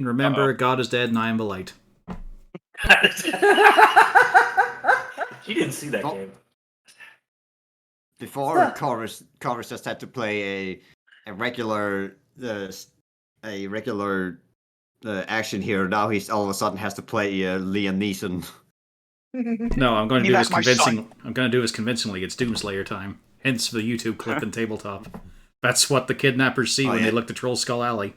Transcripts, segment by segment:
Remember, God is dead and I am the light. He didn't see that Oh. game. Before, Chorus just had to play a regular action hero. Now he's all of a sudden has to play Liam Neeson. No, I'm going to do this That's my son. convincing. I'm going to do this convincingly. It's Doomslayer time. Hence the YouTube clip in tabletop. That's what the kidnappers see when they look to Troll Skull Alley.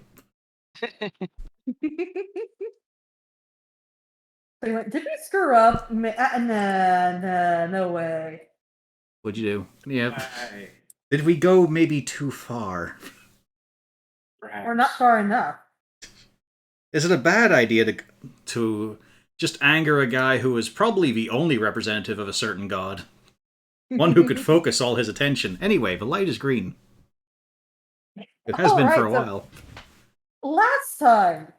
They went, did we screw up? Nah, no way. What'd you do? Yeah. Right. Did we go maybe too far? Perhaps. Or not far enough. Is it a bad idea to just anger a guy who is probably the only representative of a certain god? One who could focus all his attention. Anyway, the light is green. It has been for a while. Last time.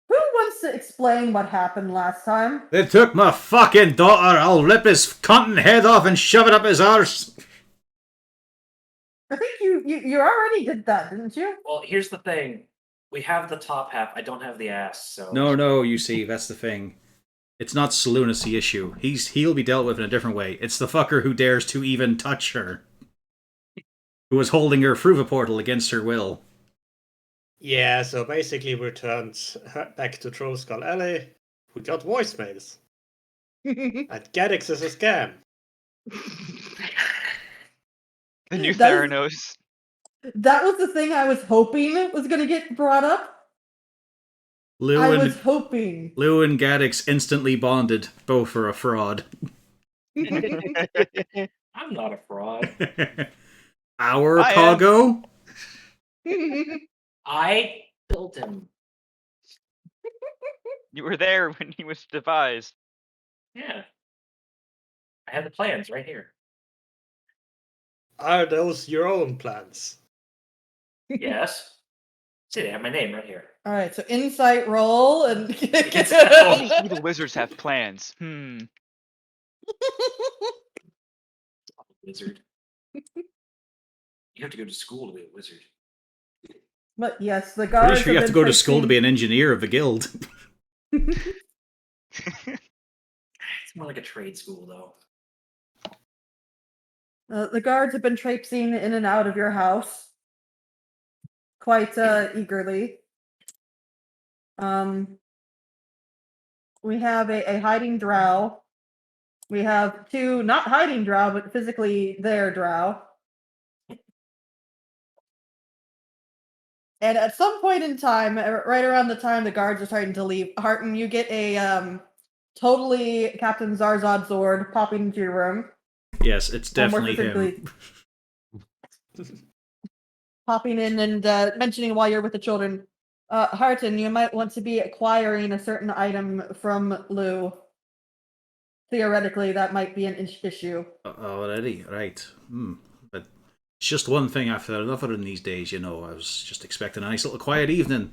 Who wants to explain what happened last time? They took my fucking daughter. I'll rip his cunting head off and shove it up his arse. I think you already did that, didn't you? Well, here's the thing. We have the top half. I don't have the ass, so... No, you see, that's the thing. It's not Saloon's the issue. He'll be dealt with in a different way. It's the fucker who dares to even touch her. Who was holding her through the portal against her will. Yeah, so basically we returned back to Troll Skull Alley. We got voicemails. And Gaddix is a scam. The new Theranos. That was the thing I was hoping was going to get brought up. I was hoping. Lou and Gaddix instantly bonded. Both are a fraud. I'm not a fraud. Our Cargo? I built him. You were there when he was devised. Yeah. I had the plans right here. Are those your own plans? Yes. See, they have my name right here. All right, so insight roll and Only evil wizards have plans. Wizard. You have to go to school to be a wizard. But yes, the guards. Pretty sure you have to go to school to be an engineer of the guild. It's more like a trade school, though. The guards have been traipsing in and out of your house quite eagerly. We have a hiding drow. We have two not hiding drow, but physically there drow. And at some point in time, right around the time the guards are starting to leave, Harton, you get a totally Captain Zarzod Zord popping into your room. Yes, it's definitely him. Popping in and mentioning while you're with the children, Harton, you might want to be acquiring a certain item from Lou. Theoretically, that might be an issue. Already, right. But it's just one thing after another in these days, you know. I was just expecting a nice little quiet evening.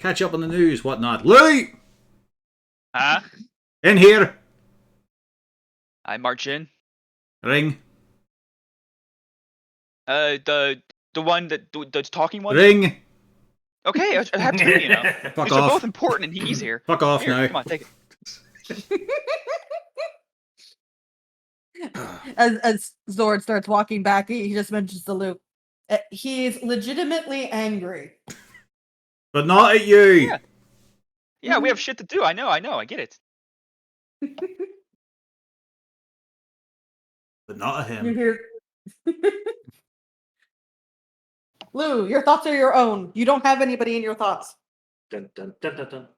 Catch up on the news, whatnot. Lee! Huh? In here! I march in. Ring. The one the talking one. Ring! Okay, I have to, you know. Fuck These off. are both important, and he's here. Fuck off Here, now. come on, take it. As Zord starts walking back, he just mentions to Lou. He's legitimately angry. But not at you! Yeah, we have shit to do. I know, I get it. But not at You him. hear... Lou, your thoughts are your own. You don't have anybody in your thoughts. Dun, dun, dun, dun, dun.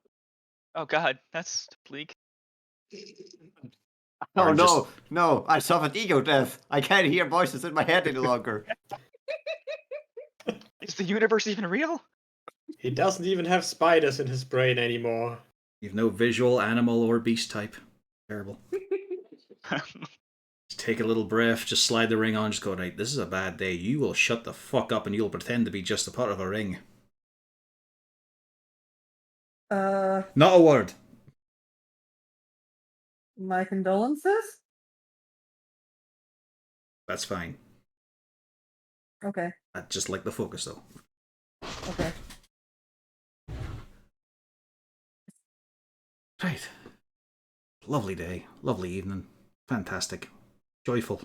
Oh god, that's bleak. Oh no, no, I suffered ego death. I can't hear voices in my head any longer. Is the universe even real? He doesn't even have spiders in his brain anymore. You've no visual, animal, or beast type. Terrible. Just take a little breath, just slide the ring on, just go, right, this is a bad day. You will shut the fuck up and you'll pretend to be just a part of a ring. Not a word. My condolences? That's fine. Okay, I just like the focus, though. okay. Right. Lovely day. Lovely evening. Fantastic. Joyful.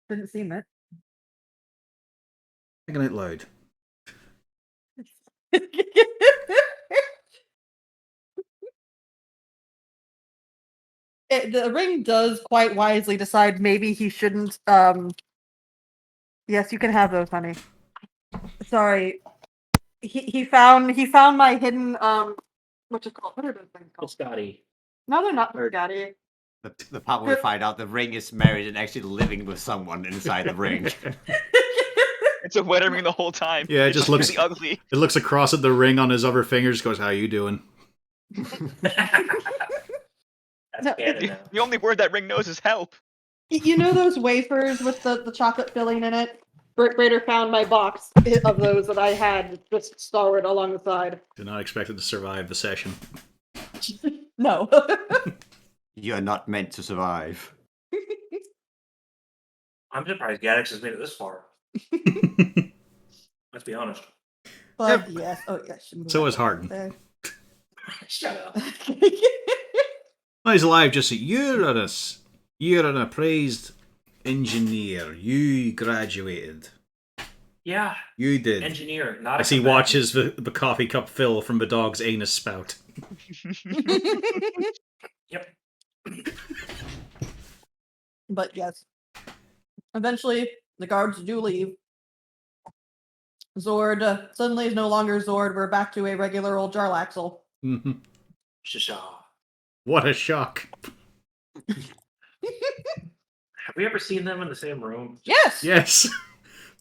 Didn't seem it. Thinking out loud. The ring does quite wisely decide maybe he shouldn't. Yes, you can have those, honey. Sorry. He found my hidden what's it called? What are those things called? Scotty. No, they're not Or- Scotty. The part where we find out the ring is married and actually living with someone inside the ring. It's a wedding ring the whole time. Yeah, it It's just looks- really ugly. It looks across at the ring on his other fingers, goes, how you doing? No, Canon The, now. the only word that ring knows is help. You know those wafers with the chocolate filling in it? Raider found my box of those that I had just stored along the side. Did not expect it to survive the session. No. You're not meant to survive. I'm surprised Gaddix has made it this far. Let's be honest. But yes. Oh yes. So is Harden. There. Shut up. Oh, he's alive, just you're an appraised engineer. You graduated. Yeah, You did. engineer, not. As he watches the coffee cup fill from the dog's anus spout. Yep. But yes. Eventually, the guards do leave. Zord suddenly is no longer Zord. We're back to a regular old Jarlaxle. Mhm. Shisha. What a shock. Have we ever seen them in the same room? Yes. Yes.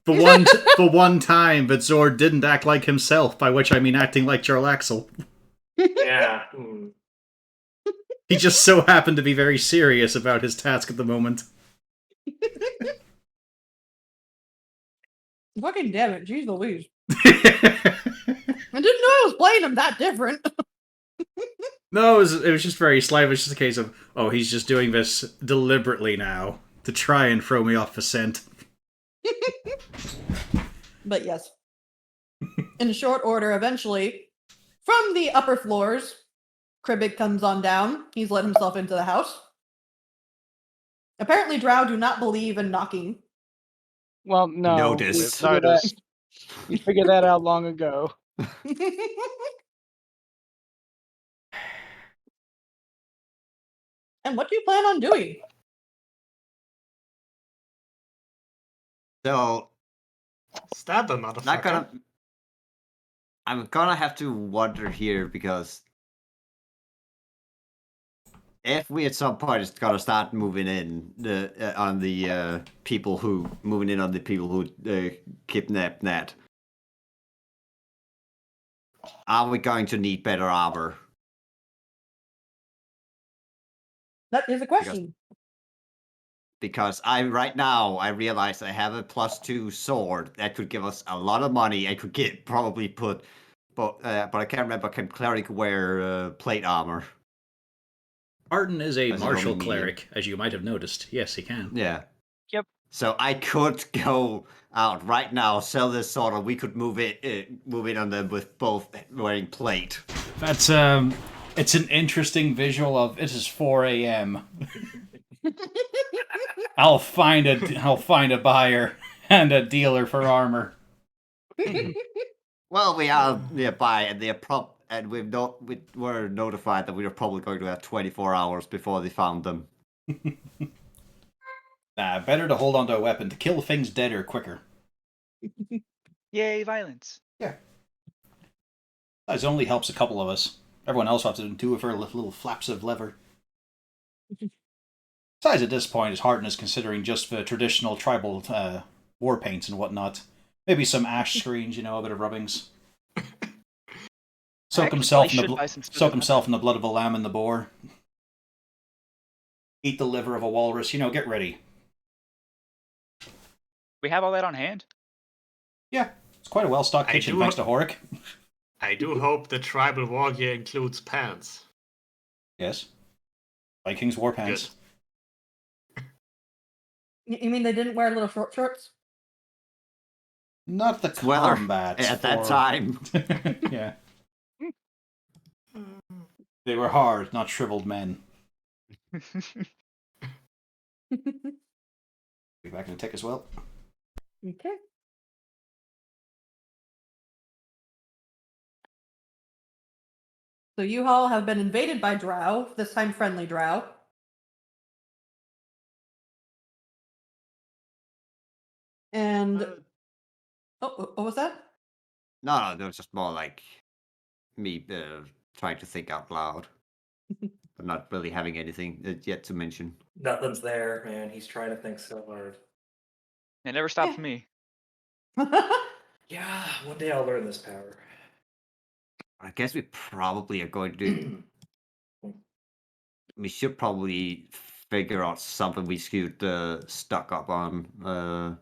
The one time that Zord didn't act like himself, by which I mean acting like Jarlaxle. Yeah. He just so happened to be very serious about his task at the moment. Fucking damn it, jeez Louise. I didn't know I was playing him that different. No, it was just very slight. It was just a case of, oh, he's just doing this deliberately now to try and throw me off the scent. But yes. In short order, eventually, from the upper floors, Kribbig comes on down. He's let himself into the house. Apparently, Drow do not believe in knocking. Well, no. Noticed. We figured that, we figured that out long ago. And what do you plan on doing? So, Stab a motherfucker. not gonna. I'm gonna have to wonder here because if we at some point is gonna start moving in on the people who kidnapped Nat, are we going to need better armor? That is a question. Because right now I realize I have a +2 sword that could give us a lot of money. I could but I can't remember. Can cleric wear plate armor? Arden is a As a martial Roman cleric, as you might have noticed. Yes, he can. Yeah. Yep. So I could go out right now, sell this sword, and we could move it on them with both wearing plate. That's it's an interesting visual of it is 4 a.m. I'll find a buyer and a dealer for armor. Well, we are nearby, and we were notified that we were probably going to have 24 hours before they found them. Nah, better to hold onto a weapon to kill things deader quicker. Yay, violence. That only helps a couple of us. Everyone else will have to do it for little flaps of lever. Besides, at this point, his Harden is considering just the traditional tribal war paints and whatnot. Maybe some ash screens, a bit of rubbings. Soak himself in the blood of a lamb and the boar. Eat the liver of a walrus. Get ready. We have all that on hand. Yeah, it's quite a well-stocked I kitchen, do- thanks to Horik. I do hope the tribal war gear includes pants. Yes. Vikings war pants. You mean they didn't wear little short shorts? Not the Weather combat. at that time. Yeah. They were hard, not shriveled men. Be back in a tick as well. Okay. So you all have been invaded by drow, this time friendly drow. And what was that? No, that was just more like me trying to think out loud, but not really having anything yet to mention. Nothing's there, man. He's trying to think so hard. It never stopped me. Yeah, one day I'll learn this power. I guess we probably are going to. We should probably figure out something we should stock up on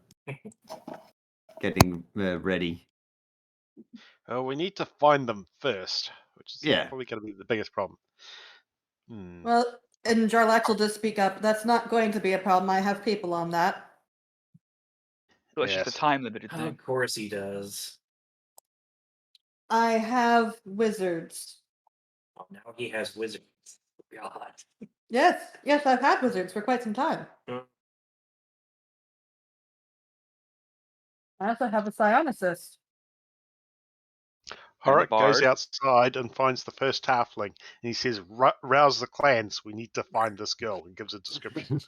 getting ready. We need to find them first, which is Yeah. probably going to be the biggest problem. Well, and Jarlax will just speak up. That's not going to be a problem. I have people on that. Well, it's just Yes. a time limited Of thing. course he does. I have wizards. Oh, now he has wizards. God. Yes, I've had wizards for quite some time. I also have a psionicist. Horik goes bard. outside and finds the first halfling, and he says, "Rouse the clans. We need to find this girl." And gives a description.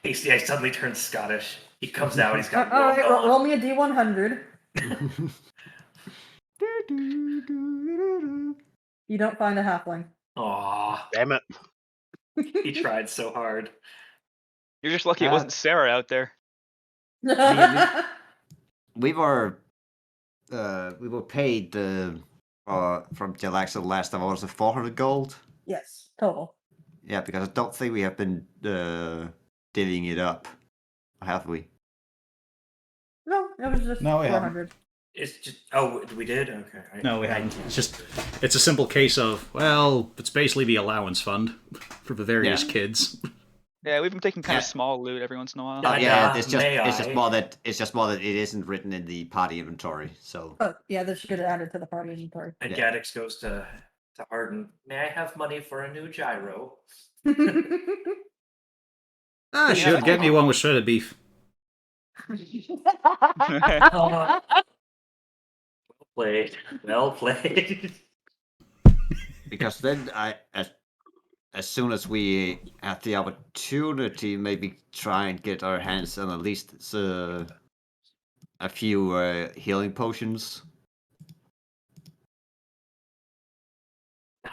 He suddenly turns Scottish. He comes out. He's got. All right, roll me a d100. You don't find a halfling. Aw, Damn it! he tried so hard. You're just lucky it wasn't Sarah out there. We were paid from Jalaxa last time. Was it 400 gold? Yes, total. Yeah, because I don't think we have been divvying it up, have we? No, it was just No, we haven't. 400. It's just. Oh, we did. Okay. No, we haven't. It's a simple case of, well, it's basically the allowance fund for the various kids. Yeah, we've been taking kind of Yeah. small loot every once in a while. Yeah, it's may just I? more that it isn't written in the party inventory. So Oh, yeah, this should add it to the party inventory. And Yeah. Gaddix goes to Arden. May I have money for a new gyro? Ah, should get me one with shredded beef. Well played. Well played. because then as soon as we have the opportunity, maybe try and get our hands on at least a few healing potions.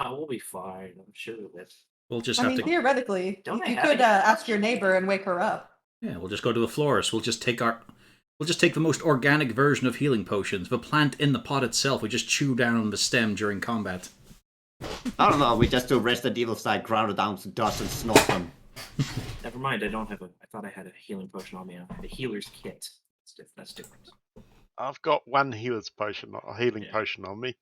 We'll be fine. I'm sure of it. We'll just I have mean, to. theoretically, Don't I you have could any ask your neighbor and wake her up. Yeah, we'll just go to the florist. We'll just take the most organic version of healing potions. The plant in the pot itself. We just chew down the stem during combat. I don't know. We just do Resident Evil style, ground it down to dust and snort them. Never mind. I don't have I thought I had a healing potion on me. I have a healer's kit. That's different. I've got one healer's potion, a healing Yeah. potion on me.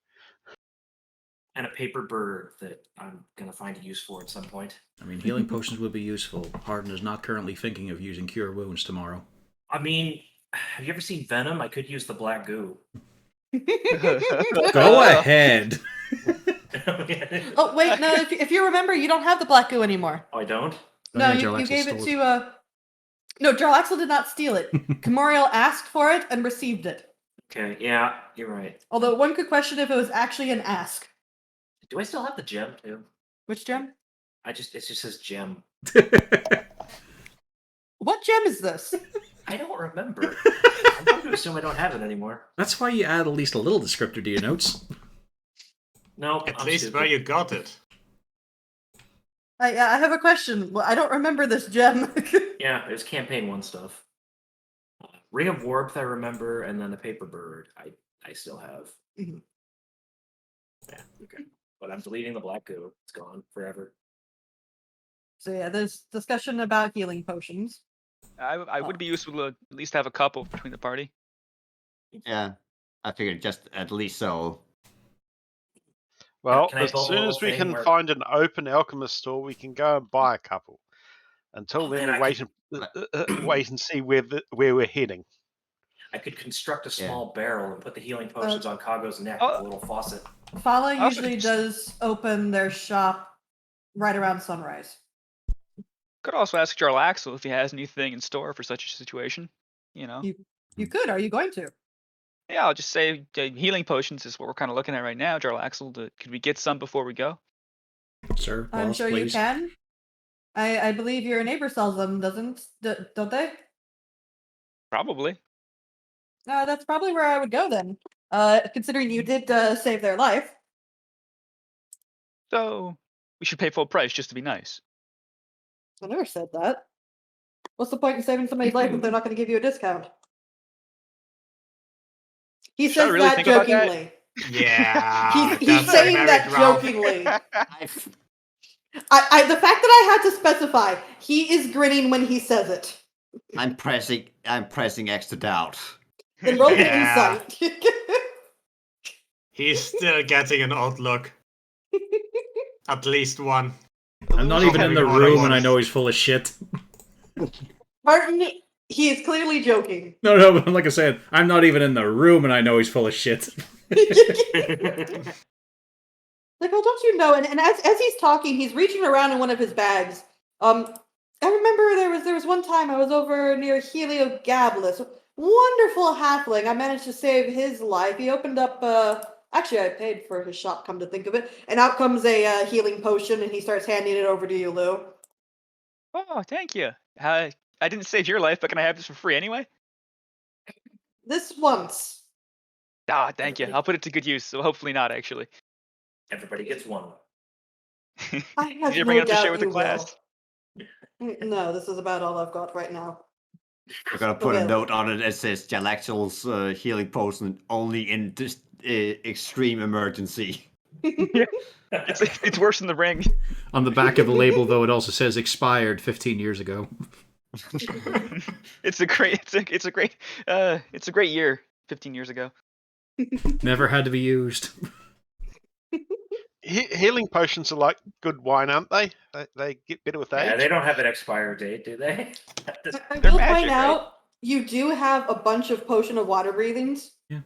And a paper bird that I'm gonna find a use for at some point. I mean, healing potions would be useful. Harden is not currently thinking of using Cure Wounds tomorrow. I mean, have you ever seen Venom? I could use the black goo. Go ahead. Oh, wait, no, if you remember, you don't have the black goo anymore. Oh, I don't? No, yeah, you Jarlaxle gave it stole to, No, Jarlaxle did not steal it. Camoriel asked for it and received it. Okay, yeah, you're right. Although one could question if it was actually an ask. Do I still have the gem too? Which gem? It just says gem. What gem is this? I don't remember. I'm going to assume I don't have it anymore. That's why you add at least a little descriptor to your notes. No, At I'm least stupid. where you got it. I have a question. Well, I don't remember this gem. Yeah, it was campaign 1 stuff. Ring of Warmth I remember, and then the paper bird I still have. Mhm. Yeah, okay. But I'm deleting the black goo. It's gone forever. So yeah, there's discussion about healing potions. I would be useful to at least have a couple between the party. Yeah, I figured just at least so. Well, Can I as pull the soon whole as we thing can where- find an open alchemist store, we can go and buy a couple. Until Oh, then, then I wait and see where we're heading. I could construct a small barrel and put the healing potions on Kago's neck Oh. with a little faucet. Fala I also usually could- does open their shop right around sunrise. Could also ask Jarlaxle if he has anything in store for such a situation. You know. You could. Are you going to? Yeah, I'll just say healing potions is what we're kind of looking at right now, Jarlaxle. Could we get some before we go? Sir, I'm boss, sure please. you can. I believe your neighbor sells them, don't they? Probably. That's probably where I would go then. Considering you did save their life. So we should pay full price just to be nice. I never said that. What's the point in saving somebody's life if they're not going to give you a discount? He Should I says really that think about that? jokingly. Yeah, He's that's saying very that wrong. jokingly. I The fact that I had to specify, he is grinning when he says it. I'm pressing extra doubt. Then roll the Yeah. insight. He's still getting an odd look. At least one. I'm not even in the Having room one. and I know he's full of shit. Martin, he is clearly joking. No, but like I said, I'm not even in the room and I know he's full of shit. Like, well, don't you know? And as he's talking, he's reaching around in one of his bags. I remember there was one time I was over near Heliogabalus. Wonderful halfling. I managed to save his life. He opened up. Actually, I paid for his shop. Come to think of it, and out comes a healing potion, and he starts handing it over to you, Lou. Oh, thank you. I didn't save your life, but can I have this for free anyway? This once. Ah, thank you. I'll put it to good use. So hopefully not, actually. Everybody gets one. I have Did you no bring it up to doubt share with the you class? will. No, this is about all I've got right now. We're gonna put a Okay. note on it that says Jalaxel's healing potion only in this extreme emergency. It's worse than the ring. On the back of the label, though, it also says expired 15 years ago. It's a great year. 15 years ago. Never had to be used. Healing potions are like good wine, aren't they? They get better with age. Yeah, they don't have an expiry date, do they? I They're will magic, point right? out you do have a bunch of potion of water breathings. Yeah.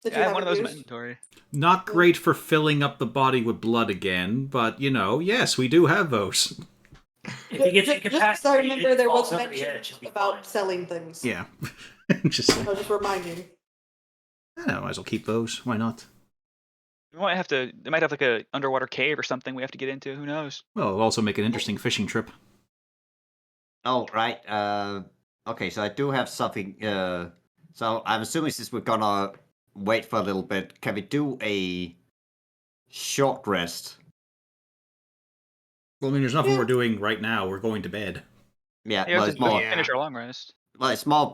That I you have one of haven't those in my used. inventory. Not great for filling up the body with blood again, but, yes, we do have those. If you get Just because I incapacitated, remember it there was falls over the mention edge, you'll be about fine. selling things. Yeah. Just, I was just reminding. I might as well keep those. Why not? They might have like a underwater cave or something we have to get into. Who knows? Well, it'll also make an interesting fishing trip. Oh, right. Okay, so I do have something. So I'm assuming since we're gonna wait for a little bit, can we do a short rest? Well, I mean, there's nothing Yeah. we're doing right now. We're going to bed. Yeah, Yeah, well, let's it's more. Yeah. finish our long rest. Well, it's more.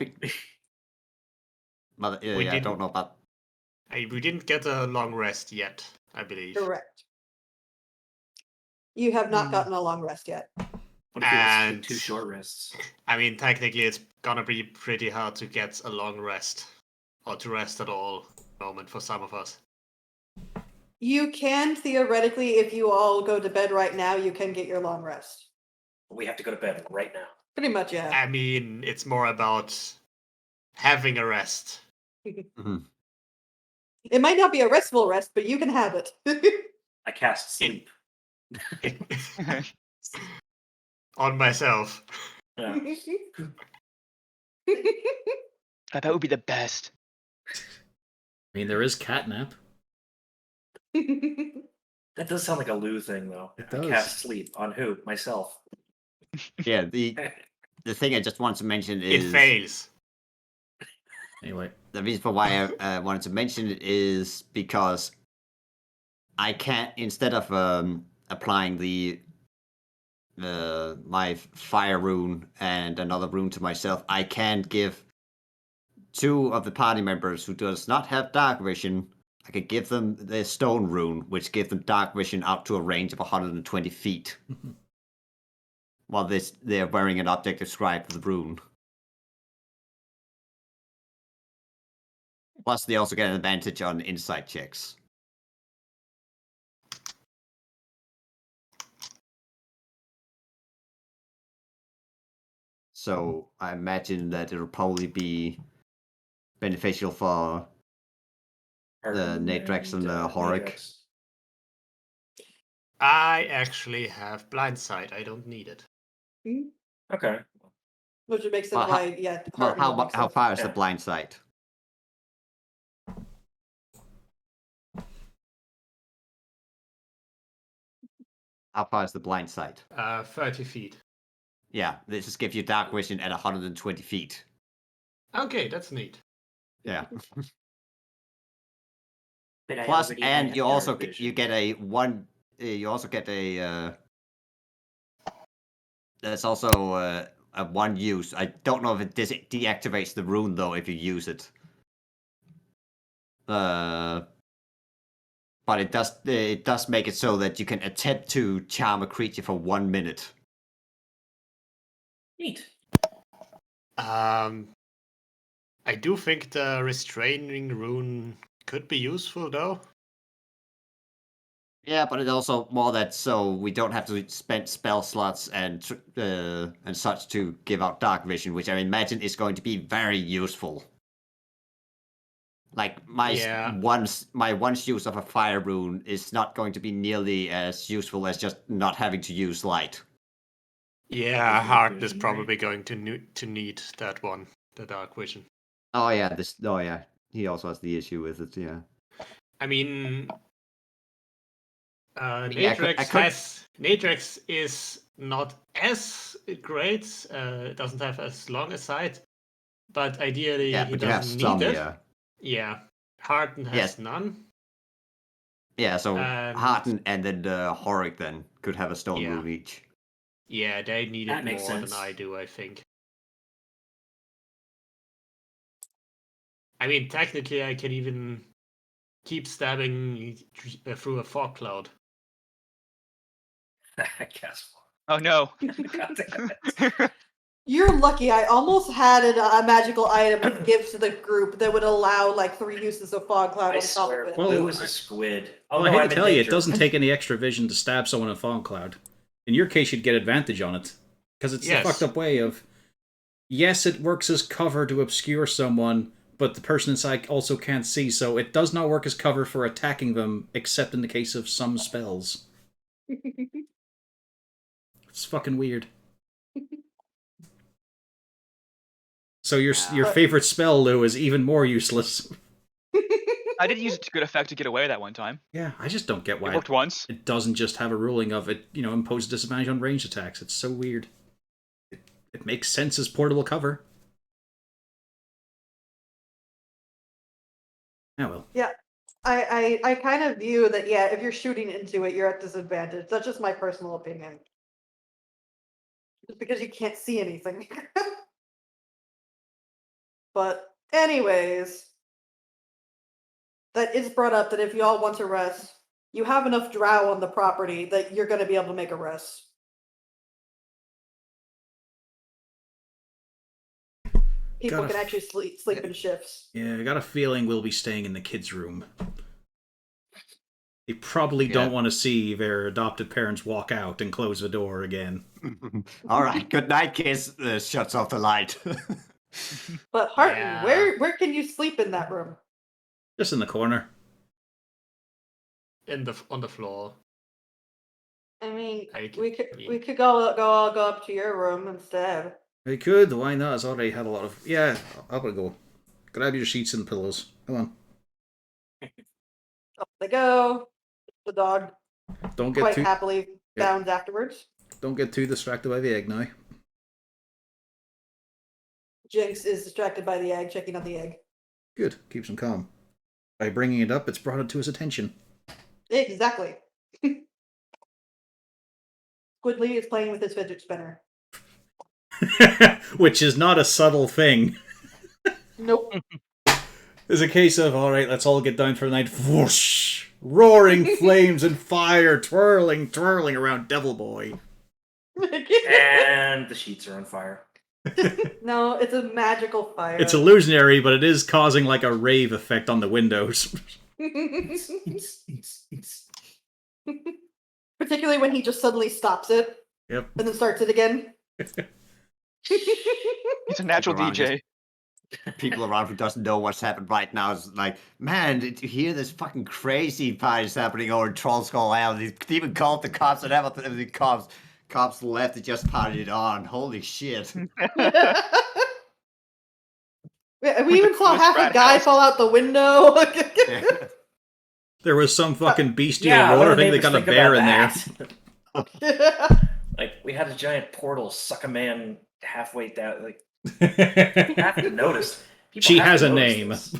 Well, We yeah, I don't didn't- know about. We didn't get a long rest yet, I believe. Correct. You have not Hmm. gotten a long rest yet. What if you listen And- to 2 short rests? I mean, technically, it's gonna be pretty hard to get a long rest, or to rest at all, at the moment for some of us. You can theoretically, if you all go to bed right now, you can get your long rest. We have to go to bed right now. Pretty much, yeah. I mean, it's more about having a rest. It might not be a restful rest, but you can have it. I cast sleep. On myself. Yeah. That would be the best. I mean, there is catnap. That does sound like a Lou thing, though. It I does. cast sleep on who? Myself. Yeah, the thing I just wanted to mention is It fails. Anyway, the reason for why I wanted to mention it is because I can't, instead of applying the my fire rune and another rune to myself, I can give 2 of the party members who does not have dark vision. I could give them the stone rune, which gives them dark vision out to a range of 120 feet. While they're wearing an object described with the rune. Plus, they also get an advantage on insight checks. So I imagine that it'll probably be beneficial for Natrax and Horik. Natrax. I actually have blind sight. I don't need it. Okay. Which would make sense Well, why, yeah. Well, Hearten would make how sense. far is the Yeah. blind sight? How far is the blind sight? 30 feet. Yeah, this just gives you dark vision at 120 feet. Okay, that's neat. Yeah. But I Plus, already and have you dark also vision. you get a one. You also get a. There's also a one use. I don't know if it deactivates the rune though if you use it. But it does make it so that you can attempt to charm a creature for 1 minute. Neat. I do think the restraining rune could be useful though. Yeah, but it's also more that so we don't have to spend spell slots and such to give out dark vision, which I imagine is going to be very useful. Like Yeah. my once use of a fire rune is not going to be nearly as useful as just not having to use light. Yeah, Dark Hart is vision, probably right? going to need that one, the dark vision. Oh yeah, he also has the issue with it. Yeah. I mean, Yeah, Natrax is not as great. It doesn't have as long a sight, but ideally Yeah, he but you have doesn't some. need it. Yeah. Yeah, Harden has Yes. none. Yeah. So And- Harten and then Horik then could have a stone Yeah. rune each. Yeah, they need That it makes more sense. than I do, I think. I mean, technically, I can even keep stabbing through a fog cloud. I guess. Oh no. God damn it. You're lucky. I almost had a magical item to give to the group that would allow like 3 uses of fog cloud I on top swear, of it. Well, Lou is a squid. Oh, Well, no, I hate I'm to in tell you, it danger. doesn't take any extra vision to stab someone in fog cloud. In your case, you'd get advantage on it. Because it's Yes. the fucked up way of... Yes, it works as cover to obscure someone, but the person inside also can't see, so it does not work as cover for attacking them, except in the case of some spells. It's fucking weird. So your favorite spell, Lou, is even more useless. I did use it to good effect to get away that one time. Yeah, I just don't get It why worked once. it doesn't just have a ruling of it, impose disadvantage on ranged attacks. It's so weird. It makes sense as portable cover. Oh well. Yeah. I kind of view that, yeah, if you're shooting into it, you're at disadvantage. That's just my personal opinion. Just because you can't see anything. But anyways, that is brought up that if y'all want to rest, you have enough drow on the property that you're going to be able to make a rest. People Gotta can actually sleep in shifts. Yeah, I got a feeling we'll be staying in the kids' room. They probably don't want to see their adopted parents walk out and close the door again. All right, good night, kids. Shuts off the light. But Harton, Yeah. where can you sleep in that room? Just in the corner. On the floor. I mean, I we can- could go up to your room instead. We could, why not? It's already had a lot of... Yeah, up we go. Grab your sheets and pillows. Come on. Up they go. The dog Don't get quite too happily Yeah. bounds afterwards. don't get too distracted by the egg now. Jinx is distracted by the egg, checking on the egg. Good, keeps him calm. By bringing it up, it's brought it to his attention. Exactly. Squidly is playing with his fidget spinner. Which is not a subtle thing. Nope. It's a case of, alright, let's all get down for the night. Whoosh! Roaring flames and fire twirling around Devil Boy. And the sheets are on fire. No, it's a magical fire. It's illusionary, but it is causing like a rave effect on the windows. Particularly when he just suddenly stops it Yep. and then starts it again. He's a natural Around DJ. people around who doesn't know what's happened right now is like, man, did you hear this fucking crazy party's happening over in Troll Skull Island? They even called the cops and everything. And the cops left and just partied on. Holy shit. We even saw half a frat guy house. fall out the window. There was some fucking bestial Yeah, what roar. I do think they neighbors got a think bear in about there. that? Like, we had a giant portal suck a man halfway down. Like, you have to notice. People She have has to a notice name. this.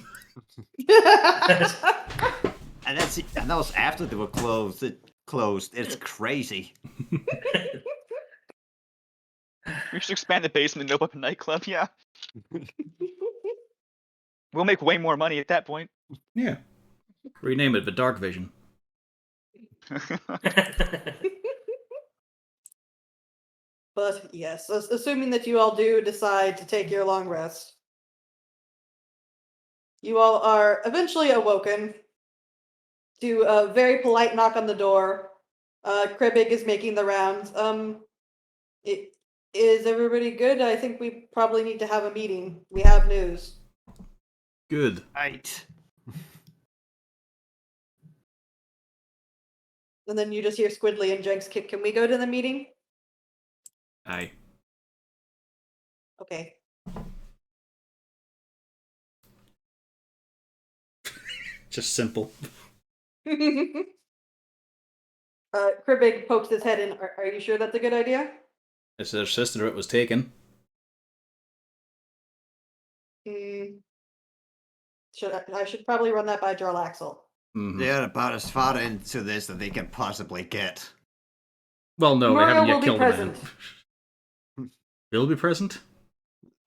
And that was after they were closed. It's crazy. We should expand the basement and open up a nightclub. Yeah, we'll make way more money at that point. Yeah. Rename it the Dark Vision. But yes, assuming that you all do decide to take your long rest, you all are eventually awoken to a very polite knock on the door. Kribbig is making the rounds. Is everybody good? I think we probably need to have a meeting. We have news. Good. Right. And then you just hear Squidly and Jenks kick, can we go to the meeting? Aye. Okay. Just simple. Kribbig pokes his head in. Are you sure that's a good idea? It's their sister it was taken. I should probably run that by Jarl Axel. Mm-hmm. They're about as far into this that they can possibly get. Well, no, they Muriel haven't will yet be killed present. him. He'll be present?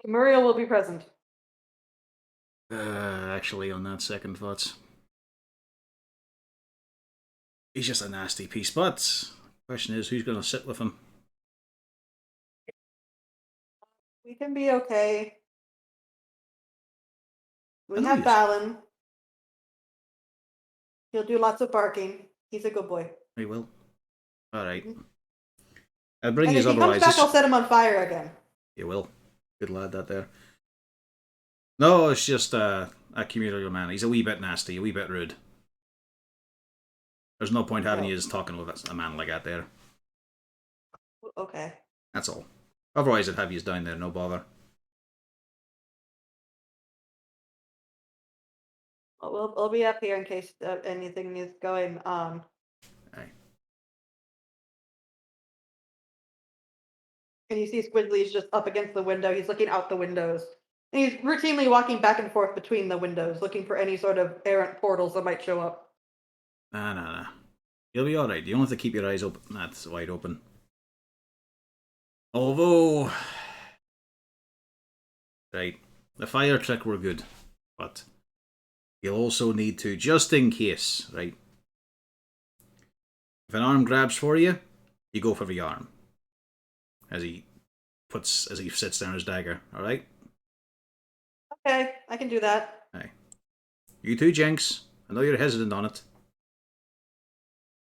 Muriel will be present. Actually, on that second thoughts. He's just a nasty piece, but the question is, who's going to sit with him? We can be okay. We know have he is. Balin. He'll do lots of barking. He's a good boy. He will. Alright. I'll bring And his if he comes otherwise. back, I'll set him on fire again. You will. Good lad, that there. No, it's just a communal man. He's a wee bit nasty, a wee bit rude. There's no point having you just talking with a man like that there. Okay. That's all. Otherwise, I'd have you down there, no bother. Well, we'll be up here in case anything is going on. Aye. And you see Squidly's just up against the window. He's looking out the windows. And he's routinely walking back and forth between the windows, looking for any sort of errant portals that might show up. Nah. You'll be alright. You don't have to keep your eyes open. That's wide open. Although... Right. The fire trick were good. But... You'll also need to, just in case, right? If an arm grabs for you, you go for the arm. As he sits down his dagger, alright? Okay, I can do that. Aye. You too, Jenks. I know you're hesitant on it.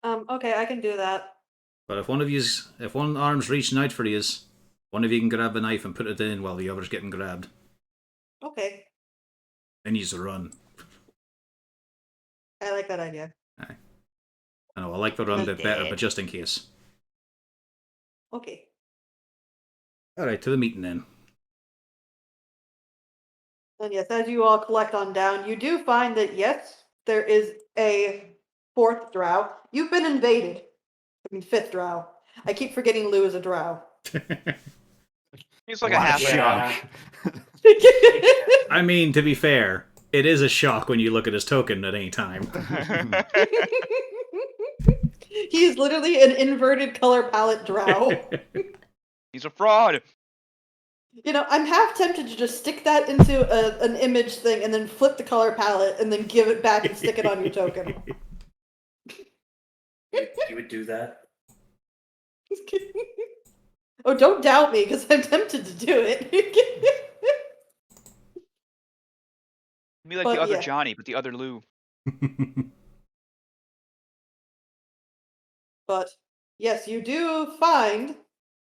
Okay, I can do that. But if one arm's reaching out for you, one of you can grab the knife and put it in while the other's getting grabbed. Okay, Then you just run. I like that idea. Aye. I know, I like the run bit better, but just in case. Okay. Alright, to the meeting then. And yes, as you all collect on down, you do find that yes, there is a fourth drow. You've been invaded. I mean, fifth drow. I keep forgetting Lou is a drow. He's like a What half yeah. shock. I mean, to be fair, it is a shock when you look at his token at any time. He's literally an inverted color palette drow. He's a fraud. You know, I'm half tempted to just stick that into an image thing and then flip the color palette and then give it back and stick it on your token. You would do that? Oh, don't doubt me, because I'm tempted to do it. Be like But the other yeah. Johnny, but the other Lou. But yes, you do find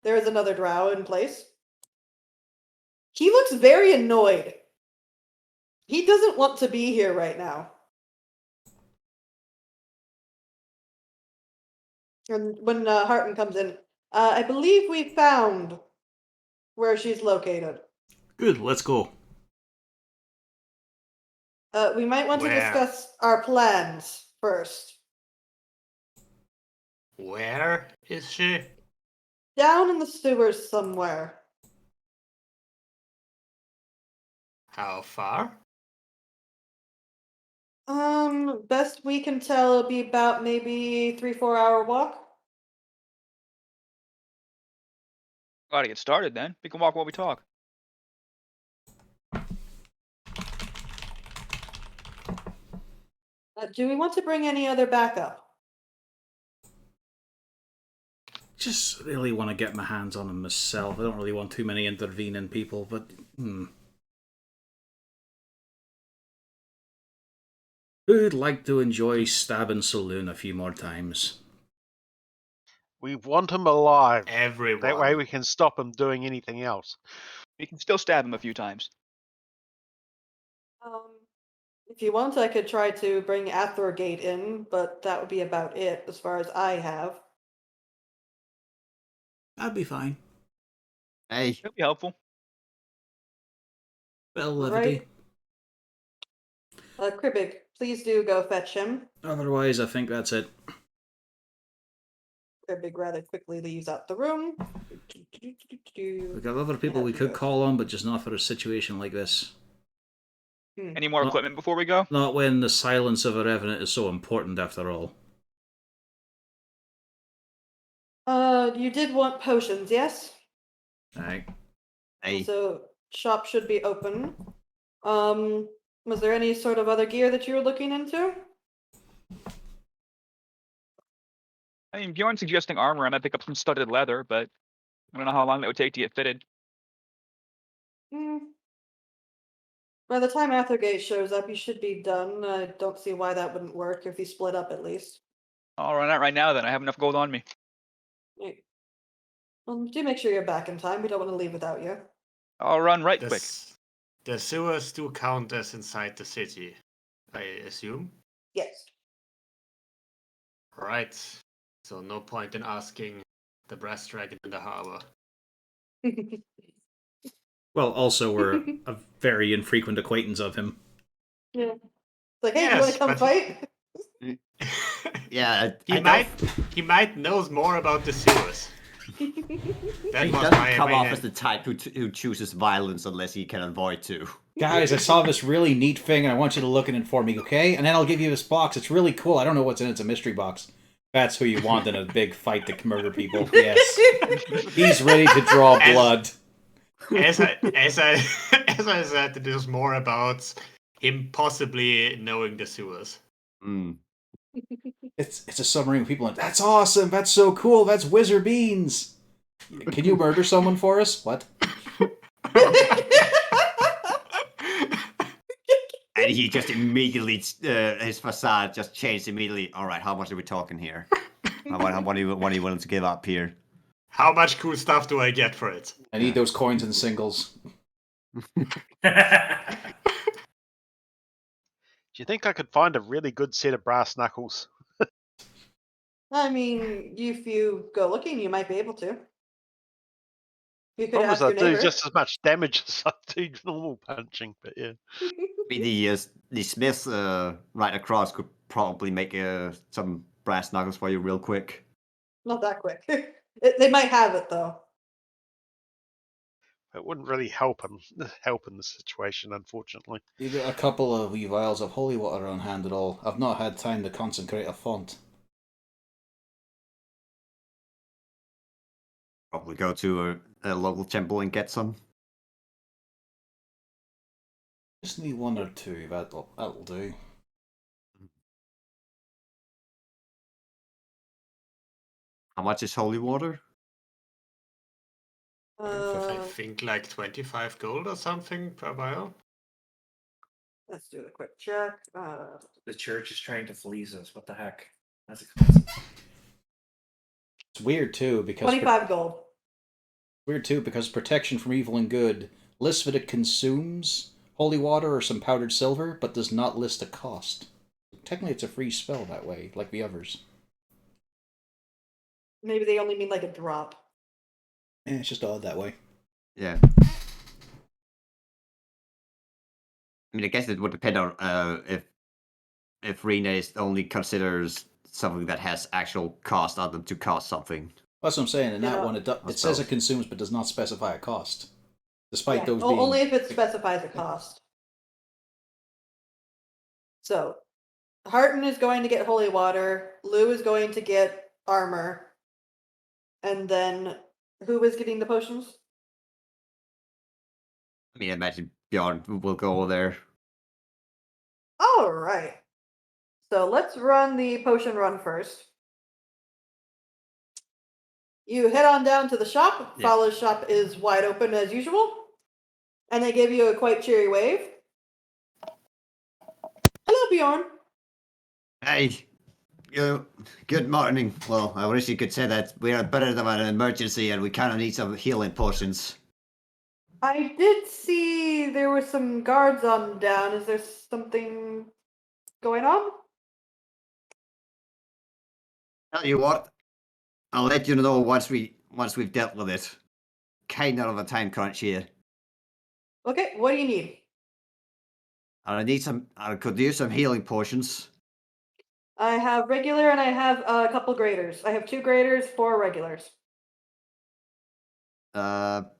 there is another drow in place. He looks very annoyed. He doesn't want to be here right now. And when Harton comes in, I believe we found where she's located. Good, let's go. We might want to Where? discuss our plans first. Where is she? Down in the sewers somewhere. How far? Best we can tell, it'll be about maybe 3-4 hour walk. Gotta get started then. We can walk while we talk. Do we want to bring any other backup? Just really want to get my hands on him myself. I don't really want too many intervening people, but who'd like to enjoy stabbing Saloon a few more times? We want him alive. Everyone. That way we can stop him doing anything else. We can still stab him a few times. If you want, I could try to bring Athrogate in, but that would be about it as far as I have. That'd be fine. Hey, It'll be helpful. Bell levity. Right. Kribbig, please do go fetch him. Otherwise, I think that's it. Kribbig rather quickly leaves out the room. We've got other people we could call on, but just not for a situation like this. Any more No. equipment before we go? Not when the silence of a revenant is so important, after all. You did want potions, yes? Aye. hey. So shop should be open. Was there any sort of other gear that you were looking into? I mean, Bjorn's suggesting armor. I might pick up some studded leather, but I don't know how long that would take to get fitted. By the time Athergate shows up, you should be done. I don't see why that wouldn't work if you split up at least. I'll run out right now then. I have enough gold on me. Right. Do make sure you're back in time. We don't want to leave without you. I'll run right quick. The sewers do count as inside the city, I assume. Yes. Right. So no point in asking the brass dragon in the harbor. Well, also, we're a very infrequent acquaintance of him. Yeah. It's like, hey, you want to come but- fight? Yeah, He might knows more about the sewers. That He was doesn't my come main off as the type who chooses violence unless he can avoid to. Guys, I saw this really neat thing, and I want you to look at it for me, okay? And then I'll give you this box. It's really cool. I don't know what's in it. It's a mystery box. That's who you want in a big fight to murder people. Yes. He's ready to draw blood. As I said, it is more about him possibly knowing the sewers. Mm. It's a submarine with people in it. That's awesome. That's so cool. That's wizard beans. Can you murder someone for us? What? And he just immediately, his facade just changed immediately. All right, how much are we talking here? What are you willing to give up here? How much cool stuff do I get for it? I need those coins in singles. Do you think I could find a really good set of brass knuckles? I mean, if you go looking, you might be able to. You could Problem ask is I your do neighbor. just as much damage as I do normal punching, but yeah. The smith right across could probably make some brass knuckles for you real quick. Not that quick. They might have it though. It wouldn't really help in the situation, unfortunately. You got a couple of wee vials of holy water on hand at all. I've not had time to consecrate a font. Probably go to a local temple and get some. Just need one or two. That'll do. How much is holy water? I think like 25 gold or something per vial. Let's do a quick check. The church is trying to fleece us. What the heck? That's expensive. It's weird too because 25 gold. protection from evil and good lists what it consumes, holy water or some powdered silver, but does not list a cost. Technically, it's a free spell that way, like the others. Maybe they only mean like a drop. It's just odd that way. Yeah. I mean, I guess it would depend on if Rena only considers something that has actual cost on them to cost something. That's what I'm saying. In that Yeah. one, it says it consumes, but does not specify a cost. Despite Yeah, those being... only if it specifies a cost. So, Harton is going to get holy water. Lou is going to get armor. And then, who is getting the potions? I mean, I imagine Bjorn will go there. All right. So let's run the potion run first. You head on down to the shop. Yeah. Fala's shop is wide open as usual. And they give you a quite cheery wave. Hello, Bjorn. Hey, good morning. Well, I wish you could say that we are better than an emergency and we kind of need some healing potions. I did see there were some guards on down. Is there something going on? Tell you what, I'll let you know once we've dealt with it. Kind of a time crunch here. Okay, what do you need? I could use some healing potions. I have regular and I have a couple graders. I have 2 graders, 4 regulars. How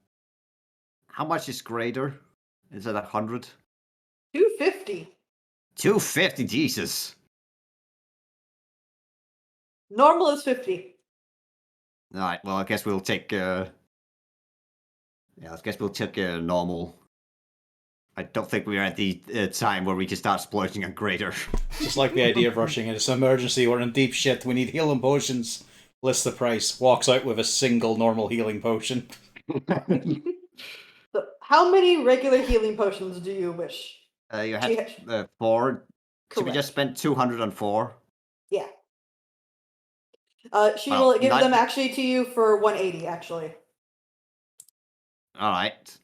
much is greater? Is it 100? 250. 250, Jesus. Normal is 50. Alright, well I guess we'll take normal. I don't think we're at the time where we can start splurging on greater. Just like the idea of rushing it. It's an emergency. We're in deep shit. We need healing potions. Lists the price. Walks out with a single normal healing potion. So how many regular healing potions do you wish? You had 4. Should we Correct. just spend 204? Yeah. She Well, will give not- them actually to you for 180, actually. Alright.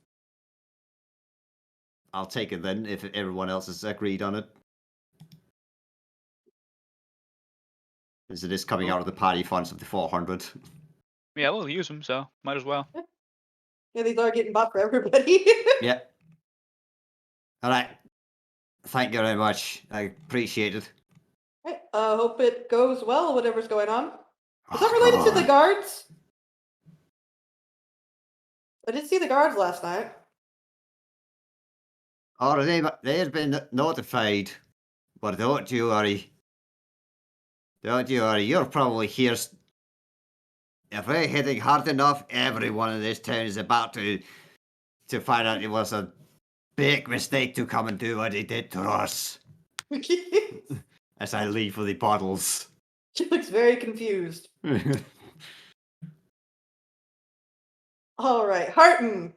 I'll take it then, if everyone else has agreed on it. Because it is coming out of the party funds of the 400. Yeah, we'll use them, so might as well. Yeah, these are getting bought for everybody. Yeah. Alright. Thank you very much. I appreciate it. Right, hope it goes well, whatever's going on. Is that related to the guards? I did see the guards last night. Oh, they have been notified. But don't you worry. Don't you worry. You're probably here. If we're hitting hard enough, everyone in this town is about to find out it was a big mistake to come and do what he did to us. As I leave for the bottles. She looks very confused. All right, Harton,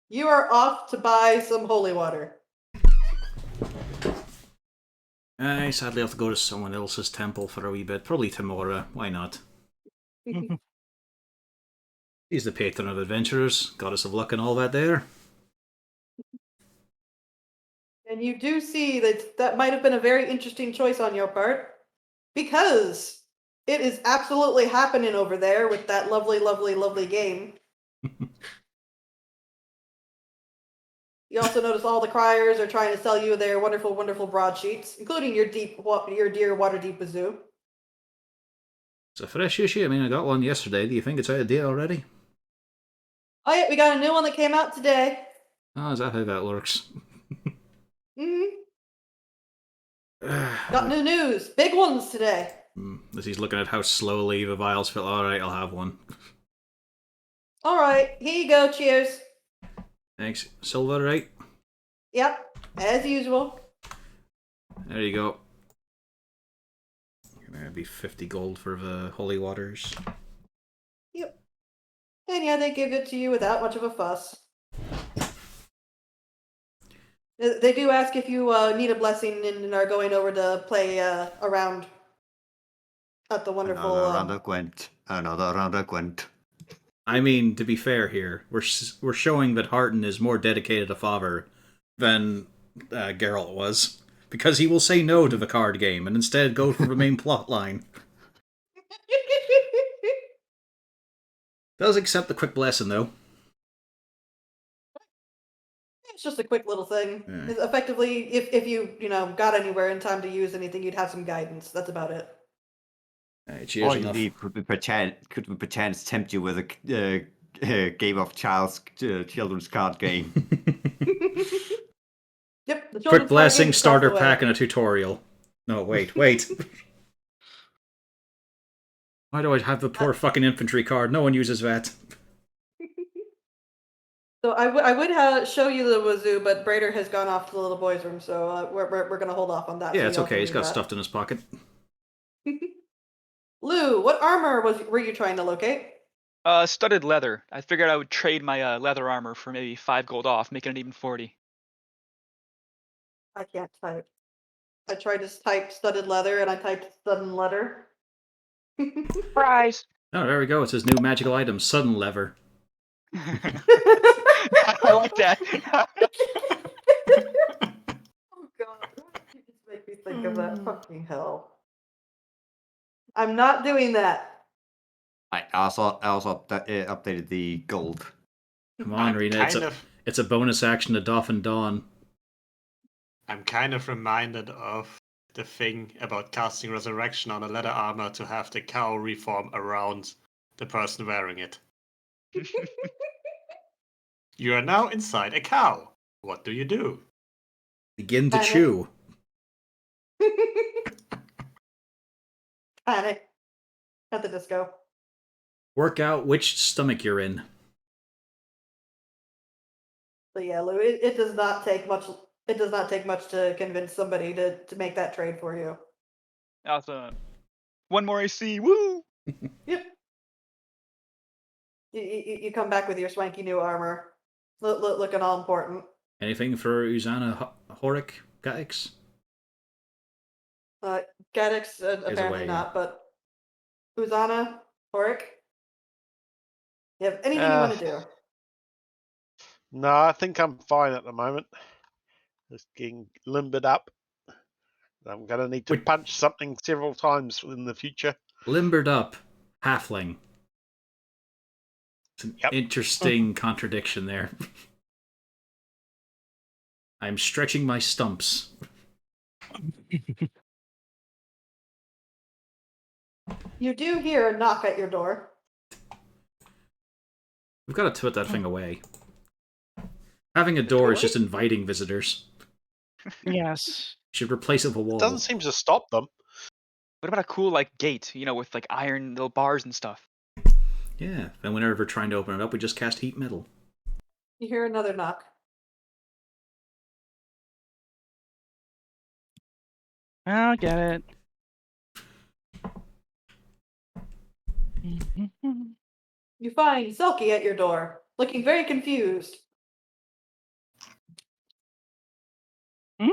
you are off to buy some holy water. I sadly have to go to someone else's temple for a wee bit. Probably Tamora. Why not? He's the patron of adventurers, goddess of luck and all that there. And you do see that that might have been a very interesting choice on your part, because it is absolutely happening over there with that lovely, lovely, lovely game. You also notice all the criers are trying to sell you their wonderful, wonderful broadsheets, including your dear Waterdeep Bazoo. It's a fresh issue. I mean, I got one yesterday. Do you think it's out of date already? Oh yeah, we got a new one that came out today. Oh, is that how that works? Got new news. Big ones today. As he's looking at how slowly the vials fill. Alright, I'll have one. Alright, here you go. Cheers. Thanks. Silver, right? Yep, as usual. There you go. Gonna be 50 gold for the holy waters. Yep. And yeah, they give it to you without much of a fuss. They do ask if you need a blessing and are going over to play around at the wonderful... Another round of Gwent. Another round of Gwent. I mean, to be fair here, we're showing that Harton is more dedicated a father than Geralt was. Because he will say no to the card game and instead go for the main plot line. Does accept the quick blessing, though. It's just a quick little thing. Yeah. It's effectively, if you got anywhere in time to use anything, you'd have some guidance. That's about it. Cheers All you enough. need could we perchance tempt you with a game of children's card game. Yep. The Quick children's blessing, card game starter across the pack, way. and a tutorial. No, wait. Why do I have the poor fucking infantry card? No one uses that. So I would show you the wazoo, but Brader has gone off to the little boy's room, so we're gonna hold off on that. Yeah, so it's y'all okay. can He's do got that. stuffed in his pocket. Lou, what armor were you trying to locate? Studded leather. I figured I would trade my leather armor for maybe 5 gold off, making it even 40. I can't type. I tried to type studded leather and I typed sudden letter. Prize! Oh, there we go. It's his new magical item, Sudden Lever. I like that. Oh god, you just make me think of that. Fucking hell. I'm not doing that. I also updated the gold. Come on, Rena. It's a bonus action to Doff and Dawn. I'm kind of reminded of the thing about casting Resurrection on a leather armor to have the cow reform around the person wearing it. You are now inside a cow. What do you do? Begin to Panic. chew. Panic. At the disco. Work out which stomach you're in. So yeah, Lou, it does not take much. It does not take much to convince somebody to make that trade for you. Awesome. One more AC. Woo! Yep. You come back with your swanky new armor, looking all important. Anything for Uzana Horik Gaix? Gaddix, apparently away, not, but Uzana, Horik. You have anything you want to do? No, I think I'm fine at the moment. Just getting limbered up. I'm going to need to punch something several times in the future. Limbered up. Halfling. It's an interesting contradiction there. I'm stretching my stumps. You do hear a knock at your door. We've got to put that thing away. Having a door is just inviting visitors. Yes. Should replace it with a wall. It doesn't seem to stop them. What about a cool gate, with iron little bars and stuff? Yeah, and whenever we're trying to open it up, we just cast heat metal. You hear another knock. I'll get it. You find Selkie at your door, looking very confused. Hmm?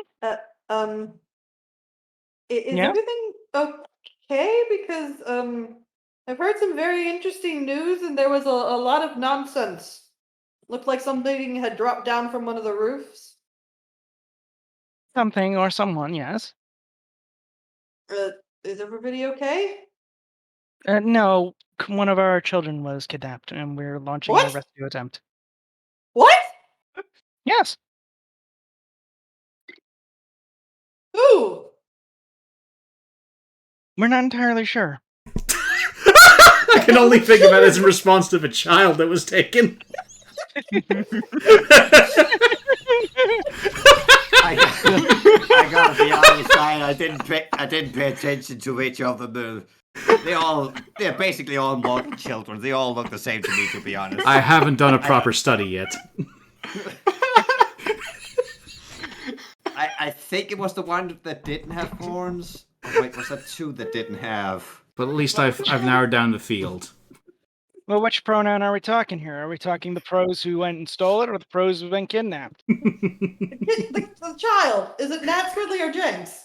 Is Yeah? everything okay? Because I've heard some very interesting news, and there was a lot of nonsense. Looked like something had dropped down from one of the roofs. Something or someone, yes. Is everybody okay? No, one of our children was kidnapped, and we're launching a What? rescue attempt. What? Yes. Who? We're not entirely sure. I can only think of it as in response to the child that was taken. I gotta be honest, I didn't pay attention to which of them. They're basically all modern children. They all look the same to me, to be honest. I haven't done a proper study yet. I think it was the one that didn't have horns. Oh, wait, was that two that didn't have? But at least I've narrowed down the field. Well, which pronoun are we talking here? Are we talking the pros who went and stole it, or the pros who've been kidnapped? The child. Is it Nat Squidley or Jenks?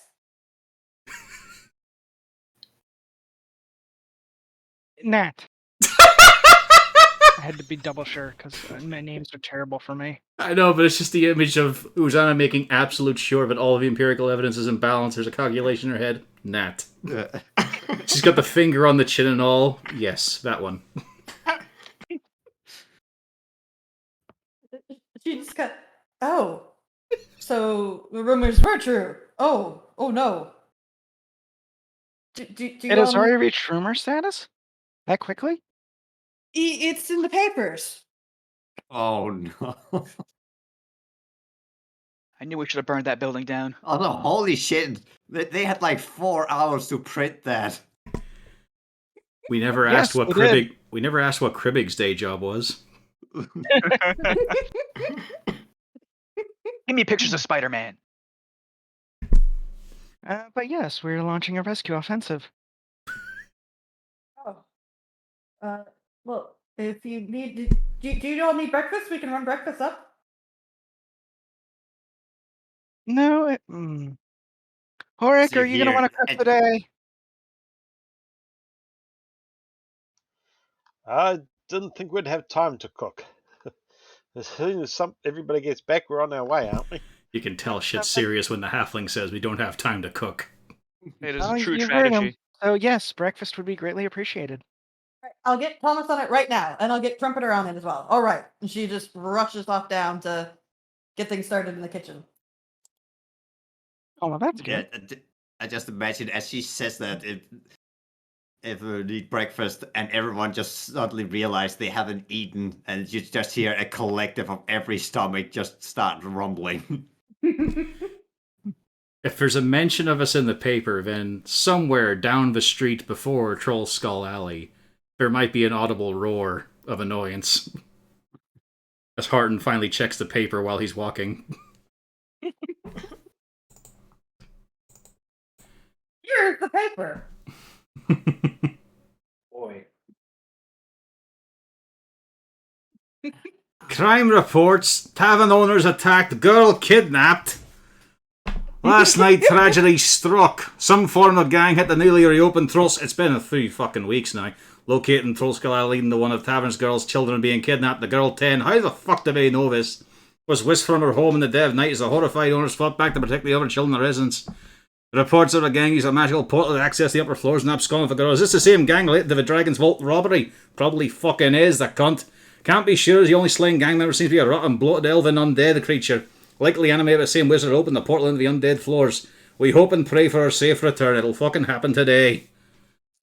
Nat. I had to be double sure because my names are terrible for me. I know, but it's just the image of Uzana making absolute sure that all of the empirical evidence is in balance. There's a calculation in her head. Nat. She's got the finger on the chin and all. Yes, that one. She just got. Oh, so the rumors were true. Oh no. Do It has already reached rumor status? That quickly? It's in the papers. Oh no. I knew we should have burned that building down. Oh no, holy shit. They had like 4 hours to print that. We never Yes, asked what we did. Kribbig. We never asked what Kribbig's day job was. Give me pictures of Spider-Man. But yes, we're launching a rescue offensive. Oh. Well, if you need, do you all need breakfast? We can run breakfast up. No, Horik, See are you gonna here, want to cook and- today? I didn't think we'd have time to cook. As soon as everybody gets back, we're on our way, aren't we? You can tell shit's serious when the halfling says we don't have time to cook. It is Oh, a true you heard him. strategy. So yes, breakfast would be greatly appreciated. Right, I'll get Thomas on it right now, and I'll get Trumpeter on it as well. All right. And she just rushes off down to get things started in the kitchen. Oh, well, that's Yeah, good. I just imagine as she says that, if we need breakfast and everyone just suddenly realize they haven't eaten, and you just hear a collective of every stomach just start rumbling. If there's a mention of us in the paper, then somewhere down the street before Troll Skull Alley, there might be an audible roar of annoyance. As Harton finally checks the paper while he's walking. Here's the paper. Boy. Crime reports, tavern owners attacked, girl kidnapped. Last night, tragedy struck. Some form of gang hit the newly reopened Trolls. It's been 3 fucking weeks now. Locating Trollskull Alley, leading to one of the tavern's girls' children being kidnapped. The girl 10. How the fuck do they know this? Was whisked from her home in the dead of night as the horrified owners fought back to protect the other children and residents. The reports of the gang used a magical portal to access the upper floors and abscond with the girl. Is this the same gang related to the Dragon's Vault robbery? Probably fucking is, the cunt. Can't be sure as the only slain gang member seems to be a rotten, bloated elven undead creature. Likely animated by the same wizard opened the portal into the undead floors. We hope and pray for her safe return. It'll fucking happen today.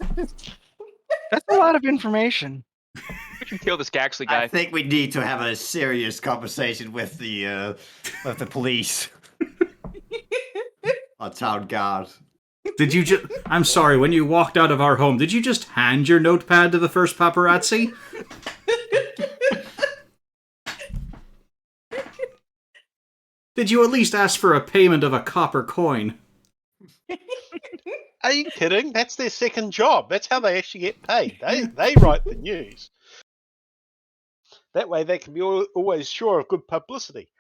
That's a lot of information. We can kill this Gaxley I guy. think we need to have a serious conversation with the police. Our town guard. Did you just... I'm sorry, when you walked out of our home, did you just hand your notepad to the first paparazzi? Did you at least ask for a payment of a copper coin? Are you kidding? That's their second job. That's how they actually get paid. They write the news. That way they can be always sure of good publicity.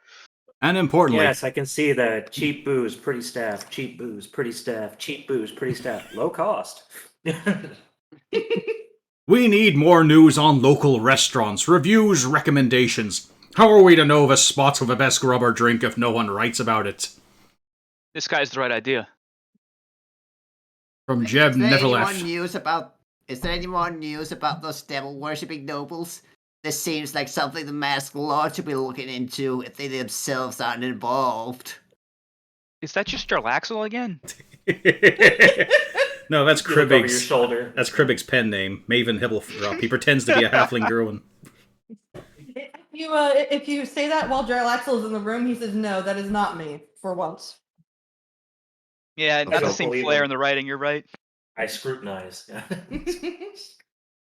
And importantly... Yes, I can see that. Cheap booze, pretty staff. Cheap booze, pretty staff. Cheap booze, pretty staff. Low cost. We need more news on local restaurants, reviews, recommendations. How are we to know the spots with the best grub or drink if no one writes about it? This guy's the right idea. From Jeb Is there any more Neverleft. news about those devil-worshipping nobles? This seems like something the Masked Lord should be looking into if they themselves aren't involved. Is that just Jarlaxle again? No, that's You look over your Kribbig's. shoulder. That's Kribbig's pen name, Maven Hibblefrop. He pretends to be a halfling druid. If you say that while Jarlaxle is in the room, he says, "No, that is not me." For once. Yeah, not the don't same believe flair him. in the writing, you're right. I scrutinize.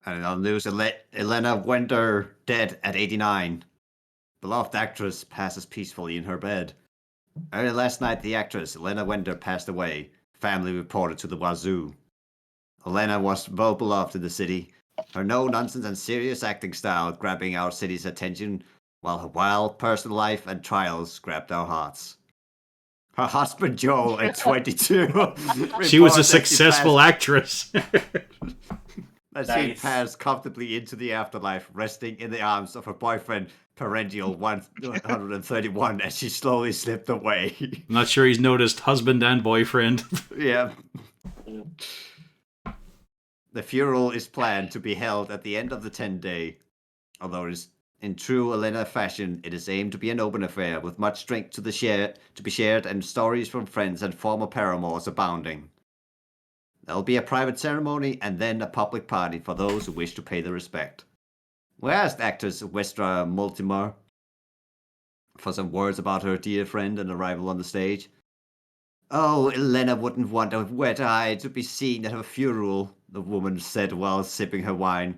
And on news, Elena Winter dead at 89. Beloved actress passes peacefully in her bed. Early last night, the actress Elena Winter passed away. Family reported to the Wazoo. Elena was well beloved in the city. Her no-nonsense and serious acting style grabbing our city's attention, while her wild personal life and trials grabbed our hearts. Her husband Joe, at 22, She was reported a that she successful actress. As she Nice. passed comfortably into the afterlife, resting in the arms of her boyfriend, Perennial 131, as she slowly slipped away. I'm not sure he's noticed husband and boyfriend. Yeah. The funeral is planned to be held at the end of the 10-day. Although it is in true Elena fashion, it is aimed to be an open affair with much drink to be shared and stories from friends and former paramours abounding. There'll be a private ceremony and then a public party for those who wish to pay their respect. We asked actress Westra Multimer for some words about her dear friend and arrival on the stage. Oh, Elena wouldn't want a wet eye to be seen at her funeral, the woman said while sipping her wine.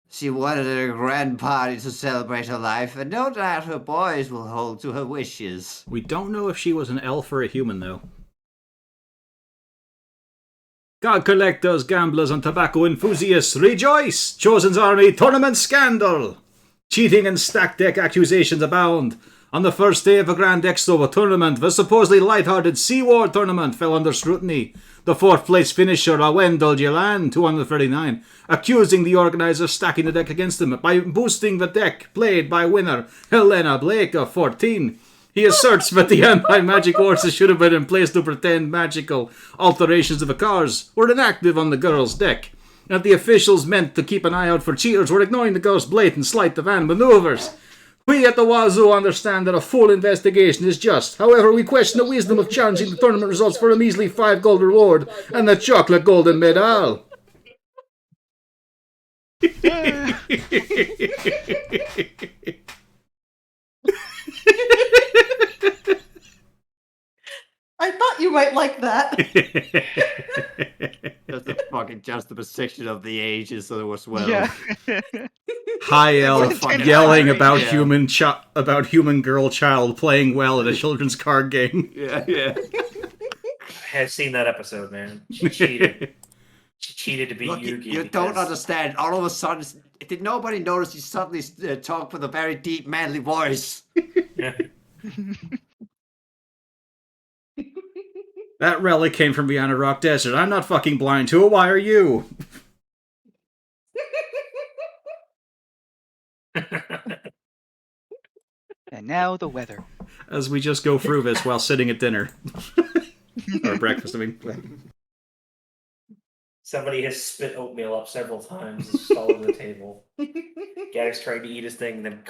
She wanted a grand party to celebrate her life, and no doubt her boys will hold to her wishes. We don't know if she was an elf or a human, though. God collectors, gamblers, and tobacco enthusiasts, rejoice! Chosen's Army tournament scandal! Cheating and stacked deck accusations abound. On the first day of a Grand Expo tournament, the supposedly light-hearted Seaward tournament fell under scrutiny. The fourth-place finisher, Awendel Jilan, 239, accusing the organizer of stacking the deck against him by boosting the deck played by winner Helena Blake of 14. He asserts that the anti-magic horses should have been in place to pretend magical alterations of the cars were inactive on the girl's deck, and the officials meant to keep an eye out for cheaters were ignoring the girl's blatant sleight-of-hand maneuvers. We at the Wazoo understand that a full investigation is just. However, we question the wisdom of challenging the tournament results for a measly 5 gold reward and the chocolate golden medal. I thought you might like that. Just the fucking juxtaposition of the ages as well. Yeah. High elf fucking yelling irony, about yeah. about human girl child playing well at a children's card game. Yeah. I have seen that episode, man. She cheated. She cheated to beat Look, Yugi. you don't because- understand. All of a sudden, did nobody notice he suddenly talked with a very deep, manly voice? Yeah. That relic came from beyond a rock desert. I'm not fucking blind to it. Why are you? And now the weather. As we just go through this while sitting at dinner. Or breakfast, I mean. Somebody has spit oatmeal up several times and just all over the table. Gag's trying to eat his thing, and then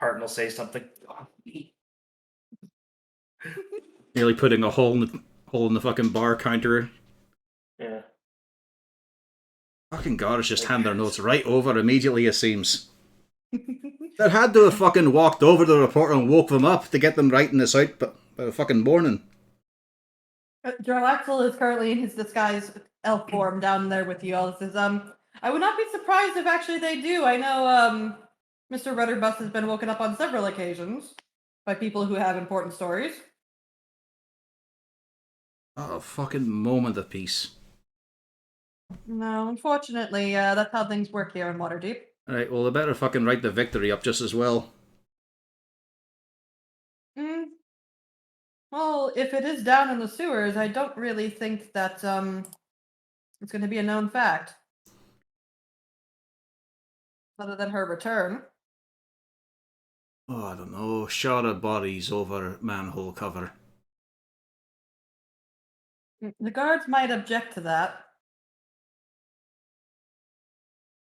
Harton will say something. Nearly putting a hole in the fucking bar counter. Yeah. Fucking goddess just hand their notes right over immediately, it seems. That had to have fucking walked over to the reporter and woke them up to get them writing this out by the fucking morning. Jarlaxle is currently in his disguised elf form down there with you all. Says, I would not be surprised if actually they do. I know, Mr. Rudderbus has been woken up on several occasions by people who have important stories. Oh, fucking moment of peace. No, unfortunately, that's how things work here in Waterdeep. Alright, well, they better fucking write the victory up just as well. Well, if it is down in the sewers, I don't really think that, it's going to be a known fact. Other than her return. Oh, I don't know. Shot of bodies over manhole cover. The guards might object to that.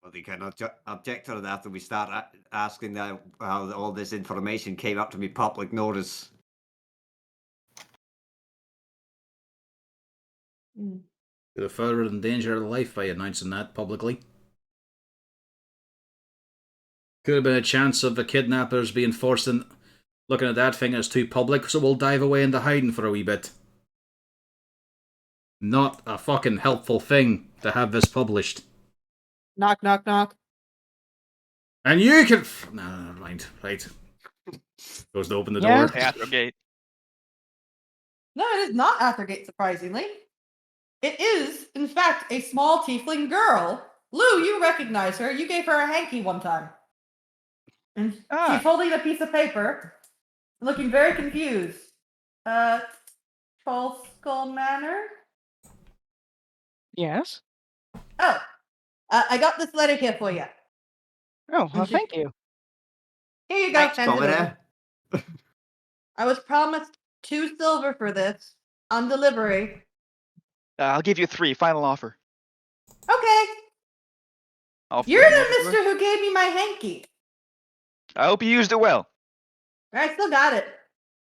Well, they can object to that after we start asking how all this information came up to be public notice. Could have further endangered her life by announcing that publicly. Could have been a chance of the kidnappers being forced in. Looking at that thing as too public, so we'll dive away into hiding for a wee bit. Not a fucking helpful thing to have this published. Knock, knock, knock. And you can. No, never mind. Right. Goes to open the Yeah. door. Athrogate. No, it is not Athergate, surprisingly. It is, in fact, a small tiefling girl. Lou, you recognize her. You gave her a hanky one time. And Ah. she's holding a piece of paper, looking very confused. Troll Skull Manor? Yes. Oh, I got this letter here for you. Oh, well, she- thank you. Here you go. Thanks, hand it over. Governor. I was promised 2 silver for this on delivery. I'll give you 3. Final offer. Okay. I'll You're flip the them over to her. mister who gave me my hanky. I hope you used it well. I still got it.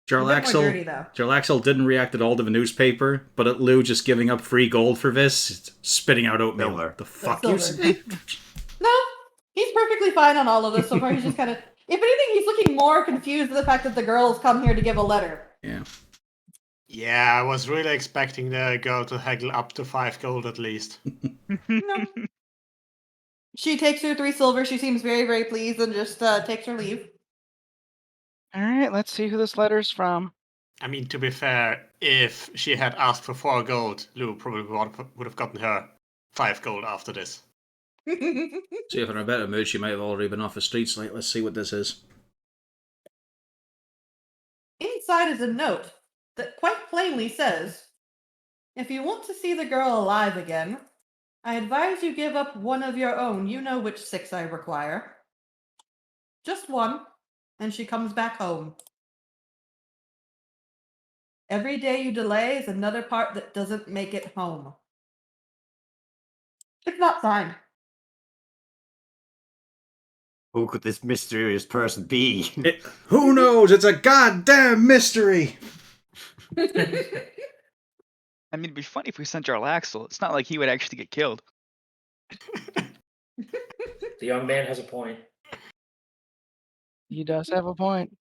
Jarl A bit more dirty, Axel, though. Jarl Axel didn't react at all to the newspaper, but at Lou just giving up free gold for this, it's spitting out oatmeal. Silver. The fuck you silver. say? No, he's perfectly fine on all of this so far. He's just kind of, if anything, he's looking more confused at the fact that the girls come here to give a letter. Yeah. Yeah, I was really expecting the girl to haggle up to 5 gold at least. No. She takes her 3 silver. She seems very, very pleased and just takes her leave. All right, let's see who this letter's from. I mean, to be fair, if she had asked for 4 gold, Lou probably would have gotten her 5 gold after this. See if in a better mood, she might have already been off the streets. Like, let's see what this is. Inside is a note that quite plainly says, if you want to see the girl alive again, I advise you give up one of your own. You know which 6 I require. Just one, and she comes back home. Every day you delay is another part that doesn't make it home. It's not signed. Who could this mysterious person be? Who knows? It's a goddamn mystery! I mean, it'd be funny if we sent Jarl Axel. It's not like he would actually get killed. The young man has a point. He does have a point.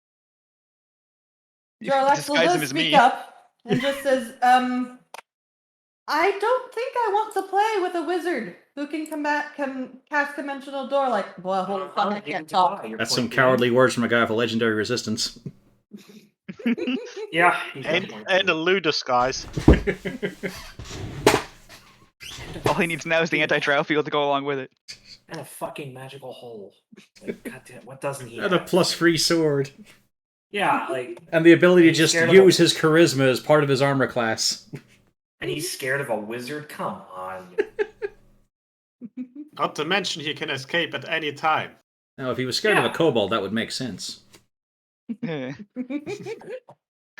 You Jarl could Axel disguise him does as speak me. up and just says, I don't think I want to play with a wizard who can cast dimensional door like, well, hold on, I can't talk. That's some cowardly words from a guy with a legendary resistance. Yeah, he's got a point. And a Lou disguise. All he needs now is the anti-trial field to go along with it. And a fucking magical hole. Like, goddamn, what doesn't he And a have? +3 sword. Yeah, like, And the ability to He's just scared of use a- his charisma as part of his armor class. and he's scared of a wizard? Come on. Not to mention he can escape at any time. Now, if he was scared of a Yeah. kobold, that would make sense. Eh.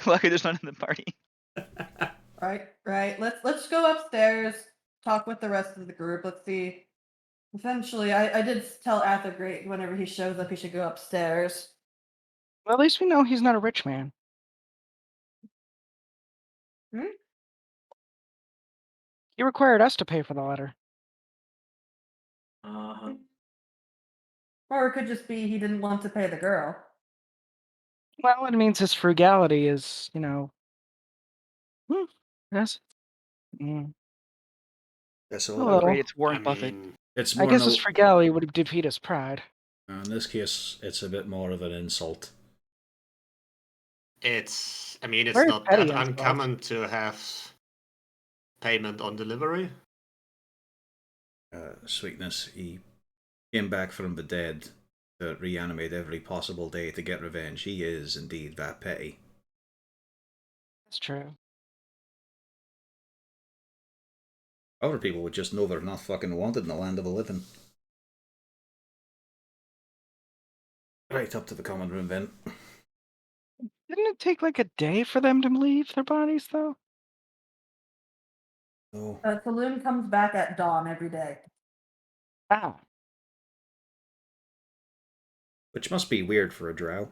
Lucky there's none in the party. Right. Let's go upstairs, talk with the rest of the group. Let's see. Eventually, I did tell Athergate whenever he shows up, he should go upstairs. Well, at least we know he's not a rich man. He required us to pay for the letter. Uh-huh. Or it could just be he didn't want to pay the girl. Well, it means his frugality is, yes. That's a Oh, little. well. Great, it's I Warren Buffett. mean, It's I more guess no- his frugality would defeat his pride. in this case, it's a bit more of an insult. it's Very not petty, that I suppose. uncommon to have payment on delivery. Sweetness, he came back from the dead to reanimate every possible day to get revenge. He is indeed that petty. That's true. Other people would just know they're not fucking wanted in the land of the living. Right up to the common room then. Didn't it take like a day for them to leave their bodies, though? Oh, Saloon comes back at dawn every day. Wow. which must be weird for a drow.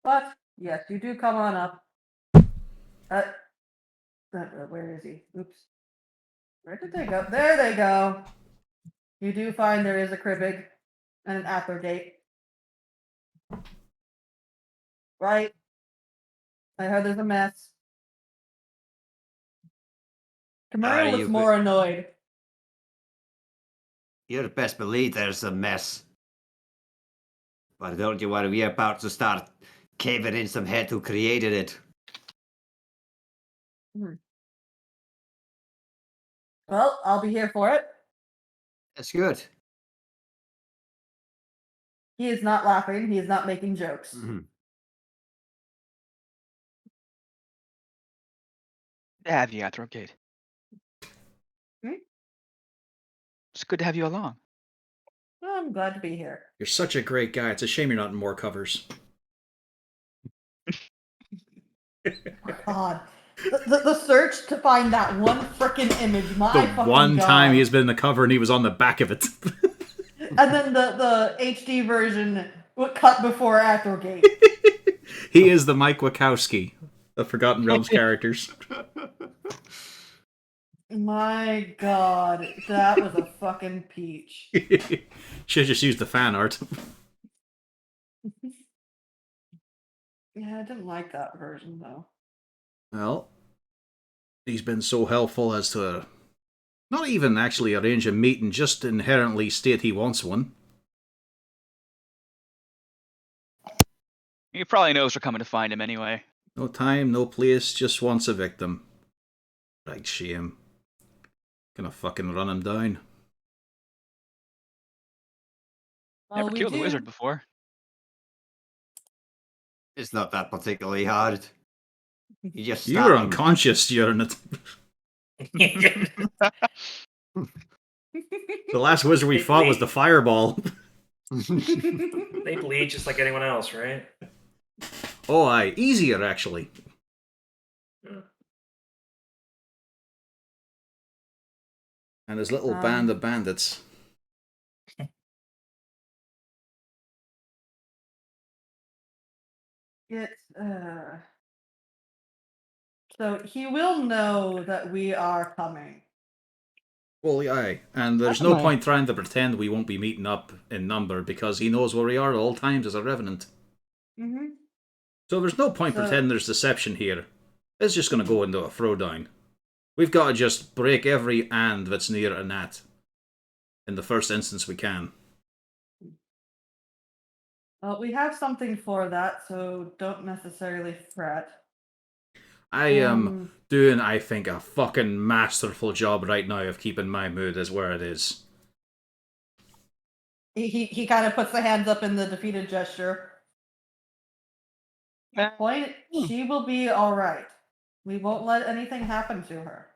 But yes, you do come on up. Where is he? Oops. Where did they go? There they go. You do find there is a cribbig and an Athergate. Right. I heard there's a mess. Camaro looks you more annoyed. You'd best believe there's a mess. But don't you worry, we're about to start caving in some head who created it. Well, I'll be here for it. That's good. He is not laughing. He is not making jokes. Mhm. to have you, Athrogate. Hmm? It's good to have you along. I'm glad to be here. You're such a great guy. It's a shame you're not in more covers. God. The search to find that one frickin' image, my The fucking one God. time he's been in the cover and he was on the back of it. And then the HD version cut before Athrogate. He is the Mike Wachowski of Forgotten Realms characters. My God, that was a fucking peach. Should have just used the fan art. Yeah, I didn't like that version though. Well, he's been so helpful as to not even actually arrange a meeting, just inherently state he wants one. He probably knows we're coming to find him anyway. No time, no place, just wants a victim. Right, shame. Gonna fucking run him down. Well, Never we killed a do- wizard before. It's not that particularly hard. You just You were stab him. unconscious during it. The last wizard we fought was the fireball. They bleed just like anyone else, right? Oh, aye. Easier, actually. And his little band of bandits. So he will know that we are coming. Well, aye. And there's Oh, no my. point trying to pretend we won't be meeting up in number because he knows where we are at all times as a revenant. Mm-hmm. So there's no point So- pretending there's deception here. It's just going to go into a throwdown. We've got to just break every and that's near a nat in the first instance we can. Well, we have something for that, so don't necessarily fret. I am doing, I think, a fucking masterful job right now of keeping my mood as where it is. He kind of puts the hands up in the defeated gesture. Point, she will be all right. We won't let anything happen to her.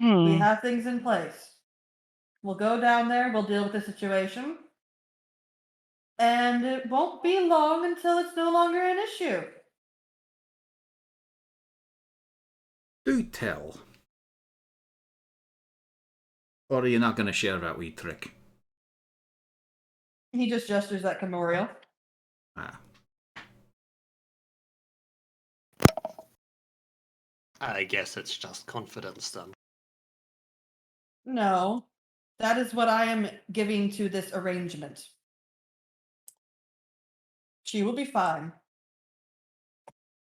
We have things in place. We'll go down there, we'll deal with the situation. And it won't be long until it's no longer an issue. Do tell. Or are you not going to share that wee trick? He just gestures at Camoriel. Ah. I guess it's just confidence then. No, that is what I am giving to this arrangement. She will be fine.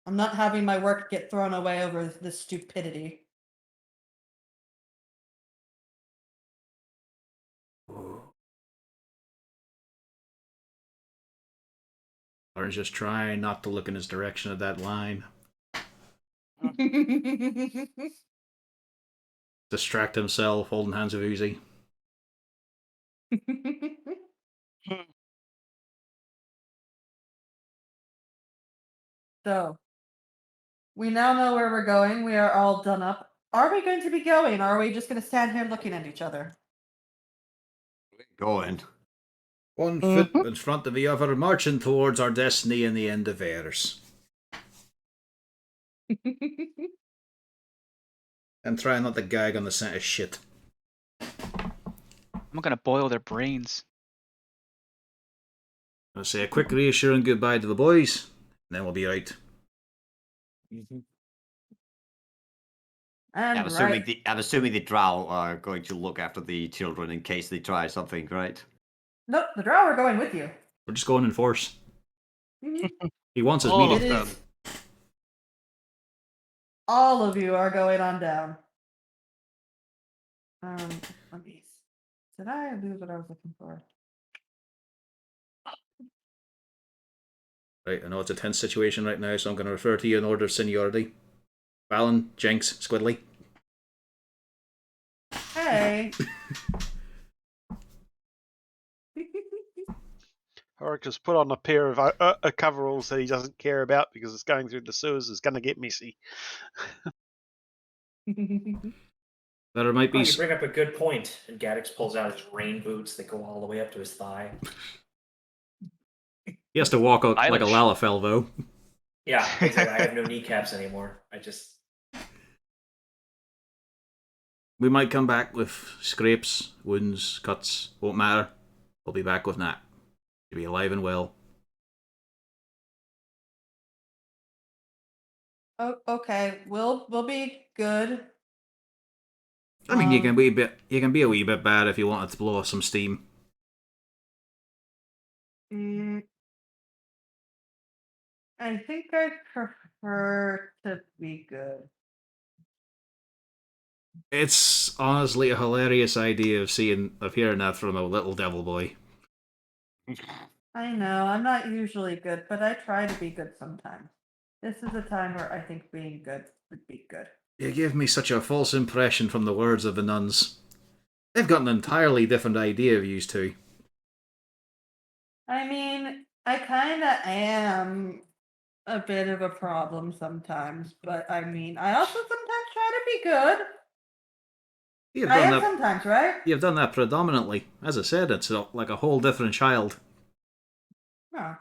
I'm not having my work get thrown away over this stupidity. Or just trying not to look in his direction at that line. Distract himself, holding hands with Uzi. So, we now know where we're going. We are all done up. Are we going to be going? Or are we just going to stand here looking at each other? Going. One foot in front of the other, marching towards our destiny in the end of theirs. And try not to gag on the scent of shit. I'm gonna boil their brains. I'll say a quick reassuring goodbye to the boys, and then we'll be out. And I'm assuming right. I'm assuming the drow are going to look after the children in case they try something, right? Nope, the drow are going with you. We're just going in force. Mhm. He wants his All It meeting. of them. is. All of you are going on down. Let me. Did I lose what I was looking for? Right, I know it's a tense situation right now, so I'm going to refer to you in order of seniority. Fallon, Jinx, Squidly. Hey. Horakus put on a pair of coveralls that he doesn't care about because it's going through the sewers is going to get messy. There might Oh, be. you bring up a good point. And Gaddix pulls out his rain boots that go all the way up to his thigh. He has to walk out like a Stylish. Lalafell, though. Yeah, exactly. I have no kneecaps anymore. We might come back with scrapes, wounds, cuts. Won't matter. We'll be back with Nat. You'll be alive and well. Oh, okay, we'll be good. I mean, you can be a wee bit bad if you wanted to blow off some steam. I think I'd prefer to be good. It's honestly a hilarious idea of hearing that from a little devil boy. I know, I'm not usually good, but I try to be good sometimes. This is a time where I think being good would be good. You give me such a false impression from the words of the nuns. They've got an entirely different idea of you two. I mean, I kind of am a bit of a problem sometimes, but I mean, I also sometimes try to be good. You've I done am that. sometimes, right? You've done that predominantly. As I said, it's like a whole different child. Oh.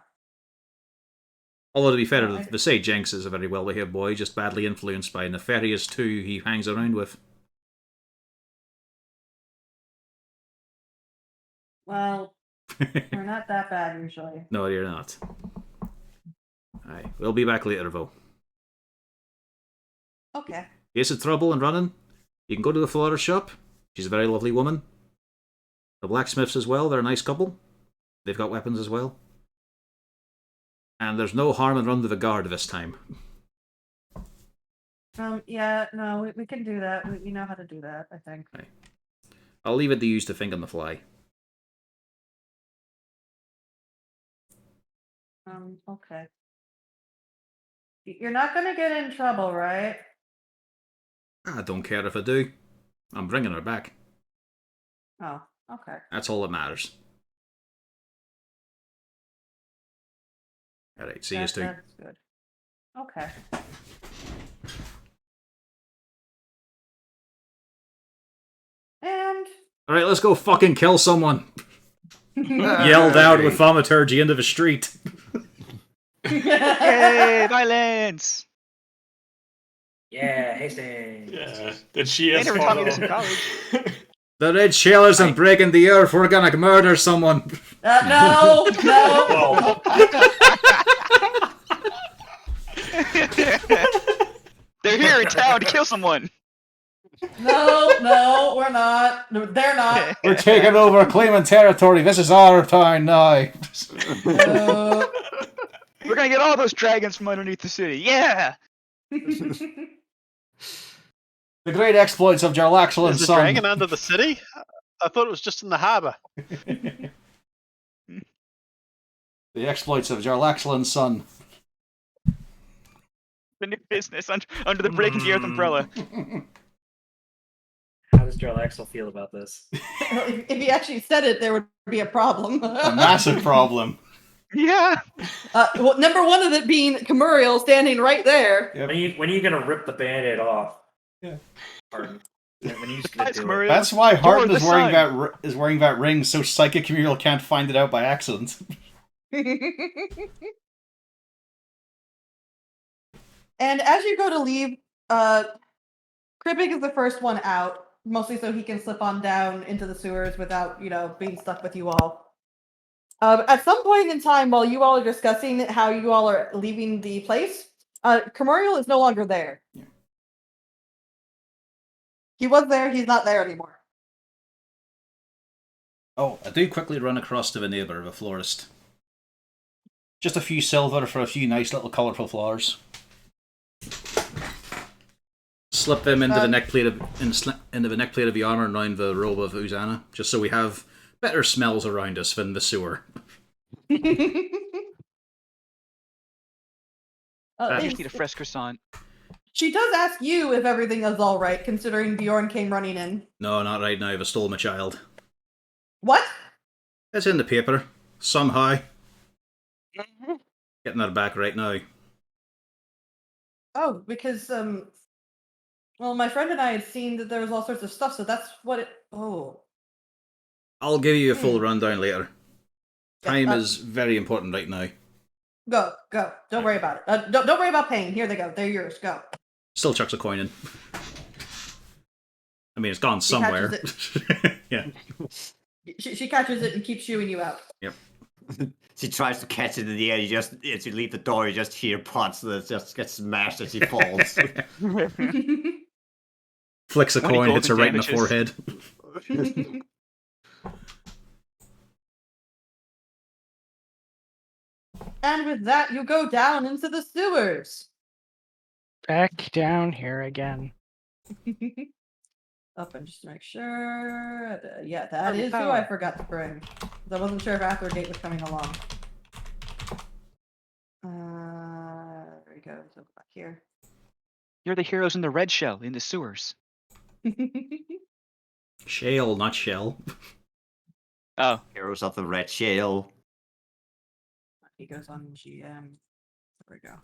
Although to be fair, I- the say Jenks is a very well-behaved boy, just badly influenced by nefarious two he hangs around with. Well, we're not that bad usually. No, you're not. Aye, we'll be back later, though. Okay. Case of trouble and running, you can go to the florist shop. She's a very lovely woman. The blacksmiths as well, they're a nice couple. They've got weapons as well. And there's no harm in running to the guard this time. Yeah, no, we can do that. We know how to do that, I think. Aye. I'll leave it to you to think on the fly. Okay. You're not gonna get in trouble, right? I don't care if I do. I'm bringing her back. Oh, okay. That's all that matters. Alright, see you, Stu. That's good. Okay. And Alright, let's go fucking kill someone. Yelled out with thaumaturgy into the street. Yay, violence! Yeah, Hastings. Yeah. Did she They as never taught me this in college. The red shell isn't breaking the earth. We're gonna murder someone. no. Well, They're here in town to kill someone. No, we're not. No, they're not. We're taking over, claiming territory. This is our town now. No. We're gonna get all those dragons from underneath the city. Yeah! The great exploits of Jarlaxle and Is the Son. dragon under the city? I thought it was just in the harbour. The exploits of Jarlaxle and Son. The new business under the Breaking the Earth umbrella. how does Jarlaxle feel about this? If he actually said it, there would be a problem. A massive problem. Yeah! Well, number one of it being Camuriel standing right there. Yep. When are you gonna rip the band-aid off? Yeah. Pardon. When are you just gonna That's do Camuriel. it? That's why Harden Door is of the wearing that ring, so Psychic Muriel can't find it out by accident. And as you go to leave, Krippig is the first one out, mostly so he can slip on down into the sewers without, being stuck with you all. At some point in time, while you all are discussing how you all are leaving the place, Camuriel is no longer there. Yeah. He was there, he's not there anymore. Oh, I do quickly run across to the neighbour of a florist. Just a few silver for a few nice little colourful flowers. Slip them into the neckplate into the neckplate of the armour and round the robe of Uzana, just so we have better smells around us than the sewer. I just need a fresh croissant. She does ask you if everything is all right, considering Bjorn came running in. No, not right now. They stole my child. What? It's in the paper. Somehow. Getting that back right now. Oh, because well, my friend and I had seen that there was all sorts of stuff, so that's what it. Oh, I'll give you a full rundown later. Yeah, Time is very important right now. go. Don't worry about it. Don't worry about paying. Here they go. They're yours. Go. Still chucks a coin in. I mean, it's gone She catches somewhere. Yeah. She catches it and keeps shooing you out. Yep. She tries to catch it in the air. You just, as you leave the door, you just hear pots that just get smashed as she falls. Flicks a 20 coin, hits her right golden in the damages. forehead. And with that, you go down into the sewers. Back down here again. Up and just to make sure. Yeah, that is who I forgot to bring. I wasn't sure if Athergate was coming along. There we go. So back here. You're the heroes in the red shell in the sewers. Shale, not shell. Oh, Heroes of the Red Shale. He goes on GM. There we go.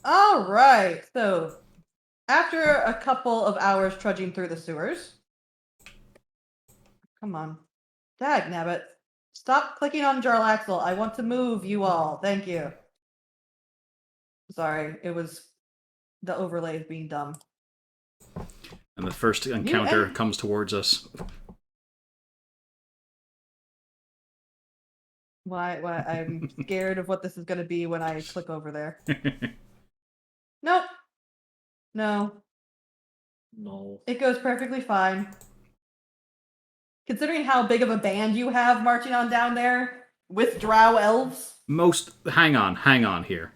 All right. So, after a couple of hours trudging through the sewers, come on, dagnabbit, stop clicking on Jarlaxle. I want to move you all. Thank you. Sorry, it was the overlays being dumb. And the first encounter comes towards us. Why? I'm scared of what this is going to be when I click over there. Nope. No. It goes perfectly fine. Considering how big of a band you have marching on down there with drow elves. Hang on here.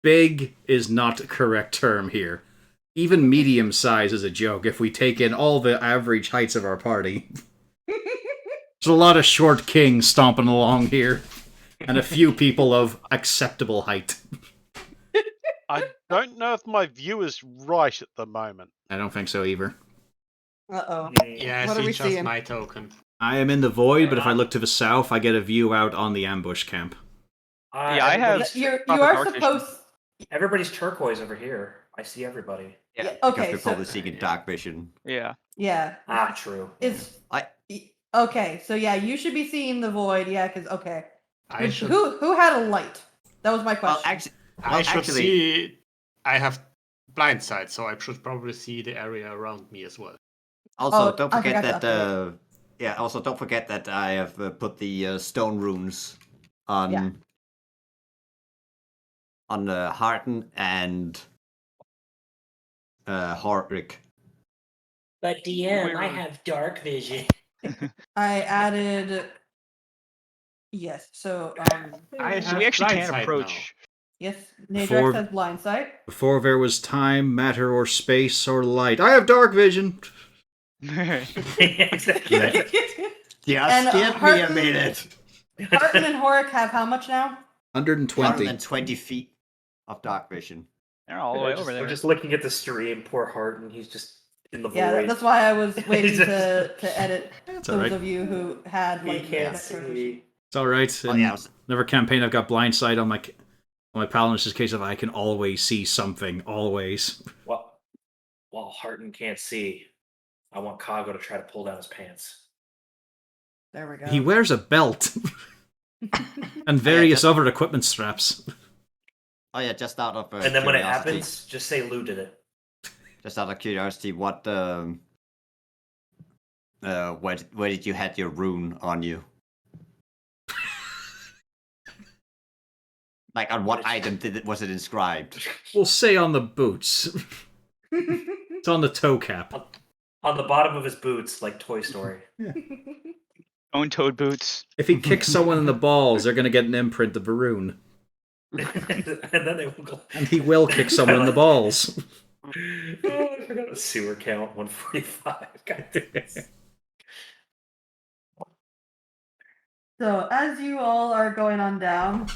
Big is not a correct term here. Even medium size is a joke if we take in all the average heights of our party. There's a lot of short kings stomping along here, and a few people of acceptable height. I don't know if my view is right at the moment. I don't think so either. Uh-oh. Yeah, I What are see we just seeing? my token. I am in the void, but if I look to the south, I get a view out on the ambush camp. Yeah, I have- You proper are dark vision. supposed... Everybody's turquoise over here. I see everybody. Yeah, because okay, we're so- probably seeking dark vision. yeah. Yeah. Ah, true. Okay, so yeah, you should be seeing the void, yeah, because, okay. I should. Who had a light? That was my question. Well, I should actually, see. I have blind sight, so I should probably see the area around me as well. also Oh, don't I forget forgot to that. Also don't forget that I have put the stone runes on Harton and Horrick. But DM, I have dark vision. I added... Yes, so, I So have we actually blind can't sight approach. yes, Before- Nadrex has blind sight. Before there was time, matter, or space, or light, I have dark vision! Exactly. Yeah, And, skip me a Harton- minute. Harton and Horick have how much now? 120. 120 feet of dark vision. They're all the way over there. I'm just looking at the stream. Poor Hart, and he's just in the void. Yeah, that's why I was waiting Just- to edit That's those alright. of you who had He like can't that sort of- see. It's alright. Oh, In yeah, Never campaign, I've got blind sight on my paladin. It's just a case of I can always see something. Always. Well, while Harton can't see, I want Kago to try to pull down his pants. There we go. He wears a belt. and various other equipment straps. Oh yeah, just out of And then when it curiosity. happens, just say Lou did it. Just out of curiosity, what where did you had your rune on you? Like on what item was it inscribed? We'll say on the boots. It's on the toe cap. On the bottom of his boots, like Toy Story. Own toad boots. If he kicks someone in the balls, they're going to get an imprint of Varun. And then they will go. And he will kick someone in the balls. Oh, I forgot a sewer count 145. God damn it. So as you all are going on down,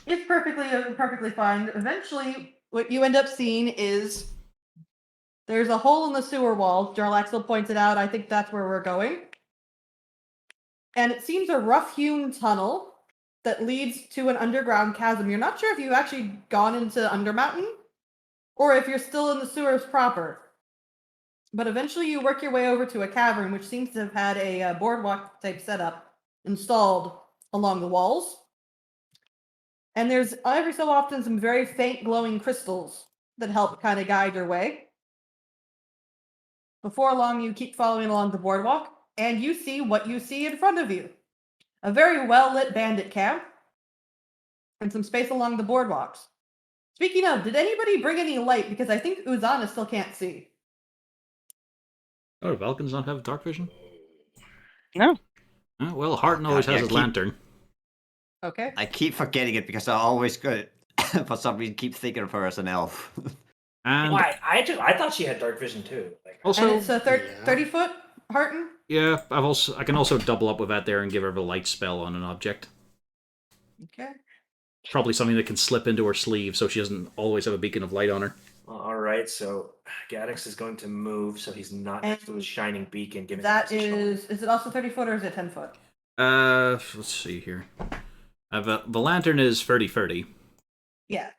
it's perfectly fine. Eventually, what you end up seeing is there's a hole in the sewer wall. Jarlaxle pointed out. I think that's where we're going. and it seems a rough-hewn tunnel that leads to an underground chasm. You're not sure if you've actually gone into Undermountain or if you're still in the sewers proper. But eventually you work your way over to a cavern, which seems to have had a boardwalk type setup installed along the walls. And there's every so often some very faint glowing crystals that help kind of guide your way. Before long, you keep following along the boardwalk, and you see what you see in front of you. A very well-lit bandit camp, and some space along the boardwalks. Speaking of, did anybody bring any light? Because I think Uzana still can't see. Oh, do Vulcans not have dark vision? No. Oh, well, Harton always Yeah, has his keep- lantern. Okay. I keep forgetting it because I always go for some reason keep thinking of her as an elf. And Why? I thought she had dark vision too. Like, also, And it's a 30-foot, Harton? yeah, I can also double up with that there and give her a light spell on an object. Okay. Probably something that can slip into her sleeve so she doesn't always have a beacon of light on her. all right, so Gaddix is going to move, so he's not next to the And shining beacon. Giving That us a shoulder. is it also 30-foot or is it 10-foot? Let's see here. The lantern is 30-30, Yeah,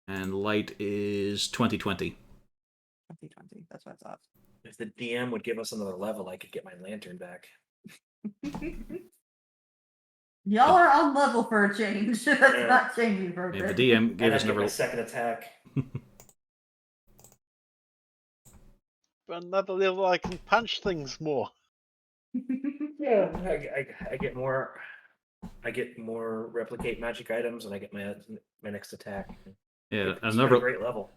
and light is 20-20. 20-20. That's what I thought. If the DM would give us another level, I could get my lantern back. Y'all are on level for a change. That's Yeah. not changing for a Yeah, bit. the DM And gave I us get my another. second attack. Another level I can punch things more. Yeah, I get more. I get more replicate magic items, and I get my next attack. Yeah, It's been a another great level.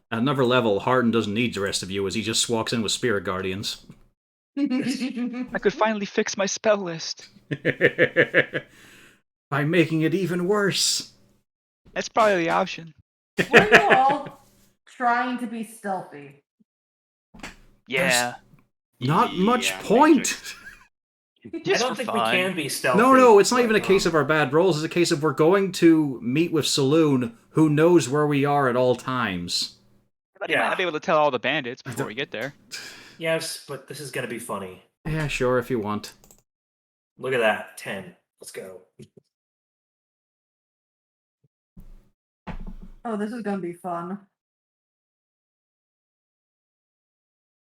Harden doesn't need the rest of you as he just walks in with spirit guardians. I could finally fix my spell list. By making it even worse. That's probably the option. Were you all trying to be stealthy? Yeah. Not much Yeah, point. I Just don't for think fun. we can be stealthy. No, it's not even a but, case of our bad rolls. It's a case of we're going to meet with Saloon, who knows where we are at all times. But he might Yeah. not be able to tell all the bandits before we get there. Yes, but this is gonna be funny. Yeah, sure, if you want. Look at that, 10. Let's go. Oh, this is gonna be fun.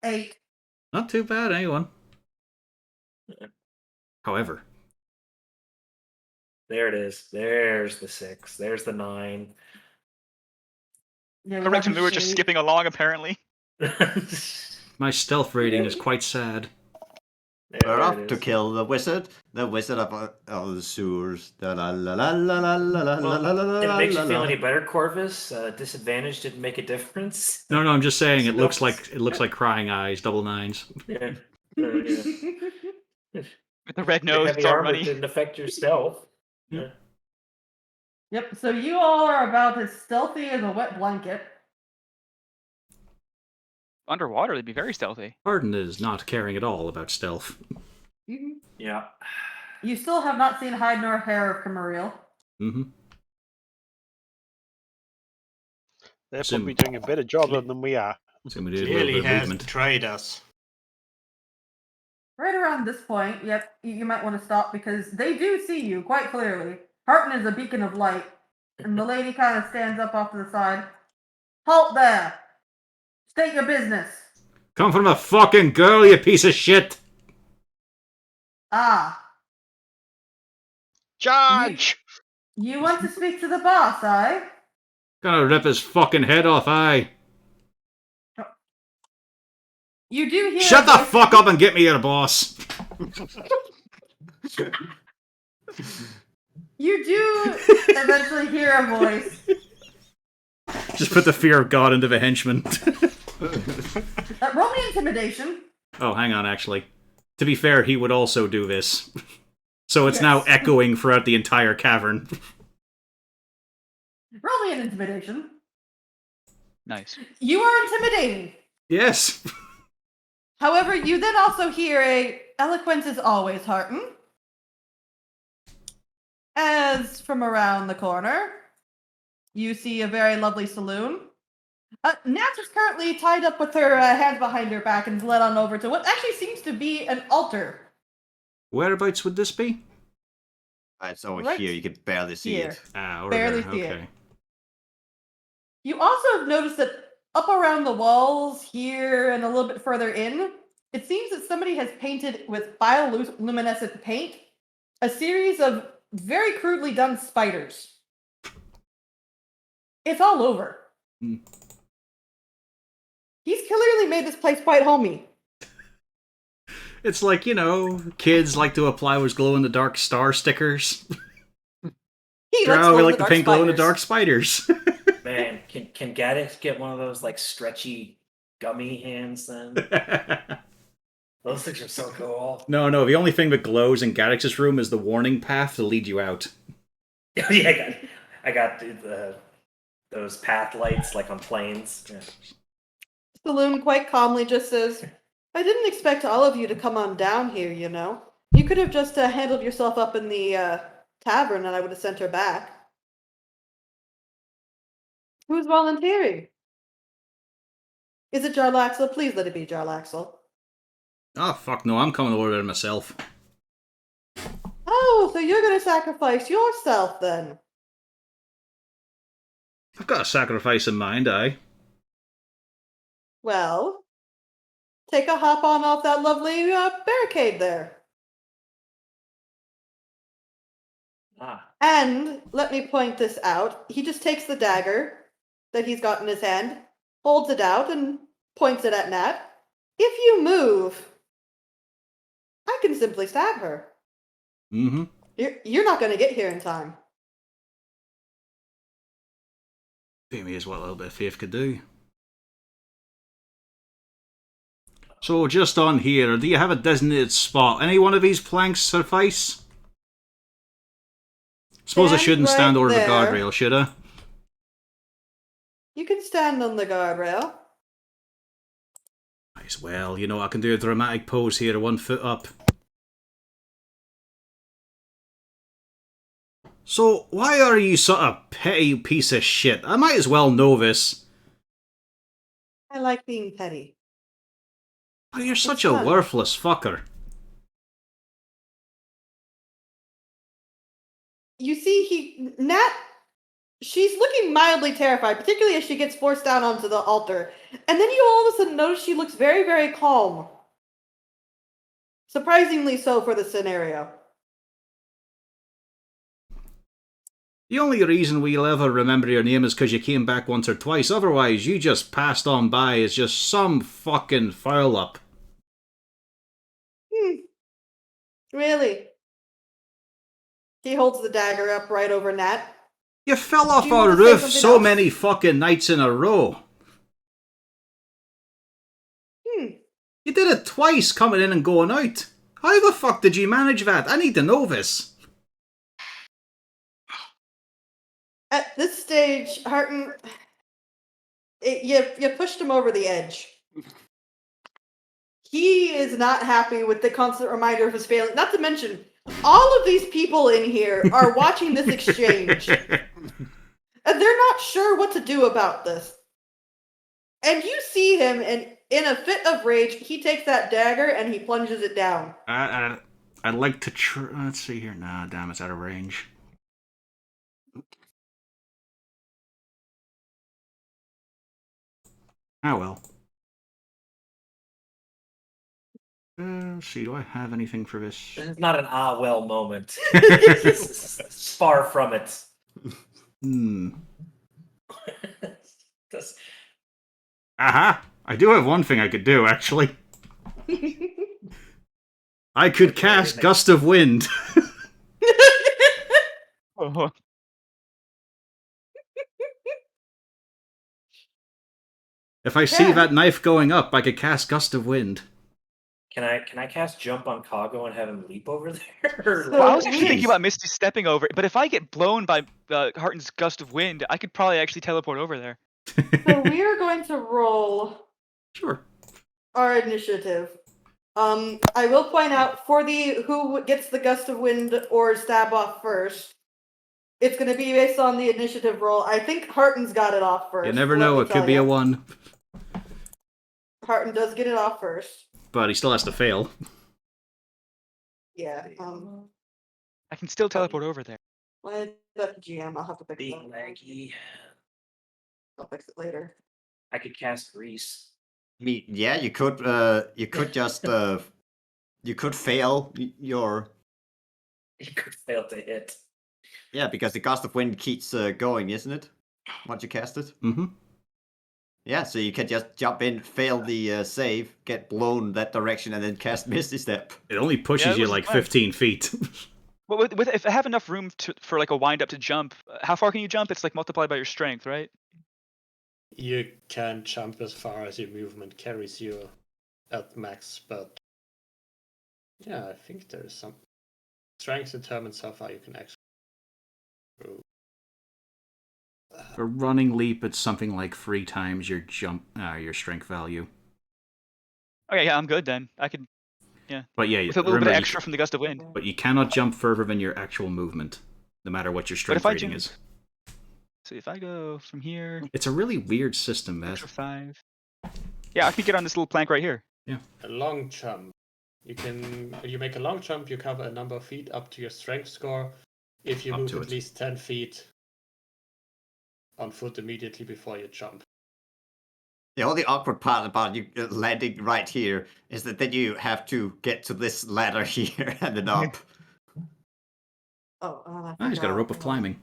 8. Not too bad, anyone. However, There it is. There's the 6. There's the 9. Yeah, we Correct, have and we were just shade. skipping along apparently. my stealth rating is quite sad. We're There off it to is. kill the wizard of the sewers. La la la la la la la la Well, la la if it makes you la feel la. any better, Corvus, disadvantage didn't make a difference. No, I'm just saying it looks Stealth. like crying eyes, double nines. Yeah. Yeah. With the red The nose, heavy it's all armor runny. didn't affect your stealth. Yeah. Yep, so you all are about as stealthy as a wet blanket. Underwater, they'd be very stealthy. Harden is not caring at all about stealth. Yeah. You still have not seen hide nor hair of Camariel. Mm-hmm. They're Sim. probably doing a better job than we are. It's gonna be a little Clearly bit of has movement. betrayed us. Right around this point, yep, you might want to stop because they do see you quite clearly. Harton is a beacon of light, and the lady kind of stands up off to the side. Halt there! State your business. Come from a fucking girl, you piece of shit! Ah, Charge! you want to speak to the boss, eh? Gonna rip his fucking head off, aye. You do hear. Shut a the voice- fuck up and get me your boss! You do eventually hear a voice. Just put the fear of God into the henchman. Roll me intimidation. Oh, hang on, actually. To be fair, he would also do this. So it's now Yes. echoing throughout the entire cavern. Roll me an intimidation. Nice. You are intimidating. Yes. However, you then also hear a eloquence is always Harton. As from around the corner, you see a very lovely saloon. Nat is currently tied up with her hands behind her back and is led on over to what actually seems to be an altar. Whereabouts would this be? It's over Right here. You can barely see here. it. Ah, over Barely there. see it. Okay. You also have noticed that up around the walls here and a little bit further in, it seems that somebody has painted with bioluminescent paint a series of very crudely done spiders. It's all over. Hmm. He's clearly made this place quite homey. It's like, you know, kids like to apply those glow-in-the-dark star stickers. He likes Drow, we like to glow-in-the-dark paint glow-in-the-dark spiders. Man, can Gaddix get one of those like stretchy gummy hands then? Those things are so cool. No, the only thing that glows in Gaddix's room is the warning path to lead you out. Yeah, I got those path lights like on planes. Yeah. Saloon quite calmly just says, I didn't expect all of you to come on down here, you know. You could have just handled yourself up in the tavern and I would have sent her back. Who's volunteering? Is it Jarlaxle? Please let it be Jarlaxle. Oh, fuck no, I'm coming over there myself. Oh, so you're going to sacrifice yourself then? I've got a sacrifice in mind, aye. Well, take a hop on off that lovely barricade there. Ah, And let me point this out. He just takes the dagger that he's got in his hand, holds it out, and points it at Nat. If you move, I can simply stab her. Mm-hmm. You're not going to get here in time. Maybe is what a little bit of faith could do. So, just on here, do you have a designated spot? Any one of these planks suffice? Suppose I Stand shouldn't right stand over the there. guardrail, should I? You can stand on the guardrail. Might as well, you know, I can do a dramatic pose here, 1 foot up. So, why are you such a petty piece of shit? I might as well know this. I like being petty. Oh, you're such It's a fun. worthless fucker. You see, Nat, she's looking mildly terrified, particularly as she gets forced down onto the altar. And then you all of a sudden notice she looks very, very calm. Surprisingly so for the scenario. The only reason we'll ever remember your name is because you came back once or twice. Otherwise, you just passed on by as just some fucking foul up. Really? He holds the dagger up right over Nat. You fell off Do you our want to say roof something so else? many fucking nights in a row. You did it twice coming in and going out. How the fuck did you manage that? I need to know this. At this stage, Harton, you pushed him over the edge. He is not happy with the constant reminder of his failing. Not to mention, all of these people in here are watching this exchange. And they're not sure what to do about this. And you see him, and in a fit of rage, he takes that dagger and he plunges it down. I'd like to let's see here. Nah, damn, it's out of range. Ah, well. Let's see, do I have anything for this? this is not an ah well moment. It's far from it. This- Aha! I do have one thing I could do, actually. I could cast Gust of Wind. Oh, If I see Yeah. that knife going up, I could cast Gust of Wind. Can I cast jump on Kago and have him leap over there? Or, So- well, I was like- actually thinking about Misty stepping over it, but if I get blown by Harton's gust of wind, I could probably actually teleport over there. So we are going to roll Sure. our initiative. I will point out for the who gets the gust of wind or stab off first, it's going to be based on the initiative roll. I think Harton's got it off first. You never let know, me it could tell be a ya. 1. Harton does get it off first. But he still has to fail. Yeah. I can still teleport over there. When that's GM, I'll have to fix Being it. laggy. I'll fix it later. I could cast Grease. Yeah, you could just you could fail your You could fail to hit. yeah, because the gust of wind keeps going, isn't it? Once you cast it. Mm-hmm. Yeah, so you can just jump in, fail the save, get blown that direction, and then cast Misty Step. It only pushes that you was the like plan. 15 feet. Well, if I have enough room for like a wind up to jump, how far can you jump? It's like multiplied by your strength, right? You can jump as far as your movement carries you at max, but yeah, I think there is some strength determines how far you can actually go. A running leap, it's something like 3 times your your strength value. Okay, yeah, I'm good then. I could, But yeah, with a little remember, bit of extra from the gust of wind. but you cannot jump further than your actual movement, no matter what your But strength if I rating jump, is. so if I go from here, It's a really weird system, Matt. extra 5. Yeah, I could get on this little plank right here. A long jump. You make a long jump, you cover a number of feet up to your strength score. If you Up move to at it. least 10 feet on foot immediately before you jump. The only awkward part about you landing right here is that then you have to get to this ladder here and then up. Oh, I Ah, he's got a forgot. rope of climbing.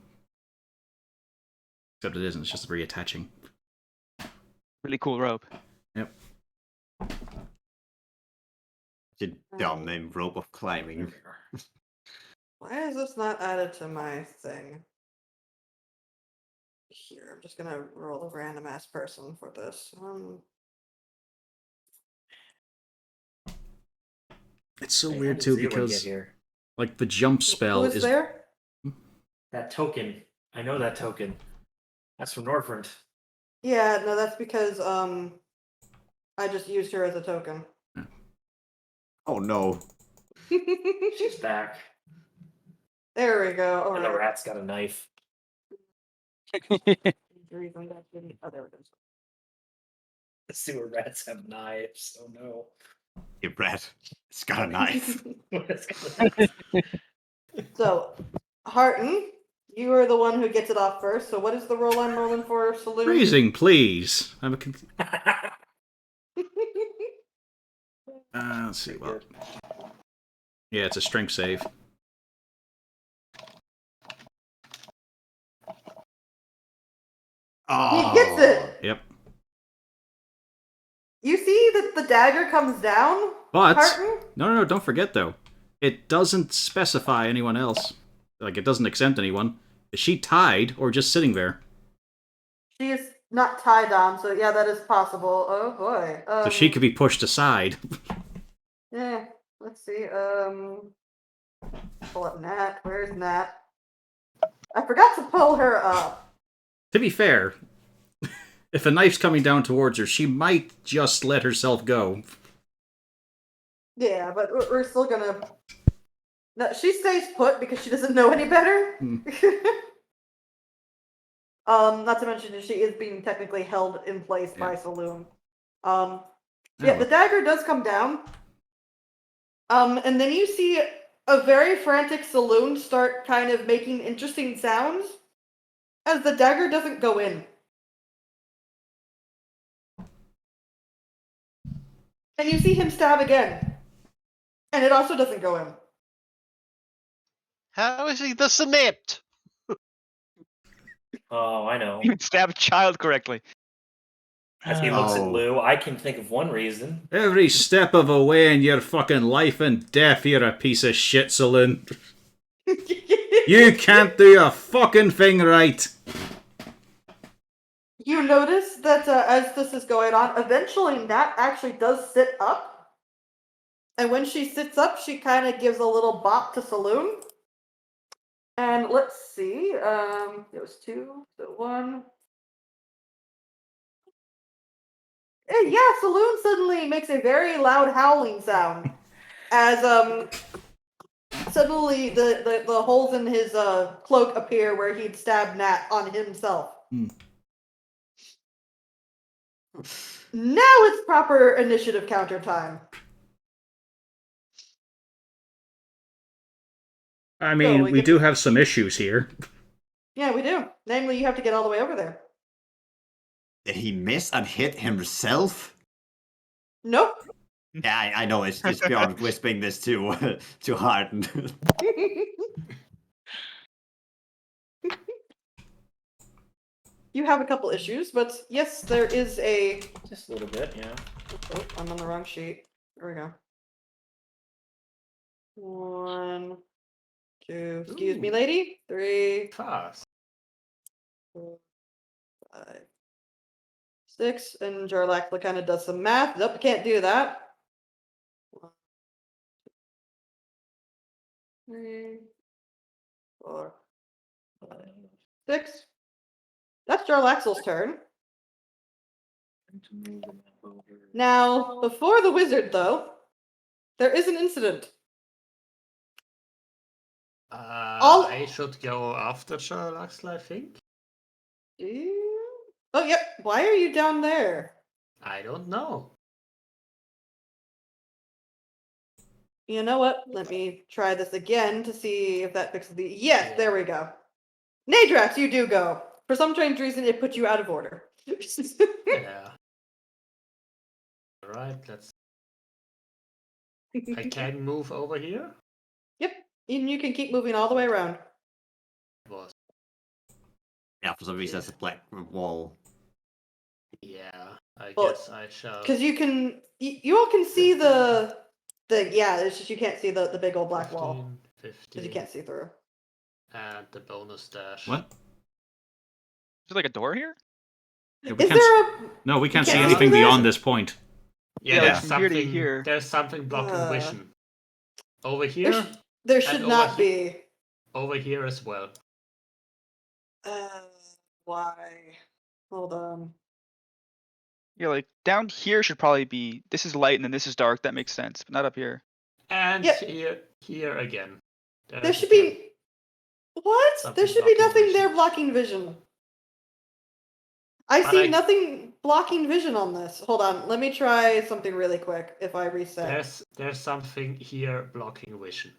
Except it isn't, it's just reattaching. Really cool rope. Yep. You dumb name, rope of climbing. Why is this not added to my thing? Here, I'm just gonna roll a random ass person for this. It's so Hey, how weird did too, Zero because get here? like the jump spell Who is there? That token. I know that token. That's from Northrend. Yeah, no, that's because I just used her as a token. Oh no. She's back. There we go. All And the right. rat's got a knife. Oh, there it is. The sewer rats have knives. Oh no. You rat. It's got a knife. It's got a knife. So, Harton, you are the one who gets it off first. So, what is the roll I'm rolling for Saloon? freezing, please. Let's see. Well, yeah, it's a strength save. Oh. He gets it. Yep. You see that the dagger comes down, But Harton? no, don't forget though. It doesn't specify anyone else. Like, it doesn't exempt anyone. Is she tied or just sitting there? She is not tied down, so yeah, that is possible. Oh boy. So she could be pushed aside. Yeah. Let's see. Pull up Nat. Where's Nat? I forgot to pull her up. To be fair, if a knife's coming down towards her, she might just let herself go. Yeah, but we're still gonna. No, she stays put because she doesn't know any better. Not to mention that she is being technically held in place by Saloon. Yeah, the dagger does come down. And then you see a very frantic Saloon start kind of making interesting sounds as the dagger doesn't go in. And you see him stab again. And it also doesn't go in. How is he this inept? Oh, I know. Even stab a child correctly. As he looks at Oh. Lou, I can think of one reason. Every step of the way in your fucking life and death, you're a piece of shit, Saloon. You can't do a fucking thing right. You notice that as this is going on, eventually Nat actually does sit up. And when she sits up, she kind of gives a little bop to Saloon. And let's see, it was 2, so 1. Yeah, Saloon suddenly makes a very loud howling sound. As suddenly the holes in his cloak appear where he'd stabbed Nat on himself. Now it's proper initiative counter time. I mean, we we could- do have some issues here. Yeah, we do. Namely, you have to get all the way over there. Did he miss and hit himself? Nope. Yeah, I know. It's beyond whispering this to to Harden. You have a couple issues, but yes, there is a. Just a little bit, yeah. Oh, I'm on the wrong sheet. There we go. 1, 2. Excuse me, Ooh. lady. 3, Fast. 4, 5, 6, and Jarlaxle kind of does some math. Nope, can't do that. 1, 2, 3, 4, 5, 6. That's Jarlaxle's turn. Now, before the wizard, though, there is an incident. All- I should go after Jarlaxle, I think. Oh, yep. Why are you down there? I don't know. You know what? Let me try this again to see if that fixes the. Yes, Yeah. there we go. Nadrax, you do go. For some strange reason, it put you out of order. Yeah. Alright, let's. I can move over here. Yep, and you can keep moving all the way around. Was Yeah, for some reason that's a black wall. yeah. I Well, guess I shall. Because you can, you all can see the yeah. It's just you can't see the big old black wall 15, because you can't see through. and the bonus dash. What? Is there like a door here? Yeah, we Is can't there s- No, we can't see can't see anything through that? beyond this point. Yeah, Yeah, like there's from here to something. here. There's something blocking Uh, vision. Over There, here, there should over not he- be. over here as well. Why? Hold on. Yeah, like down here should probably be. This is light and then this is dark. That makes sense, but not up here. And Yep. here again. There is should again. be. What? Something There should be blocking nothing vision. there blocking vision. I But see I- nothing blocking vision on this. Hold on. Let me try something really quick if I reset. There's something here blocking vision.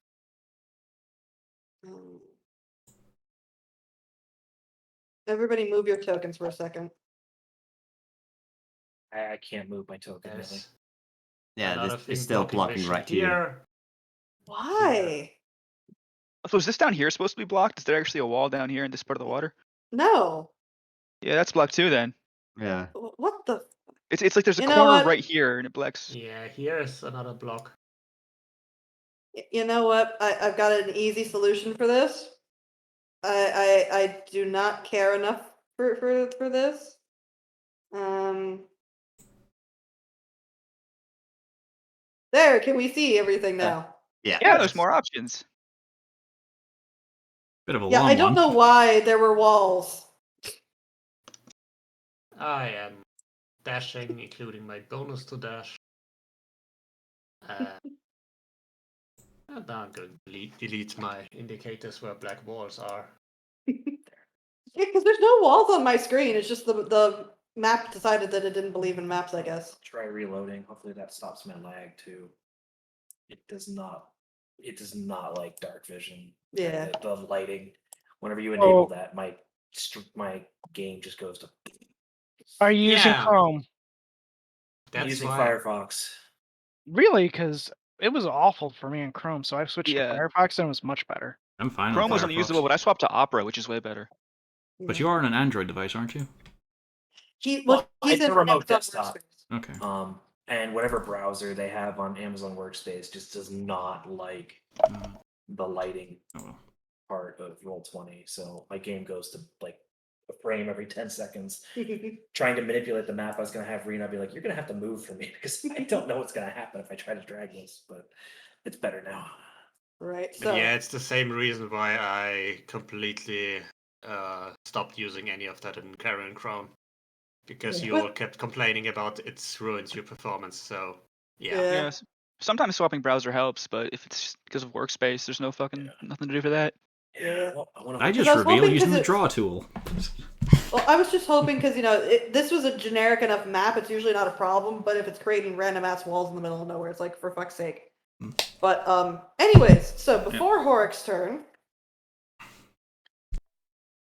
Everybody move your tokens for a second. I can't move my token really. There's Yeah, another this thing is still blocking vision right here. Why? So is this down here supposed to be blocked? Is there actually a wall down here in this part of the water? No. Yeah, that's blocked too. Then Yeah. What the? it's like there's a You know corner what? right here and it blocks. Yeah, here's another block. You know what? I've got an easy solution for this. I do not care enough for this. There, can we see everything now? Yeah. Yeah, there's more options. Bit of a Yeah, long I don't one. know why there were walls. I am dashing, including my bonus to dash. And now I'm going to delete my indicators where black walls are. Yeah, because there's no walls on my screen. It's just the map decided that it didn't believe in maps, I guess. Try reloading. Hopefully that stops my lag too. It does not. It does not like dark vision. Yeah. The lighting. Whenever you enable Oh. that, my game just goes to. Are you using Yeah. Chrome? I'm That's using why. Firefox. Really? Because it was awful for me in Chrome, so I switched Yeah. to Firefox and it was much better. I'm fine Chrome with was Firefox. unusable, but I swapped to Opera, which is way better. But you are on an Android device, aren't you? He's It's a remote Amazon desktop. Workspace. Okay. And whatever browser they have on Amazon Workspace just does not like the lighting Oh well. part of Roll20. So my game goes to like a frame every 10 seconds. Trying to manipulate the map, I was going to have Rena be like, "You're going to have to move for me because I don't know what's going to happen if I try to drag this." But it's better now. Right. But So yeah, it's the same reason why I completely stopped using any of that in Karen Chrome. Because Yeah. you all kept complaining about it ruins your performance, so yeah. Yeah. Yeah. Sometimes swapping browser helps, but if it's because of workspace, there's no fucking nothing to do for that. Yeah. Well, I wanna I hope- just I was reveal hoping using 'cause the it- draw tool. Well, I was just hoping because this was a generic enough map. It's usually not a problem, but if it's creating random ass walls in the middle of nowhere, it's like for fuck's sake. Mm. But anyways, so before Horik's turn,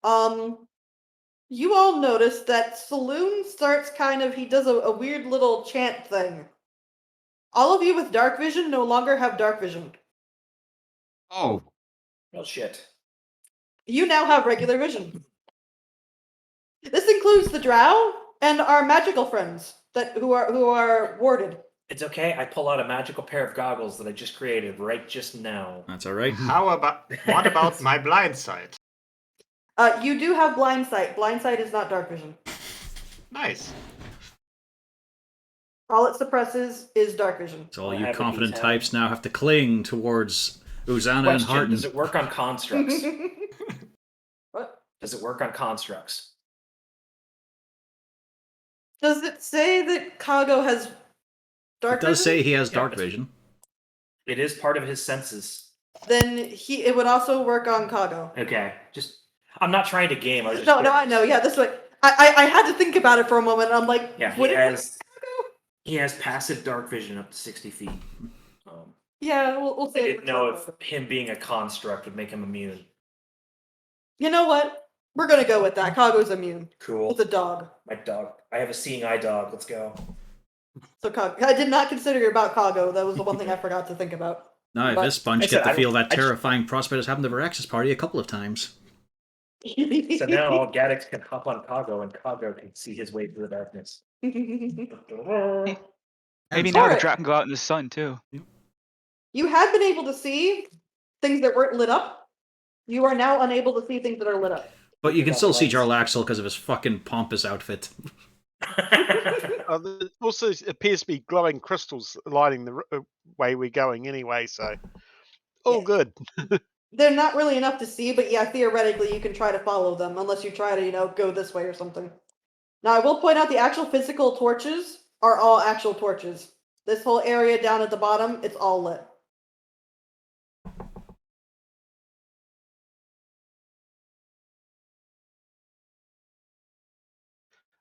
You all notice that Saloon starts he does a weird little chant thing. All of you with dark vision no longer have dark vision. Oh, Oh shit. You now have regular vision. This includes the drow and our magical friends who are warded. It's okay. I pull out a magical pair of goggles that I just created right just now. That's all right. What about my blind side? You do have blind sight. Blind sight is not dark vision. Nice. All it suppresses is dark vision. So all I'll you have it confident these types now have to cling towards Uzana and Question, Harton. does it work on constructs? What? Does it work on constructs? Does it say that Kago has dark It does vision? say he has Yeah, dark it's- vision. It is part of his senses. Then it would also work on Kago. Okay, I'm not trying to game. I was just No, I curious. know. Yeah, this way. I had to think about it for a moment. And I'm like, Yeah, would it work? he has passive dark vision up to 60 feet. Yeah, we'll I say. didn't know if him being a construct would make him immune. You know what? We're gonna go with that. Kago's immune. Cool. It's a dog. My dog. I have a seeing eye dog. Let's go. So I did not consider about Kago. That was the one thing I forgot to think about. Now, But- this bunch I said get to I feel don't- that I just- terrifying prospect has happened to our access party a couple of times. So now all Gaddix can hop on Kago, and Kago can see his way through the darkness. Maybe And now for the it. drat can go out in the sun too. You had been able to see things that weren't lit up. You are now unable to see things that are lit up. But you can Without still see lights. Jarlaxle because of his fucking pompous outfit. There also appears to be glowing crystals lighting the way we're going anyway, so all Yeah. good. They're not really enough to see, but yeah, theoretically you can try to follow them, unless you try to, go this way or something. Now, I will point out the actual physical torches are all actual torches. This whole area down at the bottom, it's all lit.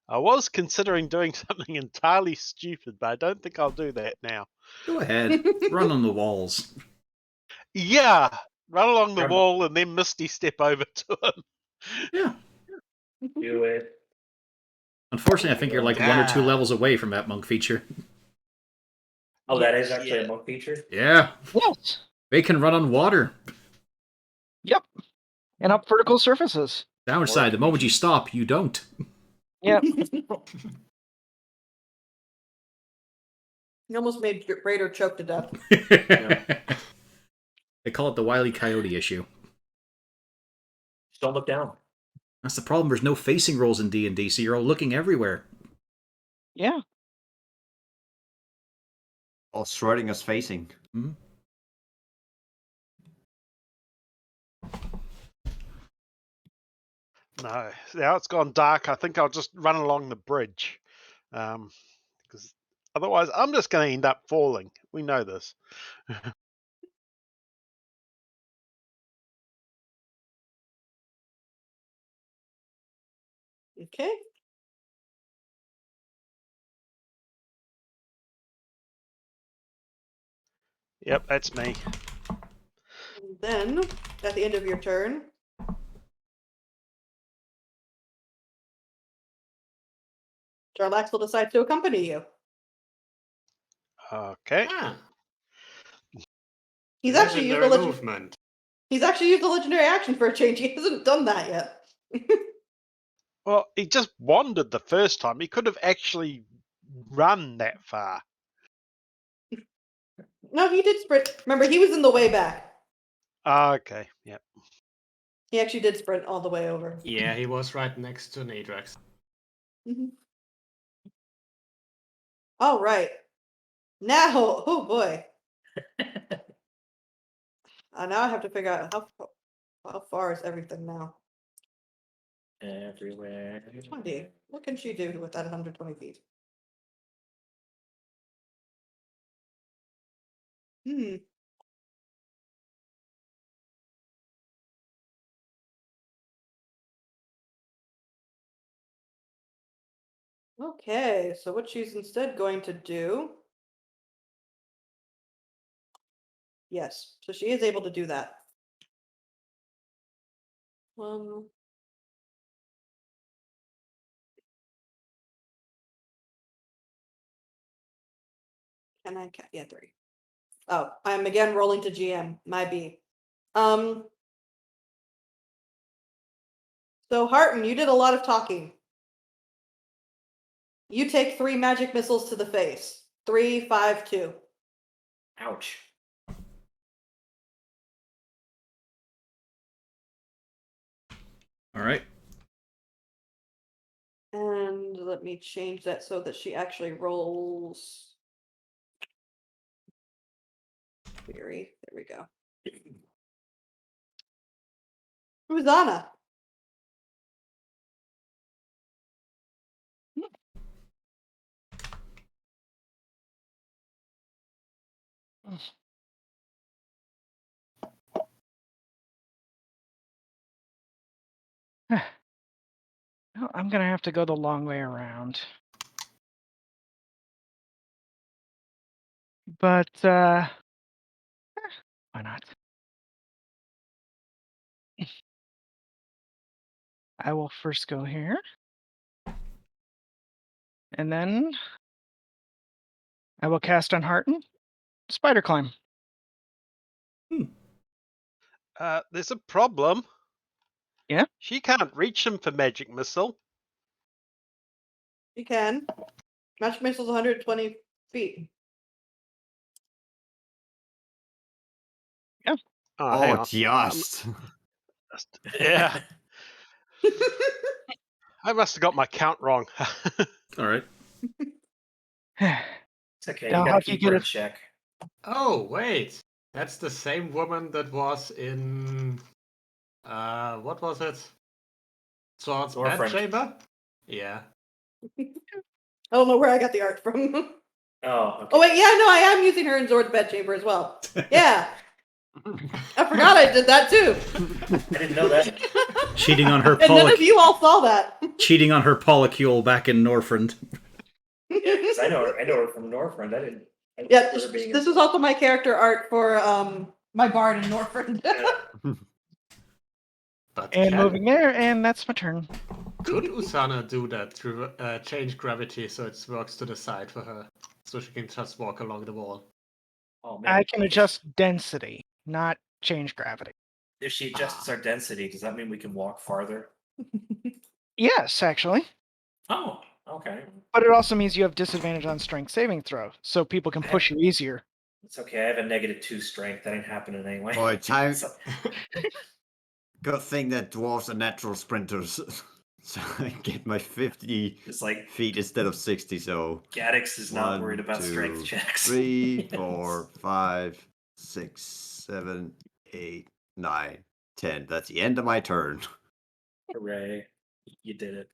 I was considering doing something entirely stupid, but I don't think I'll do that now. Go ahead. Run on the walls. Yeah, run along the Run. wall and then Misty step over to him. Yeah. Do it. Unfortunately, I think you're like 1 or 2 Yeah. levels away from that monk feature. Oh, that is actually Yeah. a monk feature? Yeah. Yes. They can run on water. Yep. And up vertical surfaces. Downside, the moment you stop, you don't. Yep. You almost made Raider choke to death. They call it the Wile E. Coyote issue. Just don't look down. That's the problem. There's no facing rolls in D&D, so you're all looking everywhere. Yeah. or Schrodinger's facing. Mhm. No, now it's gone dark. I think I'll just run along the bridge, because otherwise I'm just going to end up falling. We know this. Okay. Yep, that's me. And then, at the end of your turn, Jarlax will decide to accompany you. Okay. Ah, He's actually used the legendary movement. He's actually used the legendary action for a change. He hasn't done that yet. Well, he just wandered the first time. He could have actually run that far. No, he did sprint. Remember, he was in the way back. Okay. Yep. He actually did sprint all the way over. Yeah, he was right next to Nadrax. Mhm. All right. Now, oh boy. Now I have to figure out how far is everything now. Everywhere. 20. What can she do with that 120 feet? Hmm. Okay, so what she's instead going to do. Yes, so she is able to do that. And I can't. Yeah, 3. Oh, I'm again rolling to GM. My B. So Harton, you did a lot of talking. You take 3 magic missiles to the face. 3, 5, 2. Ouch. All right. And let me change that so that she actually rolls. Theory. There we go. Who's Anna? Well, I'm gonna have to go the long way around. But why not? I will first go here. And then I will cast on Harton. Spider climb. There's a problem. Yeah? She can't reach him for magic missile. You can. Magic missile's 120 feet. Oh, hang Oh, on. just. Yeah, I must have got my count wrong. All right. It's okay. Now, You how gotta do you keep get her it- in check. Oh, wait. That's the same woman that was in. What was it? Sword's Northrend. Bedchamber? Yeah. I don't know where I got the art from. Oh, okay. Oh wait, yeah, no, I am using her in Zord's bedchamber as well. Yeah. I forgot I did that too. I didn't know that. Cheating on her And none of you all saw that. cheating on her polycule back in Northrend. Yeah, because I know her from Northrend. I didn't. Yeah, remember her being this in- is also my character art for my bard in Northrend. Yeah. But And can- moving there, and that's my turn. Could Usana do that to change gravity so it works to the side for her? So she can just walk along the wall? Oh man. I can adjust density, not change gravity. If she adjusts our density, does that mean we can walk farther? Yes, actually. Oh, okay. But it also means you have disadvantage on strength saving throw, so people can push you easier. It's okay. I have a -2 strength. That ain't happening anyway. Boy, time. So- Good thing that dwarves are natural sprinters. So I get my 50 It's like feet instead of 60, so. Gaddix is not worried 1, about strength 2, checks. 3, 4, 5, 6, 7, 8, 9, 10. That's the end of my turn. Hooray. You did it.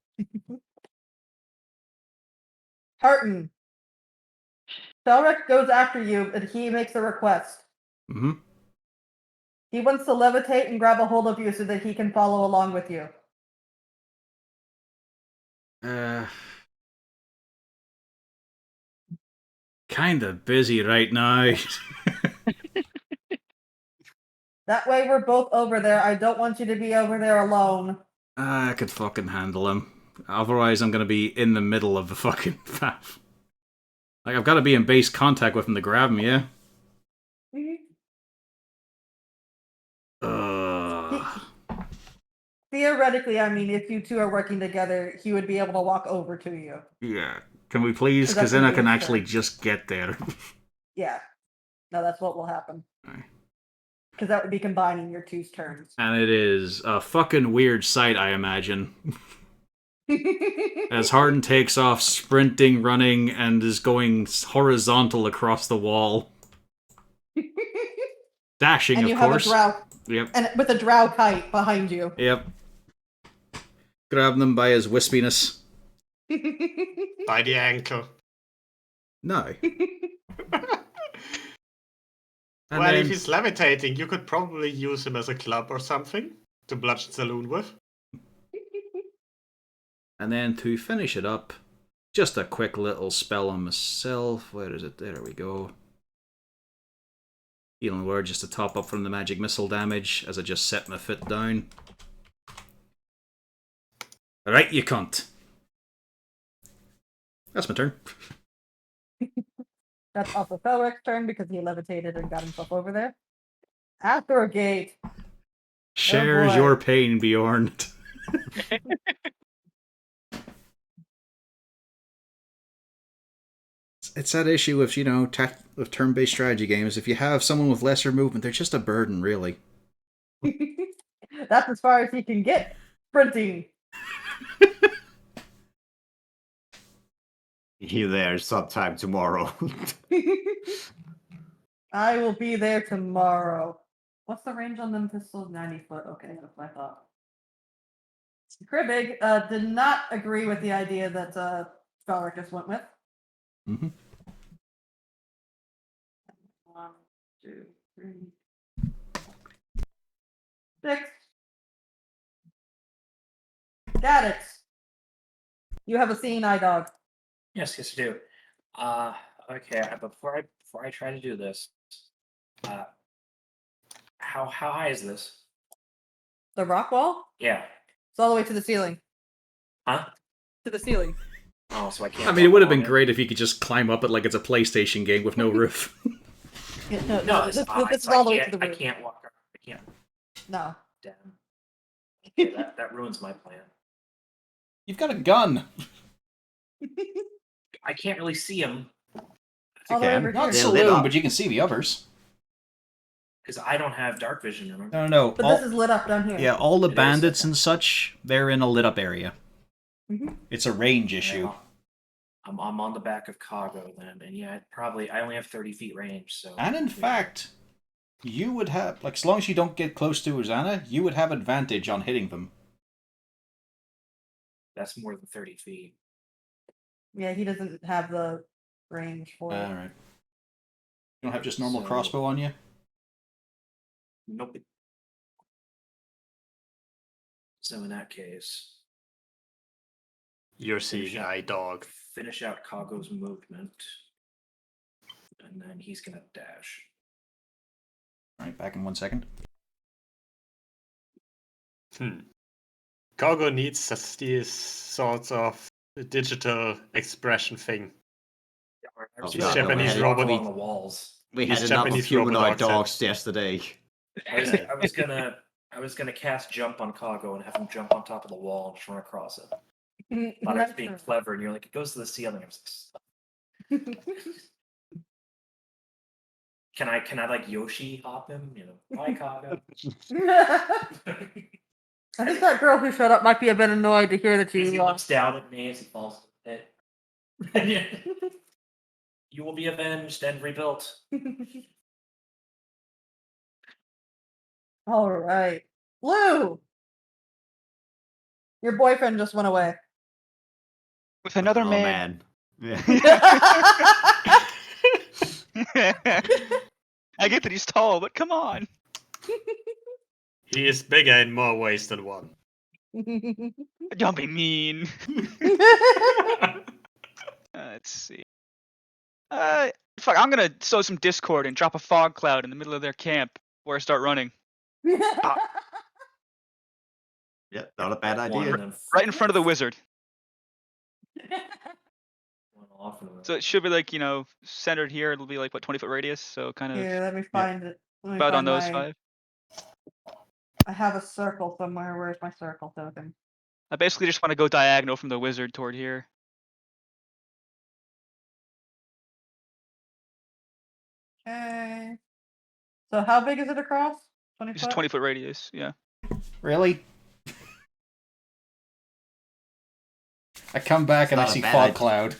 Harton. Felric goes after you, but he makes a request. Mm-hmm. He wants to levitate and grab a hold of you so that he can follow along with you. Kinda busy right now. That way we're both over there. I don't want you to be over there alone. I could fucking handle him. Otherwise, I'm gonna be in the middle of the fucking path. Like, I've got to be in base contact with him to grab him, yeah? Theoretically, I mean, if you two are working together, he would be able to walk over to you. Yeah. Can we please? So Because that's then I a can base actually turn. just get there. Yeah. No, that's what will happen. Aye. Because that would be combining your two's turns. And it is a fucking weird sight, I imagine. As Harden takes off, sprinting, running, and is going horizontal across the wall. Dashing, and of you have course. a drow, Yep. and with a drow kite behind you. Yep. Grabbing them by his wispiness. By the ankle. No. And Well, then, if he's levitating, you could probably use him as a club or something to bludgeon Saloon with. and then to finish it up, just a quick little spell on myself. Where is it? There we go. Healing word just to top up from the magic missile damage as I just set my foot down. Alright, you cunt. That's my turn. That's also Felric's turn because he levitated and got himself over there. After a gate. Shares boy. your pain, Bjorn. It's that issue of, of turn-based strategy games. If you have someone with lesser movement, they're just a burden, really. That's as far as he can get. Sprinting. You there sometime tomorrow. I will be there tomorrow. What's the range on them pistols? 90 foot. Okay, that's what I thought. Kribbig did not agree with the idea that Felric just went with. Mm-hmm. 1, 2, 3, 6. Got it. You have a seeing eye, dog. Yes, I do. Okay. Before I try to do this, how high is this? The rock wall? Yeah. It's all the way to the ceiling. Huh? To the ceiling. Oh, so I can't. I mean, it would have walk been along great if you could just climb up it like it's a PlayStation game with no roof. Yeah, No, this it's is all the way to the I roof. can't walk. I can't. No. Damn. Okay, that ruins my plan. You've got a gun. I can't really see him All the way over Not here. They're lit Saloon, up. but you can see the others. because I don't have dark vision. Remember? No. But this is lit up down here. Yeah, all the It is, bandits okay. and such, they're in a lit up area. Mhm. It's a range issue. Yeah, I'm on the back of Cargo then, and yeah, I only have 30 feet range. So. And in yeah. fact, you would have, as long as you don't get close to Uzana, you would have advantage on hitting them. That's more than 30 feet. Yeah, he doesn't have the range for it. Alright. You don't have just normal So- crossbow on you? Nope. So in that case, You're seeing eye dog. finish out Cargo's movement, and then he's gonna dash. Alright, back in 1 second. Cargo needs these sorts of digital expression thing. I was Oh, gonna God, Japanese walk robot. along the walls. We These had enough of Japanese humanoid robot dogs yesterday. I was gonna cast jump on Cargo and have him jump on top of the wall and just run across it. Thought I was being clever, and you're like, it goes to the ceiling. I was like, can I like Yoshi hop him? You know, bye Cargo. I think that girl who showed up might be a bit annoyed to hear that He you looks down at me as he falls to the pit. You will be avenged and rebuilt. All right. Lou! Your boyfriend just went away. With another Oh, man. Yeah. I get that he's tall, but come on. He is bigger in more ways than one. Don't be mean. Let's see. Fuck, I'm gonna sow some discord and drop a fog cloud in the middle of their camp where I start running. Yeah, not a bad One idea. and then Right in front of the wizard. one off and So it should be like, centered here. It'll be like, 20-foot radius? So kind of Here, let me find it. Let me about on find those my- 5. I have a circle somewhere. Where's my circle token? I basically just want to go diagonal from the wizard toward here. Okay. So how big is it across? 20 Just foot? 20-foot radius, yeah. Really? I come back and I Not a see bad fog idea. cloud.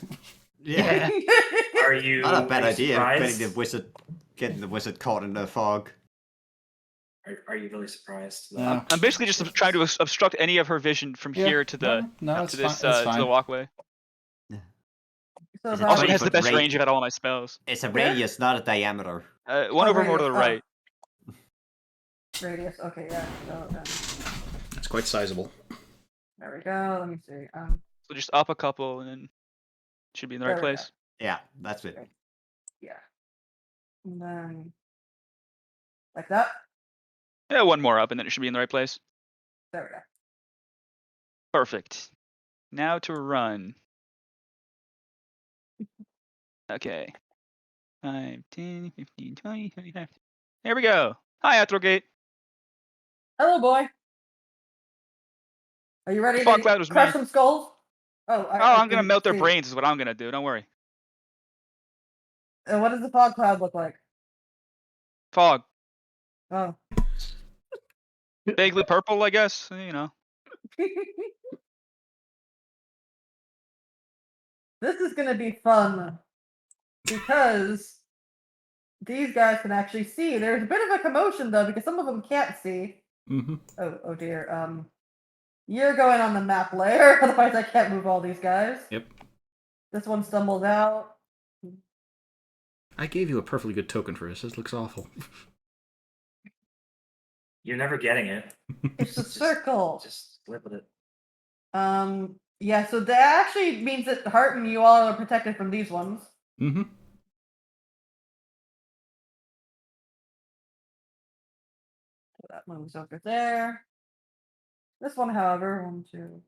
Yeah, Are you? not a bad are you idea. surprised? Getting the wizard caught in the fog. Are you really surprised? No. I'm basically just trying to obstruct any of her vision from Yeah, here to the no, it's to this fine. It's to fine. the walkway. So Is it about Also, it 20 has the foot best range? range out of all my spells. It's a radius, not a diameter. One over more to the right. radius. Okay, yeah. So, It's quite sizable. there we go. Let me see. So just up a couple and then should be in the right There we go. place. Yeah, that's it. Yeah. And then like that. Yeah, one more up and then it should be in the right place. There we go. Perfect. Now to run. Okay. 5, 10, 15, 20, 25. There we go. Hi, Athrogate. Hello, boy. Are you ready The fog to cloud was crush me. some skulls? Oh, I'm gonna didn't melt their see. brains is what I'm gonna do. Don't worry. What does the fog cloud look like? Fog. Oh. Vaguely purple, I guess. You know. This is gonna be fun because these guys can actually see. There's a bit of a commotion though because some of them can't see. Mm-hmm. Oh dear. You're going on the map layer, otherwise I can't move all these guys. Yep. This one stumbles out. I gave you a perfectly good token for this. This looks awful. You're never getting it. It's a Just- circle. Just live with it. Yeah, so that actually means that Hart and you all are protected from these ones. Mm-hmm. So that moves over there. This one, however, 1, 2.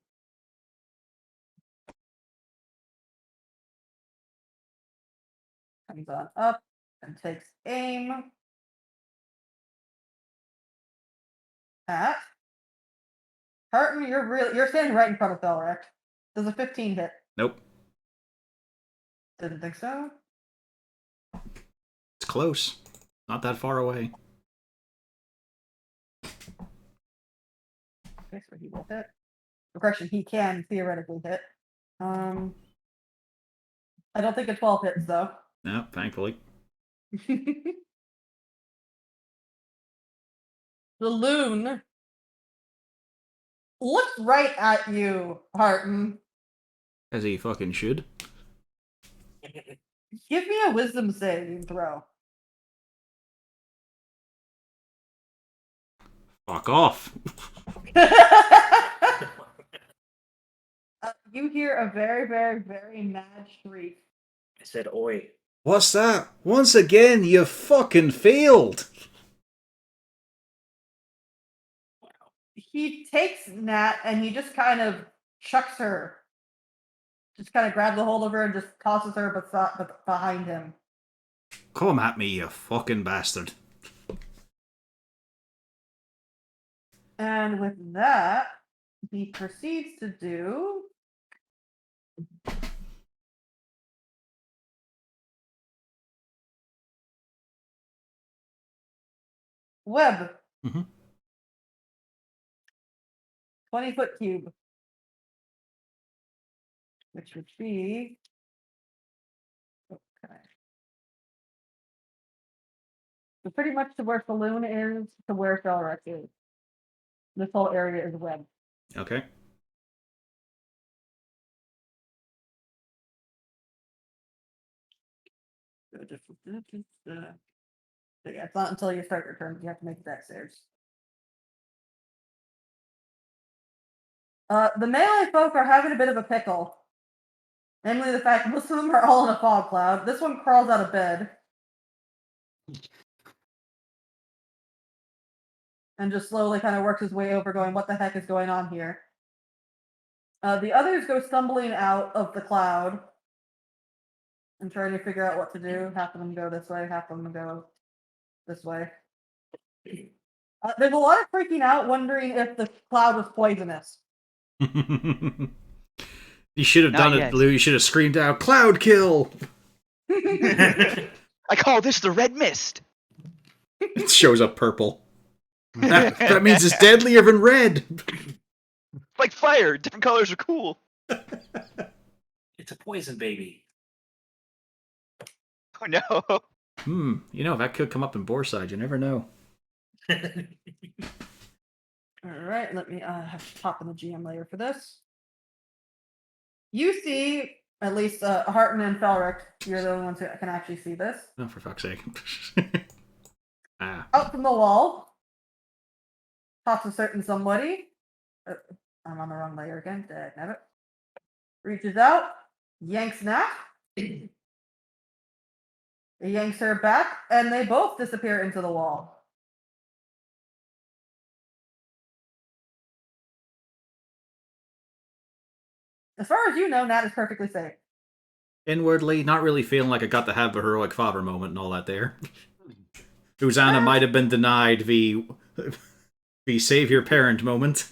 Comes on up and takes aim at Harton. You're standing right in front of Belric. Does a 15 hit? Nope. Didn't think so. It's close. Not that far away. Okay, so he will hit. Correction, he can theoretically hit. I don't think a 12 hits though. No, thankfully. The loon looks right at you, Harton. As he fucking should. Give me a wisdom saving throw. Fuck off. You hear a very, very, very mad shriek. I said, oi. What's that? Once again, you fucking failed. He takes Nat and he just kind of chucks her. Just kind of grabs a hold of her and just tosses her behind him. Come at me, you fucking bastard. And with that, he proceeds to do web. Mhm. 20-foot cube. Which would be okay. So pretty much to where Saloon is to where Felrex is. This whole area is web. Okay. Yeah, it's not until you start your turn you have to make that stairs. The melee folk are having a bit of a pickle. Namely the fact most of them are all in a fog cloud. This one crawls out of bed. And just slowly kind of works his way over going, what the heck is going on here? The others go stumbling out of the cloud and trying to figure out what to do. Half of them go this way, half of them go this way. There's a lot of freaking out, wondering if the cloud was poisonous. You should have Not done yet. it, Blue. You should have screamed out, "Cloud kill!" I call this the red mist. It shows up purple. That means it's deadlier than red. Like fire. Different colors are cool. It's a poison baby. Oh no. You know, that could come up in Boarside. You never know. Alright, let me have to pop in the GM layer for this. You see, at least Harton and Felric, you're the only ones who can actually see this. Oh, for fuck's sake. Out from the wall, pops a certain somebody. I'm on the wrong layer again. Dagnabbit. Reaches out, yanks Nat. He yanks her back, and they both disappear into the wall. As far as you know, Nat is perfectly safe. Inwardly, not really feeling like I got to have a heroic father moment and all that there. Uzana might have been denied the savior parent moment.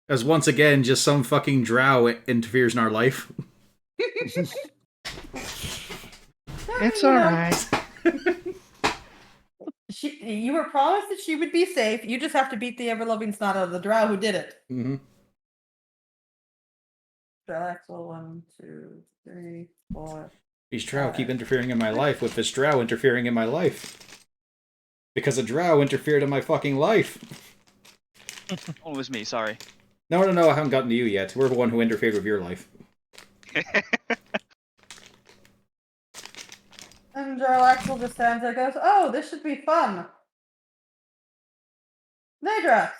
As once again, just some fucking drow interferes in our life. It's You know, alright. you were promised that she would be safe. You just have to beat the ever-loving snot out of the drow who did it. Mm-hmm. Axel, 1, 2, 3, 4. These drow keep interfering in my life with this drow interfering in my life. Because a drow interfered in my fucking life. Oh, it was me, sorry. No, I haven't gotten to you yet. We're the one who interfered with your life. And Axel just stands there and goes, "Oh, this should be fun." Nadrax!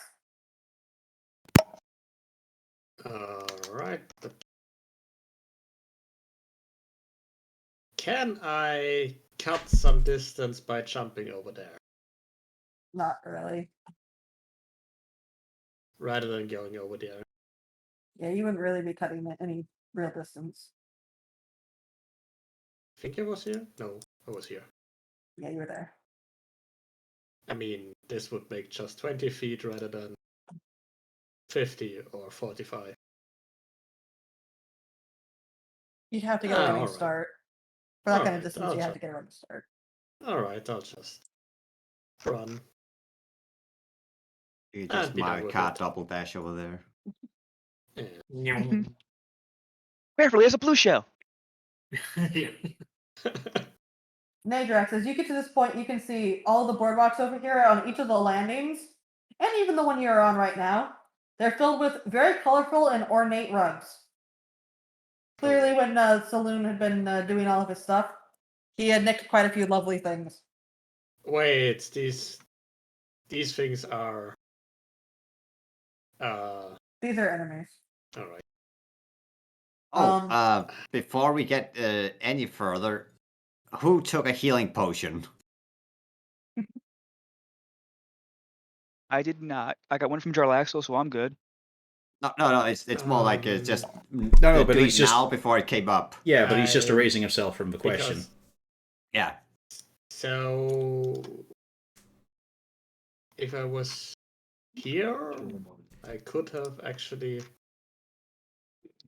Alright. Can I cut some distance by jumping over there? Not really. Rather than going over there. Yeah, you wouldn't really be cutting any real distance. Think I was here? No, I was here. Yeah, you were there. I mean, this would make just 20 feet rather than 50 or 45. You'd have to get a running alright. start. For that kind of Alright, distance, I'll you have try. to get a running start. Alright, I'll just run. You just And be done Mario with Kart it. double dash over there. Yeah. Careful, he has a blue shell. Nadrax, as you get to this point, you can see all the boardwalks over here on each of the landings, and even the one you're on right now. They're filled with very colorful and ornate rugs. Clearly, when Saloon had been doing all of his stuff, he had nicked quite a few lovely things. Wait, these things are These are enemies. alright. Oh, before we get any further, who took a healing potion? I did not. I got one from Jarlaxle, so I'm good. No, it's more like just No, but do he's it just now before it came up. Yeah, but he's just erasing himself from the Because- question. Yeah. So if I was here, I could have actually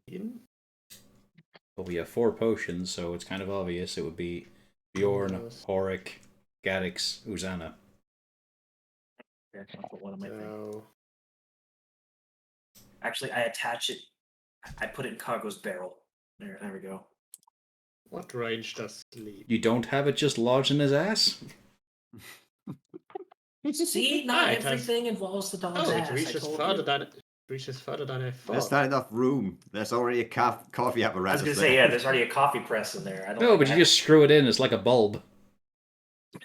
been. But we have 4 potions, so it's kind of obvious it would be Bjorn, Yes. Horik, Gadix, Uzana. Here, can I put one on my thing? So Actually, I attach it. I put it in Cargo's barrel. There we go. what range does sleep? You don't have it just lodged in his ass? See, not it has- everything involves the dog's Oh, ass. it I reaches told further you. than I There's thought. not enough room. There's already a coffee I apparatus was gonna there. say, yeah, there's already a coffee press in there. I don't. No, think but you I- just screw it in. It's like a bulb.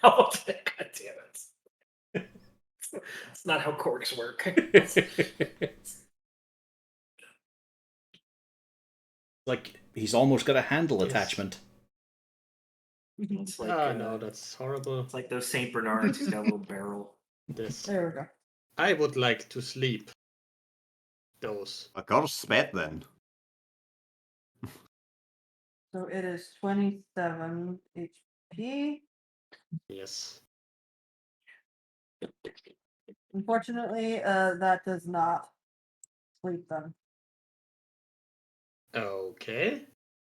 Oh, God damn it! It's not how corks work. Like he's almost got a handle Yes. attachment. It's like No, that's horrible. it's like those Saint Bernards. He's got a little barrel. This There we go. I would like to sleep. Those. Of course, spit then. So it is 27 HP. Yes. Unfortunately, that does not sleep them. Okay.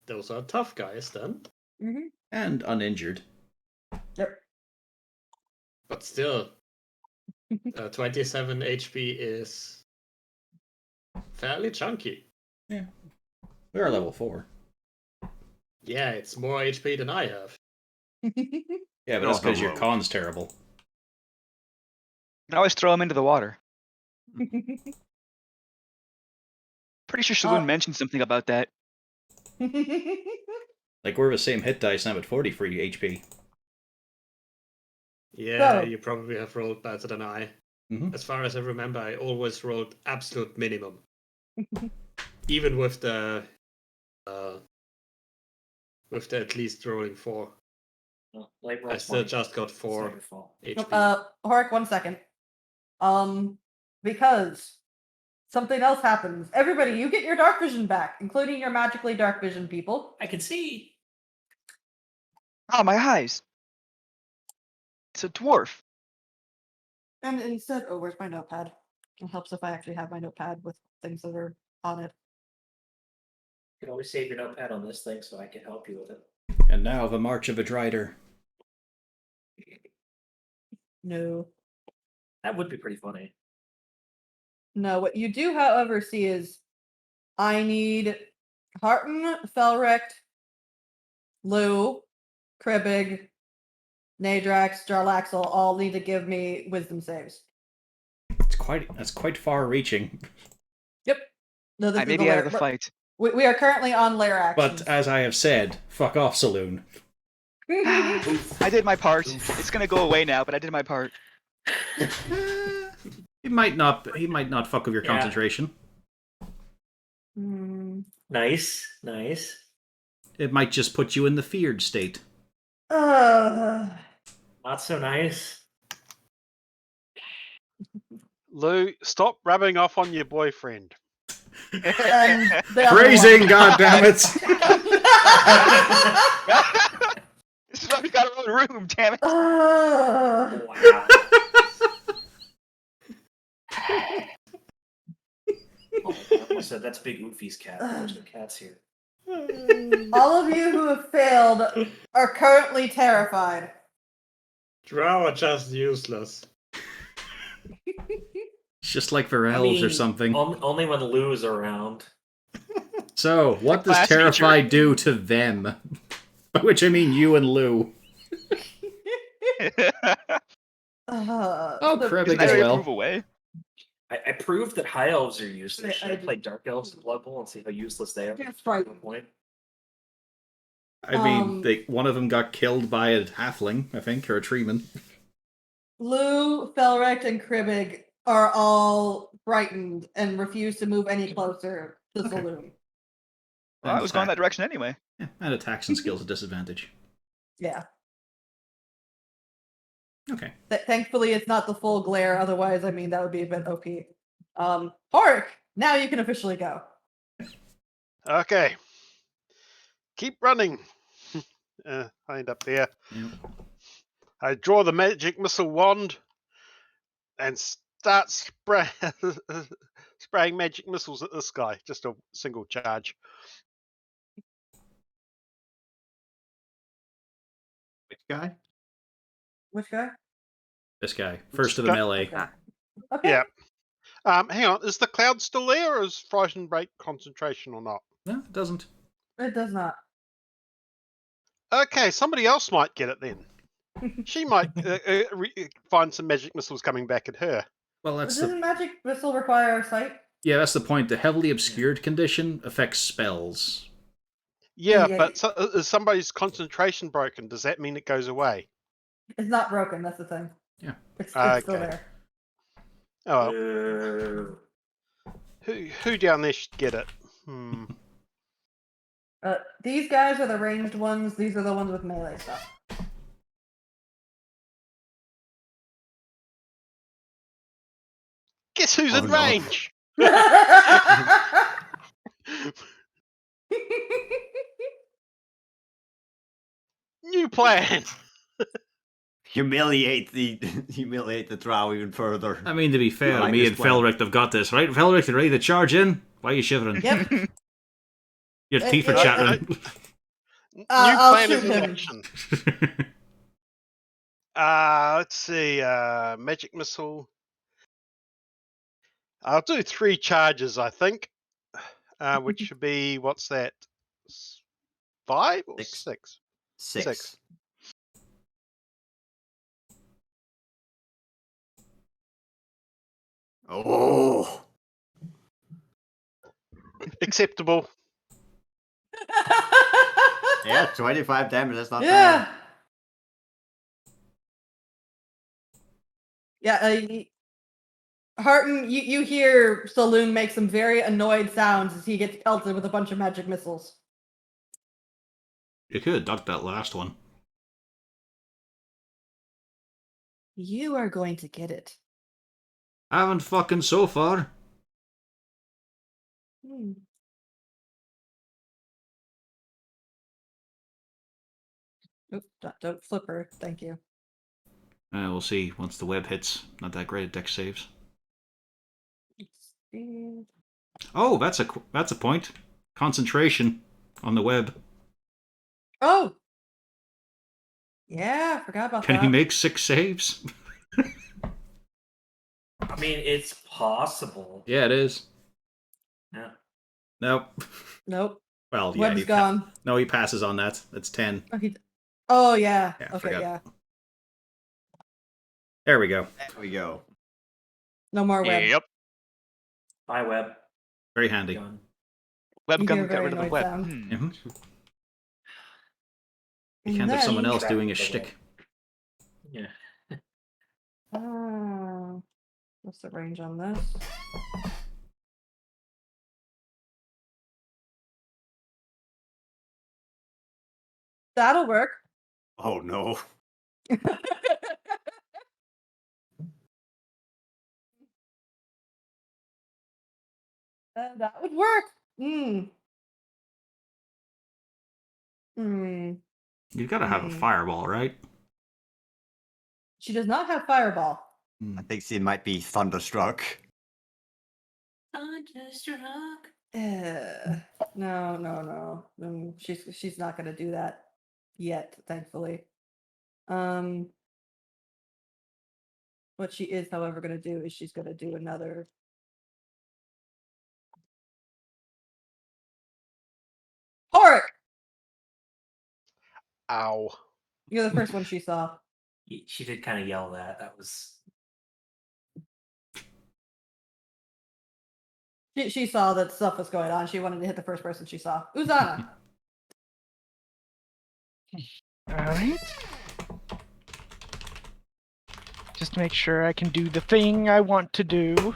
Those are tough guys then. Mm-hmm. And uninjured. Yep. But still, 27 HP is fairly chunky. We're level 4. Yeah, it's more HP than I have. Yeah, but that's because your con's terrible. You can always throw him into the water. Pretty sure Saloon mentioned something about that. Like we're the same hit dice, and I'm at 40 free HP. Yeah, So- you probably have rolled better than I. Mhm. As far as I remember, I always rolled absolute minimum. Even with the at least rolling 4. Well, light I roll still 20. just got It's not 4 your fault. HP. Horik, 1 second. Because something else happens. Everybody, you get your dark vision back, including your magically dark vision people. I can see. Oh, my eyes. It's a dwarf. And instead, oh, where's my notepad? It helps if I actually have my notepad with things that are on it. You can always save your notepad on this thing so I can help you with it. And now the March of a Drider. No. That would be pretty funny. No, what you do, however, see is I need Harton, Felrecht, Lou, Kribbig, Nadrax, Jarlaxle all need to give me wisdom saves. That's quite far-reaching. Yep. No, this I is may the be out lair. of the fight. We are currently on lair actions. But as I have said, fuck off, Saloon. I did my part. It's gonna go away now, but I did my part. He might not fuck with your Yeah. concentration. Nice, nice. It might just put you in the feared state. Not so nice. Lou, stop rubbing off on your boyfriend. And the other Phrasing, one. goddammit! This is why we got our own room, damn it. Wow. Oh, I almost said that's Big Oofy's cat. There's no cats here. All of you who have failed are currently terrified. Drow are just useless. It's just like for elves or something. Only when Lou's around. So, what does class Terrified do to them? By which I mean you and Lou. Oh, the- Kribbig I as already well. move away. I proved that high elves are useless. Should I I play dark elves in Blood Bowl and see how useless they are? That's right. Good point. I mean, one of them got killed by a halfling, I think, or a treeman. Lou, Felrecht, and Kribbig are all frightened and refuse to move any closer to Okay. Saloon. Well, I was going that direction anyway. Yeah, and attacks and skills at disadvantage. Yeah. Okay. Thankfully, it's not the full glare. Otherwise, I mean, that would be a bit OP. Horik, now you can officially go. Okay. Keep running. Find up there. Yep. I draw the magic missile wand and start spraying magic missiles at this guy. Just a single charge. Which guy? Which guy? This guy. First of the melee. Okay. Yeah. Hang on. Is the cloud still there, or is Frightened break concentration or not? No, it doesn't. It does not. Okay, somebody else might get it then. She might find some magic missiles coming back at her. Well, that's Doesn't the magic missile require sight? that's the point. The heavily obscured condition affects spells. Yeah, Yeah. but is somebody's concentration broken? Does that mean it goes away? It's not broken. That's the thing. Yeah. It's still Okay. there. Oh, who down there should get it? These guys are the ranged ones. These are the ones with melee stuff. Guess who's Oh, in no. range? New plan. Humiliate the drow even further. I mean, to be fair, like me this and plan. Felric have got this, right? Felric, you ready to charge in? Why are you shivering? Yep. Your teeth are Uh, chattering. New I'll plan is shoot in him. action. Let's see. Magic missile. I'll do 3 charges, I think. Which should be, what's that? 5 or 6. 6? 6. 6. Oh. Acceptable. Yeah, 25 damage. That's not Yeah. bad. Yeah. Harton, you hear Saloon make some very annoyed sounds as he gets pelted with a bunch of magic missiles. You could have ducked that last one. You are going to get it. I haven't fucking so far. Hmm. Oop, don't flip her. Thank you. We'll see once the web hits. Not that great at deck saves. Let's see. Oh, that's a point. Concentration on the web. Oh! Yeah, forgot about Can that. he make 6 saves? I mean, it's possible. Yeah, it is. Yeah. Nope. Nope. Well, yeah, Web's gone. no, he passes on that. That's 10. Oh, yeah. Yeah, Okay, forgot. yeah. There we go. There we go. No more web. Yep. Bye, web. Very handy. Gone. Web You hear a gun got very rid of the annoyed web. sound. Mhm. You And can't have someone then- else doing a Trapped the shtick. Yeah. What's the range on this? That'll work. Oh no. That would work. Hmm. Hmm. You've got to have a fireball, right? She does not have fireball. I think she might be thunderstruck. Thunderstruck. No. She's not gonna do that yet, thankfully. What she is, however, gonna do is she's gonna do another. Horric! Ow. You're the first one she saw. She did kind of yell that. That was. She saw that stuff was going on. She wanted to hit the first person she saw. Uzana. Alright. Just make sure I can do the thing I want to do.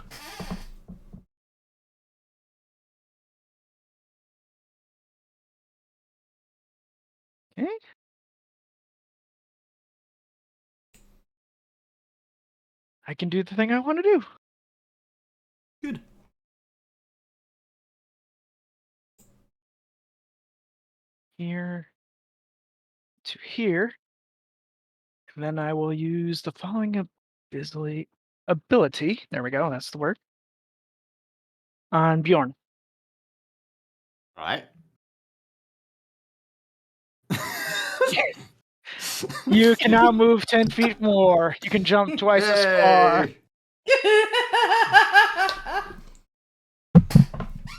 Okay. I can do the thing I want to do. Good. Here to here. And then I will use the following ability. There we go, that's the word. On Bjorn. Right? You can now move 10 feet more. You can jump twice as far. Yay!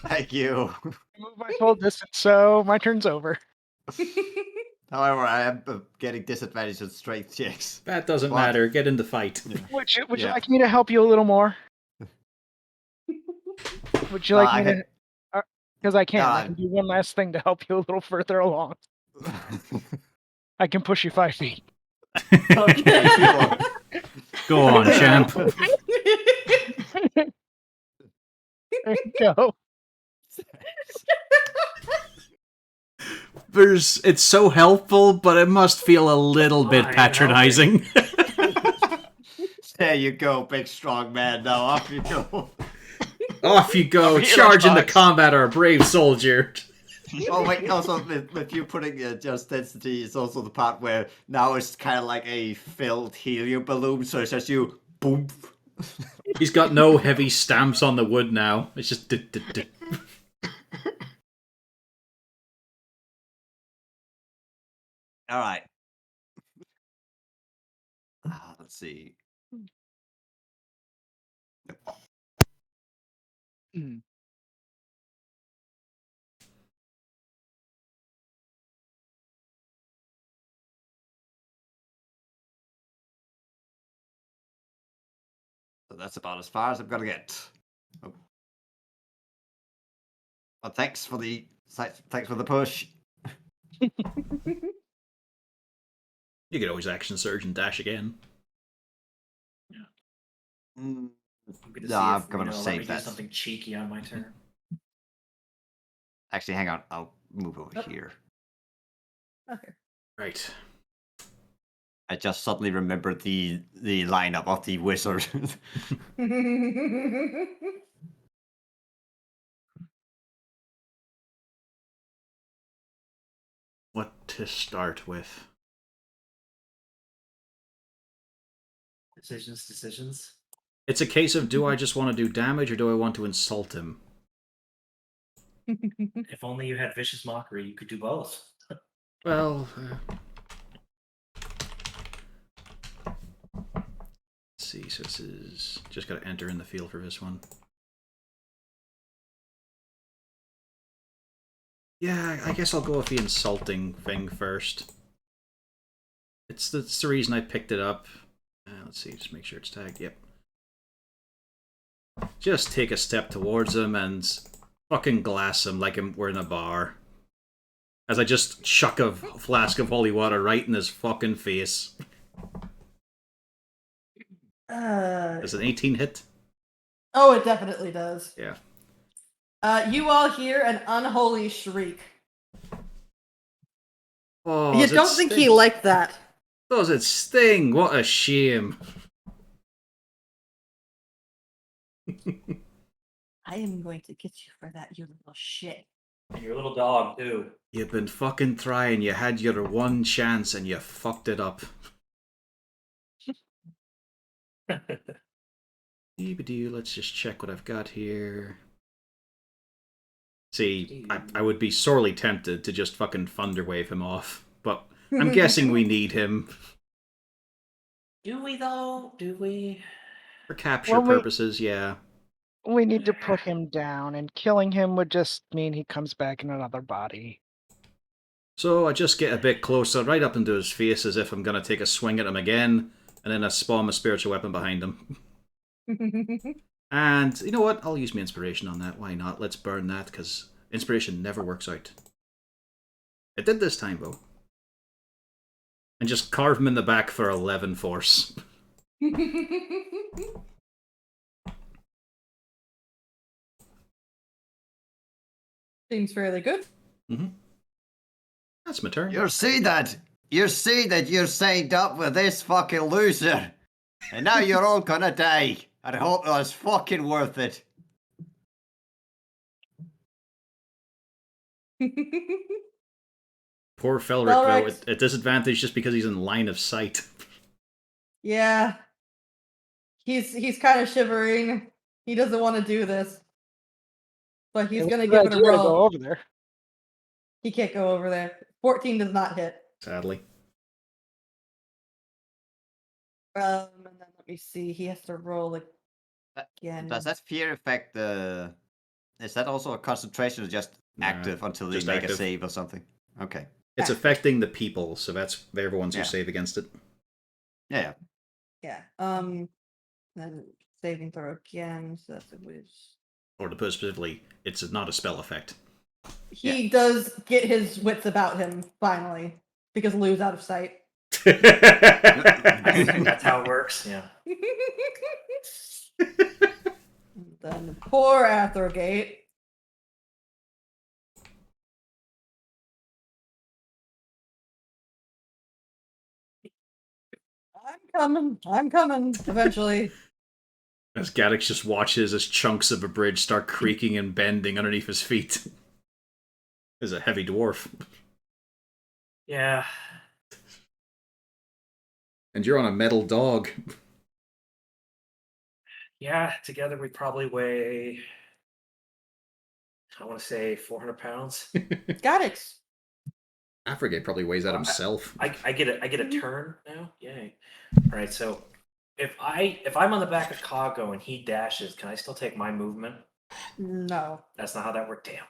Thank you. Move my full distance, so my turn's over. However, I am getting disadvantage on strength checks. That doesn't What? matter. Get in the fight. Would you Yeah. like me to help you a little more? Would you like I me to? Because I can. I God. can do one last thing to help you a little further along. I can push you 5 feet. Okay, sure. Go on, champ. There you go. It's so helpful, but it must feel a little bit I'm patronizing. There you go, big strong man. Now off you go. Off you go, Over here, charge into Lunchbox. combat, our brave soldier. Oh wait, also with you putting just density, it's also the part where now it's kind of like a filled helium balloon, so it's just you, boom. He's got no heavy stamps on the wood now. It's just. All right. Let's see. Hmm. So that's about as far as I'm gonna get. Oh. Well, thanks for the push. You could always action surge and dash again. Mm, I'm gonna No, see I'm if, gonna let me save do that. something cheeky on my turn. Actually, hang on. I'll move over Oh. here. Okay. Right. I just suddenly remembered the lineup of the wizard. what to start with. Decisions. It's a case of, do I just want to do damage or do I want to insult him? If only you had vicious mockery, you could do both. Well, let's see. So this is just got to enter in the field for this one. Yeah, I guess I'll go with the insulting thing first. It's the reason I picked it up. Let's see, just make sure it's tagged. Yep. Just take a step towards him and fucking glass him like we're in a bar. As I just chuck a flask of holy water right in his fucking face. Does an 18 hit? Oh, it definitely does. Yeah. You all hear an unholy shriek. Oh, You does it don't think he sting? liked that. Does it sting? What a shame. I am going to get you for that, you little shit. And your little dog, too. You've been fucking trying. You had your one chance and you fucked it up. Let's just check what I've got here. See, I would be sorely tempted to just fucking Thunderwave him off, but I'm guessing we need him. Do we, though? Do we? For capture purposes, yeah. We need to put him down, and killing him would just mean he comes back in another body. So I just get a bit closer, right up into his face, as if I'm going to take a swing at him again, and then I spawn my spiritual weapon behind him. And you know what? I'll use my inspiration on that. Why not? Let's burn that, because inspiration never works out. It did this time, though. And just carve him in the back for 11 force. Seems fairly good. Mm-hmm. That's my turn. You see that you're signed up with this fucking loser. And now you're all gonna die. I hope it was fucking worth it. Poor Felric, Felric's- though, at disadvantage just because he's in line of sight. Yeah. He's kind of shivering. He doesn't want to do this. But he's going to give it a Go roll. over there. He can't go over there. 14 does not hit. Sadly. And then let me see. He has to roll again. Does that fear affect the... Is that also a concentration or just active until they just make active. a save or something? Okay. It's affecting the people, so they're the ones who Yeah. save against it. Yeah. Yeah. Then saving throw again. So that's a whiz. Or to put it specifically, it's not a spell effect. He does get his wits about him, finally. Because Lou's out of sight. That's how it works, yeah. Then poor Athrogate. I'm coming, eventually. As Gaddox just watches as chunks of a bridge start creaking and bending underneath his feet. Is a heavy dwarf. Yeah. And you're on a metal dog. Yeah, together we probably weigh, I want to say 400 pounds. Gaddox. Afrigate probably weighs that himself. I get a turn now. Yay! All right, so if I'm on the back of Kago and he dashes, can I still take my movement? No. That's not how that works. Damn.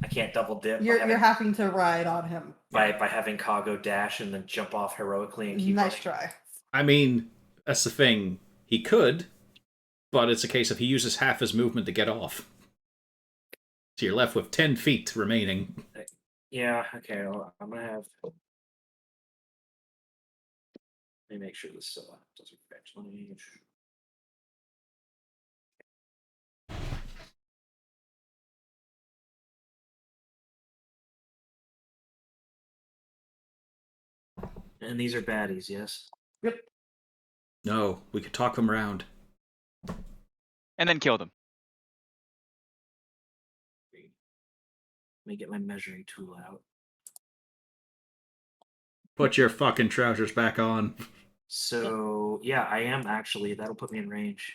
I can't double dip. You're having to ride on him. by having Kago dash and then jump off heroically and keep Nice running. try. I mean, that's the thing. He could, but it's a case of he uses half his movement to get off. So you're left with 10 feet remaining. Yeah, okay, well, I'm gonna have. Let me make sure this doesn't fetch. Let me. And these are baddies, yes? Yep. No, we could talk them around. And then kill them. Let me get my measuring tool out. Put your fucking trousers back on. So yeah, I am actually. That'll put me in range.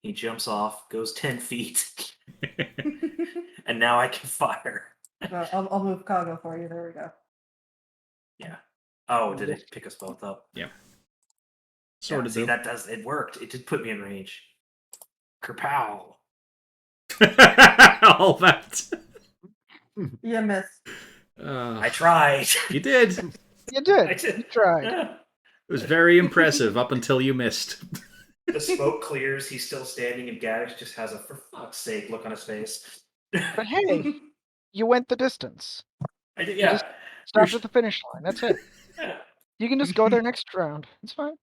He jumps off, goes 10 feet, and now I can fire. I'll move Kago for you. There we go. Yeah. Oh, did it pick us both up? Yeah. Yeah, Sort of. see, it worked. It did put me in range. Kerpow. All that. You missed. I tried. You did. You did. I did. You tried. It was very impressive up until you missed. The smoke clears. He's still standing, and Gaddix just has a "for fuck's sake" look on his face. But hey, you went the distance. I did, You yeah. just stopped at the finish line. That's it. Yeah. You can just go there next round. It's fine.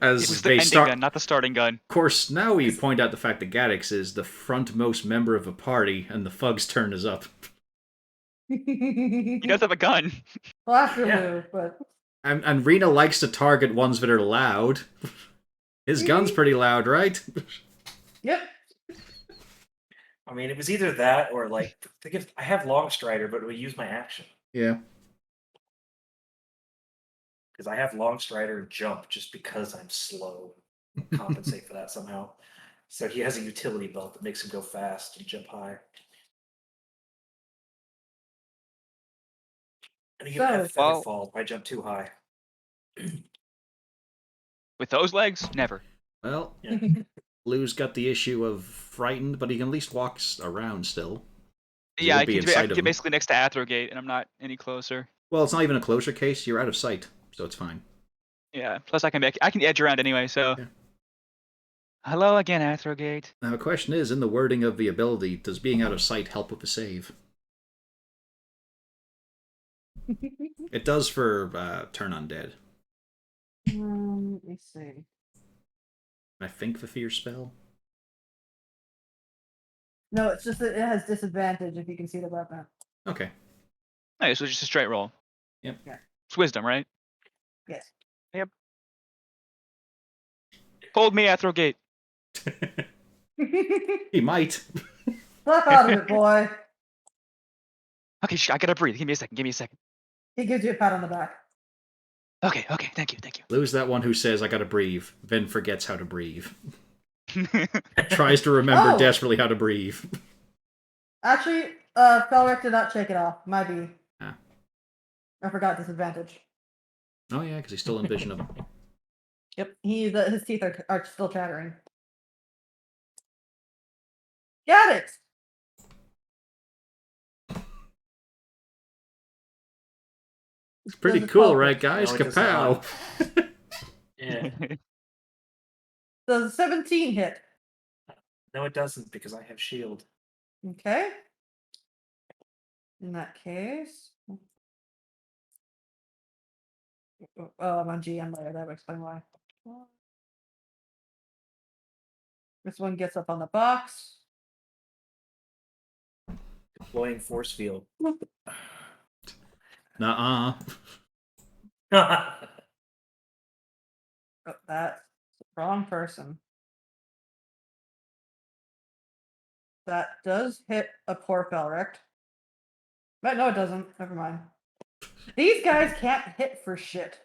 As It was the they ending start, gun, not the starting gun. of course, now we point out the fact that Gaddix is the frontmost member of a party, and the Fug's turn is up. He does have a gun. Well, after Yeah. Lou, but And Rena likes to target ones that are loud. His gun's pretty loud, right? yep. I mean, it was either that or like I have Long Strider, but it would use my action Yeah. because I have Long Strider and jump just because I'm slow. Compensate for that somehow. So he has a utility belt that makes him go fast and jump high. And he can have feather Well- fall if I jump too high. With those legs, never. Well, Yeah. Lou's got the issue of frightened, but he can at least walk around still. You Yeah, would I be can, in be, I sight can of get him. basically next to Athrogate, and I'm not any closer. Well, it's not even a closer case. You're out of sight, so it's fine. Yeah. Plus, I can edge around anyway. So. Yeah. Hello again, Athrogate. Now, the question is, in the wording of the ability, does being out of sight help with the save? It does for Turn Undead. Let me see. I think the Fear spell. No, it's just that it has disadvantage if you can see the weapon. Okay. Hey, so just a straight roll. Yep. Yeah. It's wisdom, right? Yes. Hold me, Athrogate. He might. Slap out of it, boy. Okay, I gotta breathe. Give me a second. He gives you a pat on the back. Okay, thank you. Lou's that one who says, I gotta breathe, then forgets how to breathe. Tries to remember Oh. desperately how to breathe. Actually, Felric did not shake it off. Might be. Ah. I forgot disadvantage. Oh yeah, because he's still in vision of him. Yep, his teeth are still chattering. Got it. It's pretty Does it cool, fall? right, guys? No, it does Kapow! Yeah. Does 17 hit? No, it doesn't because I have shield. Okay. In that case. Oh, I'm on GM layer. That would explain why. This one gets up on the box. Deploying force field. Nuh-uh. Oh, that's the wrong person. That does hit a poor Felric. But no, it doesn't. Never mind. These guys can't hit for shit.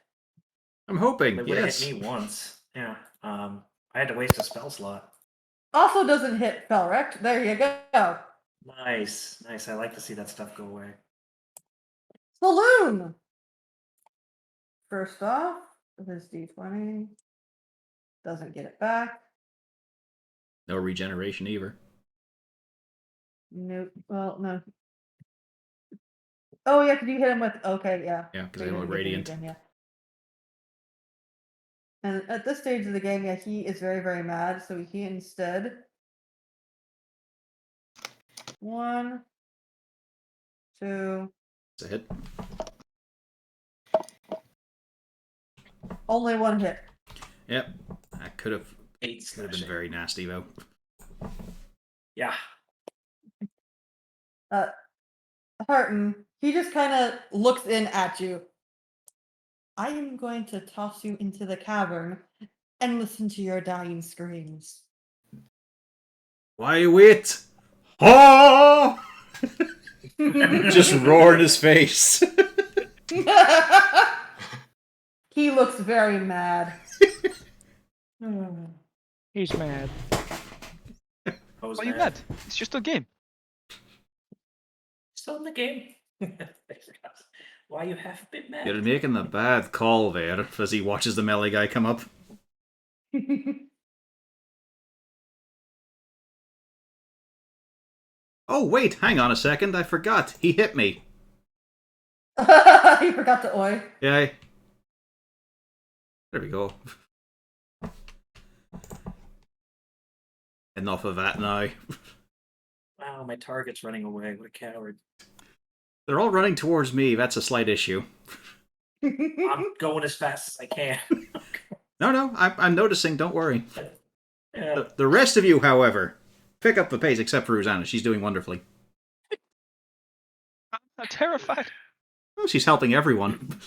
I'm hoping, They would have yes. hit me once. Yeah. I had to waste a spell slot. Also doesn't hit Felric. There you go. Nice. I like to see that stuff go away. Saloon! First off, his d20. Doesn't get it back. No regeneration either. Nope. Well, no. Oh, yeah, could you hit him with... Okay, yeah. Yeah, because So I you know didn't get hit Radiant. again, yeah. And at this stage of the game, yeah, he is very, very mad. So he instead... 1, 2... It's a hit. Only one hit. Yep. That could have 8 been slashing. very nasty, though. Yeah. Harton, he just kind of looks in at you. I am going to toss you into the cavern and listen to your dying screams. Why wait? Oh! Just roar in his face. very mad. He's mad. I was Why are you mad. mad? It's just a game. Still in the game. I forgot why you have been mad. You're making the bad call there as he watches the melee guy come up. Oh, wait, hang on a second. I forgot. He hit me. He forgot to oi. Yeah. There we go. Enough of that now. Wow, my target's running away. What a coward. They're all running towards me. That's a slight issue. I'm going as fast as I can. No, I'm noticing. Don't worry. Yeah. The rest of you, however, pick up the pace, except for Rosanna. She's doing wonderfully. I'm terrified. Oh, she's helping everyone.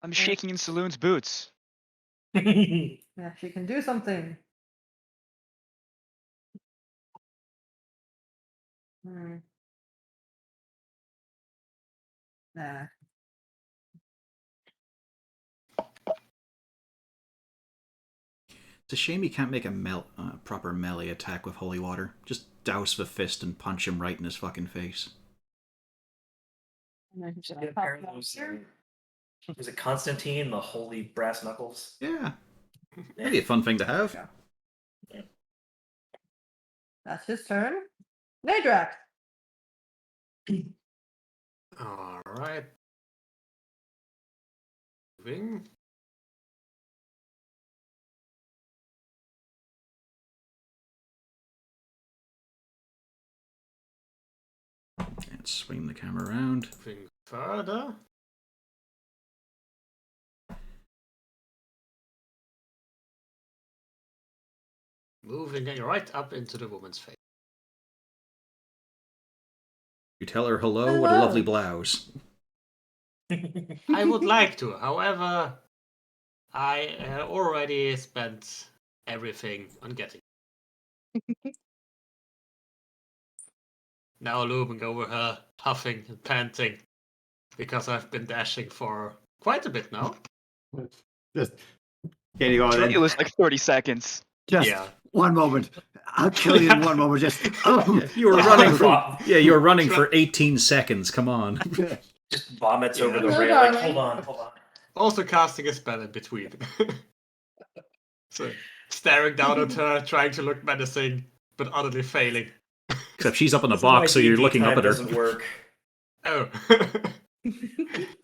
I'm shaking in Saloon's boots. Yeah, she can do something. Nah. It's a shame you can't make a proper melee attack with holy water. Just douse the fist and punch him right in his fucking face. Was it Constantine, the holy brass knuckles? Yeah. That'd be a fun thing to have. Yeah. That's his turn. Nadrak. All right. Moving. And swing the camera around. Moving further. Moving right up into the woman's face. You tell her hello. What a lovely blouse. I would like to, however, I already spent everything on getting. Now looming over her, huffing and panting, because I've been dashing for quite a bit now. Just can you go It then? was like 30 seconds. Just Yeah. 1 moment. I'll kill you in 1 moment. Just You were running for you were running for 18 seconds. Come on. Just vomits over the No, rail. Like, darling. hold on. Also casting a spell in between. So staring down at her, trying to look menacing, but utterly failing. Except she's up in a This is why box, so you're D&D looking up time at her. Doesn't work. Oh.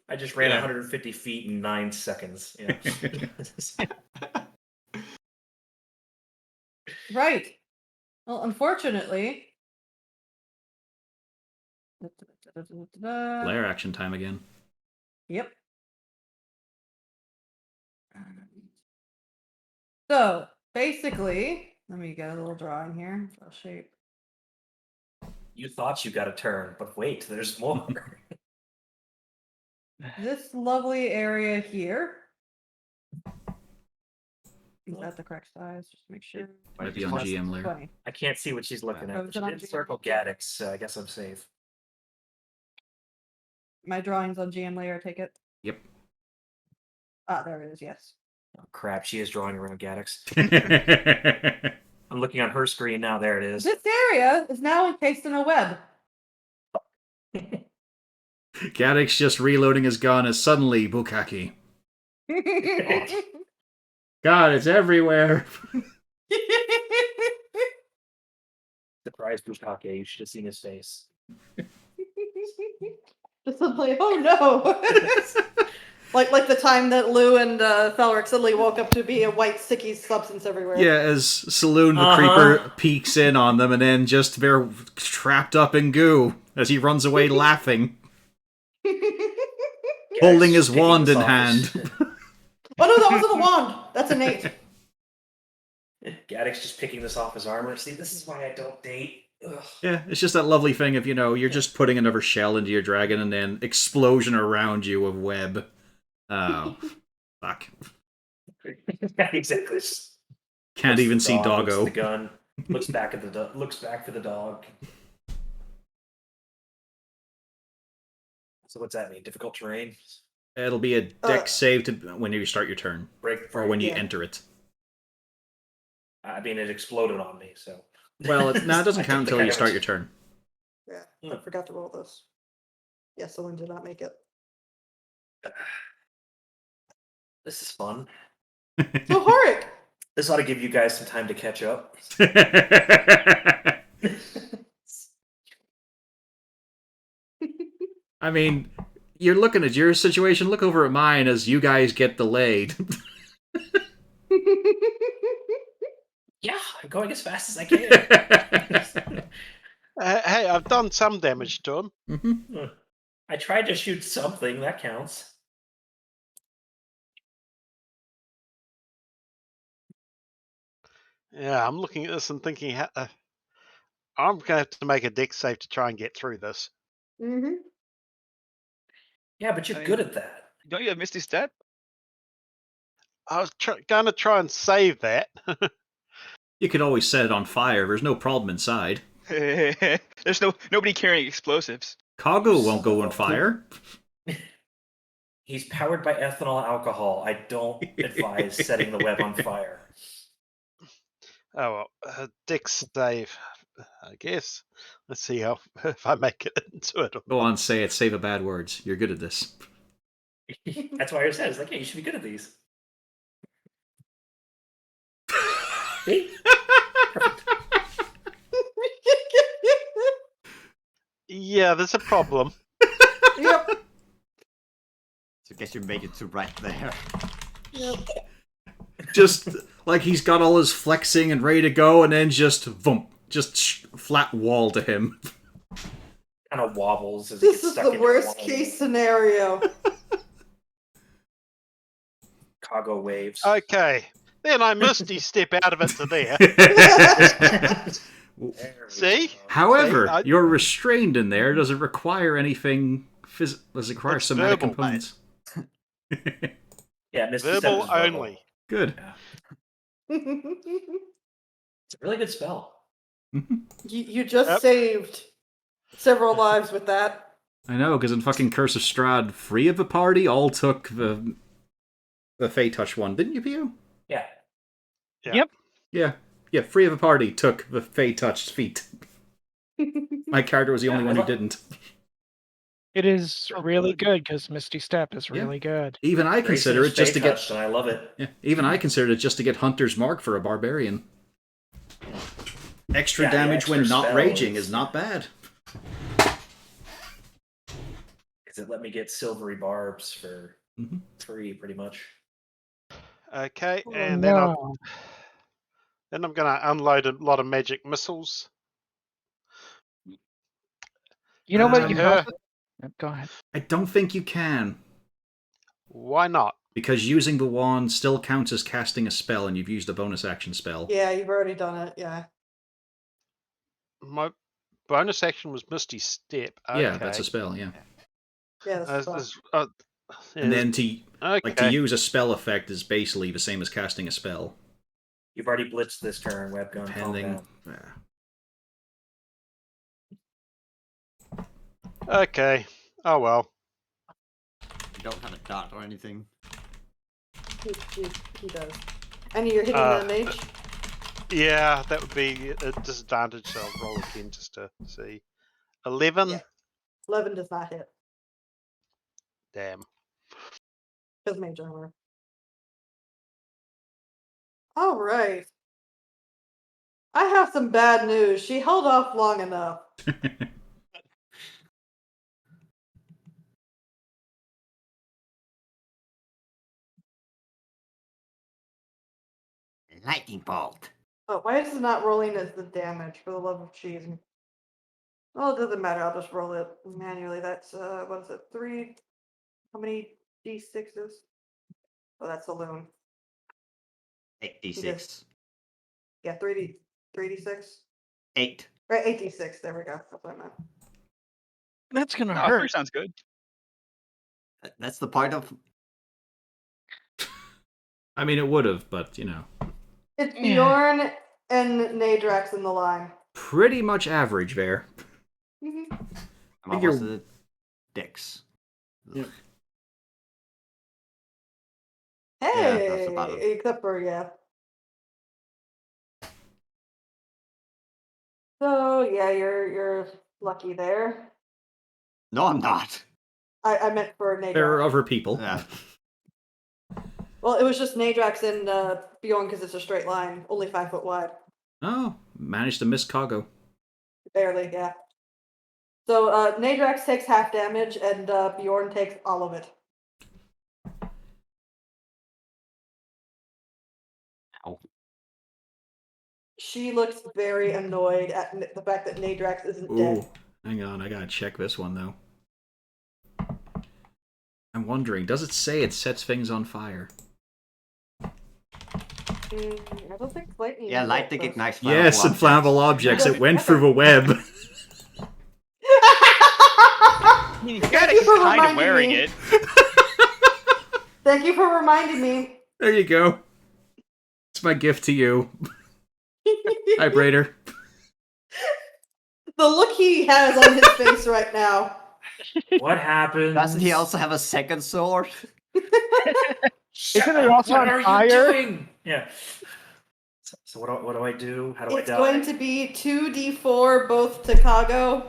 I just ran Yeah. 150 feet in 9 seconds. Yeah. Right. Well, unfortunately. Flare action time again. Yep. So basically, let me get a little drawing here. Draw shape. You thought you got a turn, but wait, there's more. This lovely area here. Is that the correct size? Just to make sure. Might be on GM layer. 20. I can't see what she's looking Oh, at. is But it she on didn't GM? circle Gaddix, so I guess I'm safe. My drawings on GM layer, take it. Yep. Ah, there it is, yes. Oh, crap, she is drawing around Gaddix. I'm looking on her screen now. There it is. This area is now encased in a web. Gaddix just reloading his gun as suddenly Bukaki. God, it's everywhere. Surprise Bukake, you should have seen his face. Just suddenly, oh no! like the time that Lou and Felric suddenly woke up to be a white sticky substance everywhere. Yeah, as Saloon the Creeper peeks in on them, and then just they're trapped up in goo as he runs away laughing, holding his wand in hand. Oh no, that wasn't a wand. That's innate. Gaddix just picking this off his armor. See, this is why I don't date. Ugh. Yeah, it's just that lovely thing of, you're just putting another shell into your dragon and then explosion around you of web. Oh, fuck. Exactly. Can't Looks even at the see dog, looks at Doggo. the gun. Looks back at the looks back for the dog. So what's that mean? Difficult terrain? It'll be a deck save when you start your turn, Break or when you Yeah. enter it. I mean, it exploded on me, so. Well, it doesn't I count think the until you kind start of- your turn. Yeah, Hmm. I forgot to roll this. Yeah, someone did not make it. This is fun. So Horik! This ought to give you guys some time to catch up. I mean, you're looking at your situation. Look over at mine as you guys get delayed. Yeah, I'm going as fast as I can. Hey, I've done some damage to him. Mm-hmm. I tried to shoot something, that counts. Yeah, I'm looking at this and thinking, I'm going to have to make a deck save to try and get through this. Mm-hmm. Yeah, but you're I mean- good at that. Don't you have Misty Step? I was going to try and save that. You could always set it on fire. There's no problem inside. There's nobody carrying explosives. Cargo won't go on fire. He's powered by ethanol alcohol. I don't advise setting the web on fire. Oh, well, deck save, I guess. Let's see how if I make it into it. Or Go not. on, say it. Say the bad words. You're good at this. That's why I said, it's like, yeah, you should be good at these. See? Yeah, there's a problem. Yep. So I guess you make it to right there. Yep. Just like he's got all his flexing and ready to go, and then just boom, flat wall to him. Kind of wobbles as he This gets is stuck the in your worst wall. case scenario. Cargo waves. Okay, then I Misty step out of it to there. There we See? go. However, I- you're restrained in there. Does it require anything? Does it require It's somatic verbal, components? Yeah, Misty Step Verbal is verbal. only. Good. It's a really good spell. You just Yep. saved several lives with that. I know, because in fucking Curse of Strahd, 3 of the party all took the Fey Touch one, didn't you, Pio? Yeah. Yeah, 3 of the party took the Fey Touched feat. My character was the only Yeah, one who I didn't. It is Oh, really good. good because Misty Step is Yeah. really good. Even I Grayson consider is it just to Fey touched, get. and I love it. Yeah, even I considered it just to get Hunter's Mark for a barbarian. Extra Yeah, the damage when extra not spell raging is- is not bad. Because it let me get silvery barbs for Mhm. free, pretty much. Okay, Oh, and no. then I'm going to unload a lot of magic missiles. You know what Um, you her. can also... Go ahead. I don't think you can, Why not? because using the wand still counts as casting a spell, and you've used a bonus action spell. Yeah, you've already done it. Yeah. My bonus action was Misty Step. Okay. Yeah, that's a spell. Yeah, Yeah, that's fine. and then to okay. use a spell effect is basically the same as casting a spell. You've already blitzed this turn, Webgun. Calm Depending. down. Okay. Oh well. You don't have a dot or anything. He does. And you're hitting Uh, the mage? Yeah, that would be a disadvantage, so I'll roll again just to see. 11? Yeah. 11 does not hit. Damn. Because mage armor. All right. I have some bad news. She held off long enough. Lightning bolt. Oh, why is it not rolling as the damage, for the love of cheese? Well, it doesn't matter. I'll just roll it manually. That's, what is it, 3? How many d6s? Oh, that's a loon. 8d6. Yeah, 3d6? 8. Right, 8d6. There we go. That's what I meant. That's gonna No, 3 hurt. sounds good. That's the point of. I mean, it would have, but you know, It's Yeah. Bjorn and Nadrax in the line. pretty much average there. Mhm. What You're- was it? Dex. Yep. Hey, that's about it. except for yeah. So yeah, you're lucky there. No, I'm not. I meant for Nadrax. There are other people. Yeah. Well, it was just Nadrax and Bjorn because it's a straight line, only 5 foot wide. Oh, managed to miss Kago. Barely, yeah. So Nadrax takes half damage and Bjorn takes all of it. Ow. She looks very annoyed at the fact that Nadrax isn't dead. Ooh, hang on, I gotta check this one though. I'm wondering, does it say it sets things on fire? I don't think lightning. Yeah, lightning ignites flammable Yes, objects. inflammable objects. It went through the web. I mean, you're Thank you for kind of reminding wearing me. it. Thank you for reminding me. There you go. It's my gift to you. Hi, Braider. The look he has on his face right now. What happened? Doesn't he also have a second sword? Isn't it also what on are fire? you doing? Yeah. So what do I do? How do It's I die? going to be 2d4 both to Kago.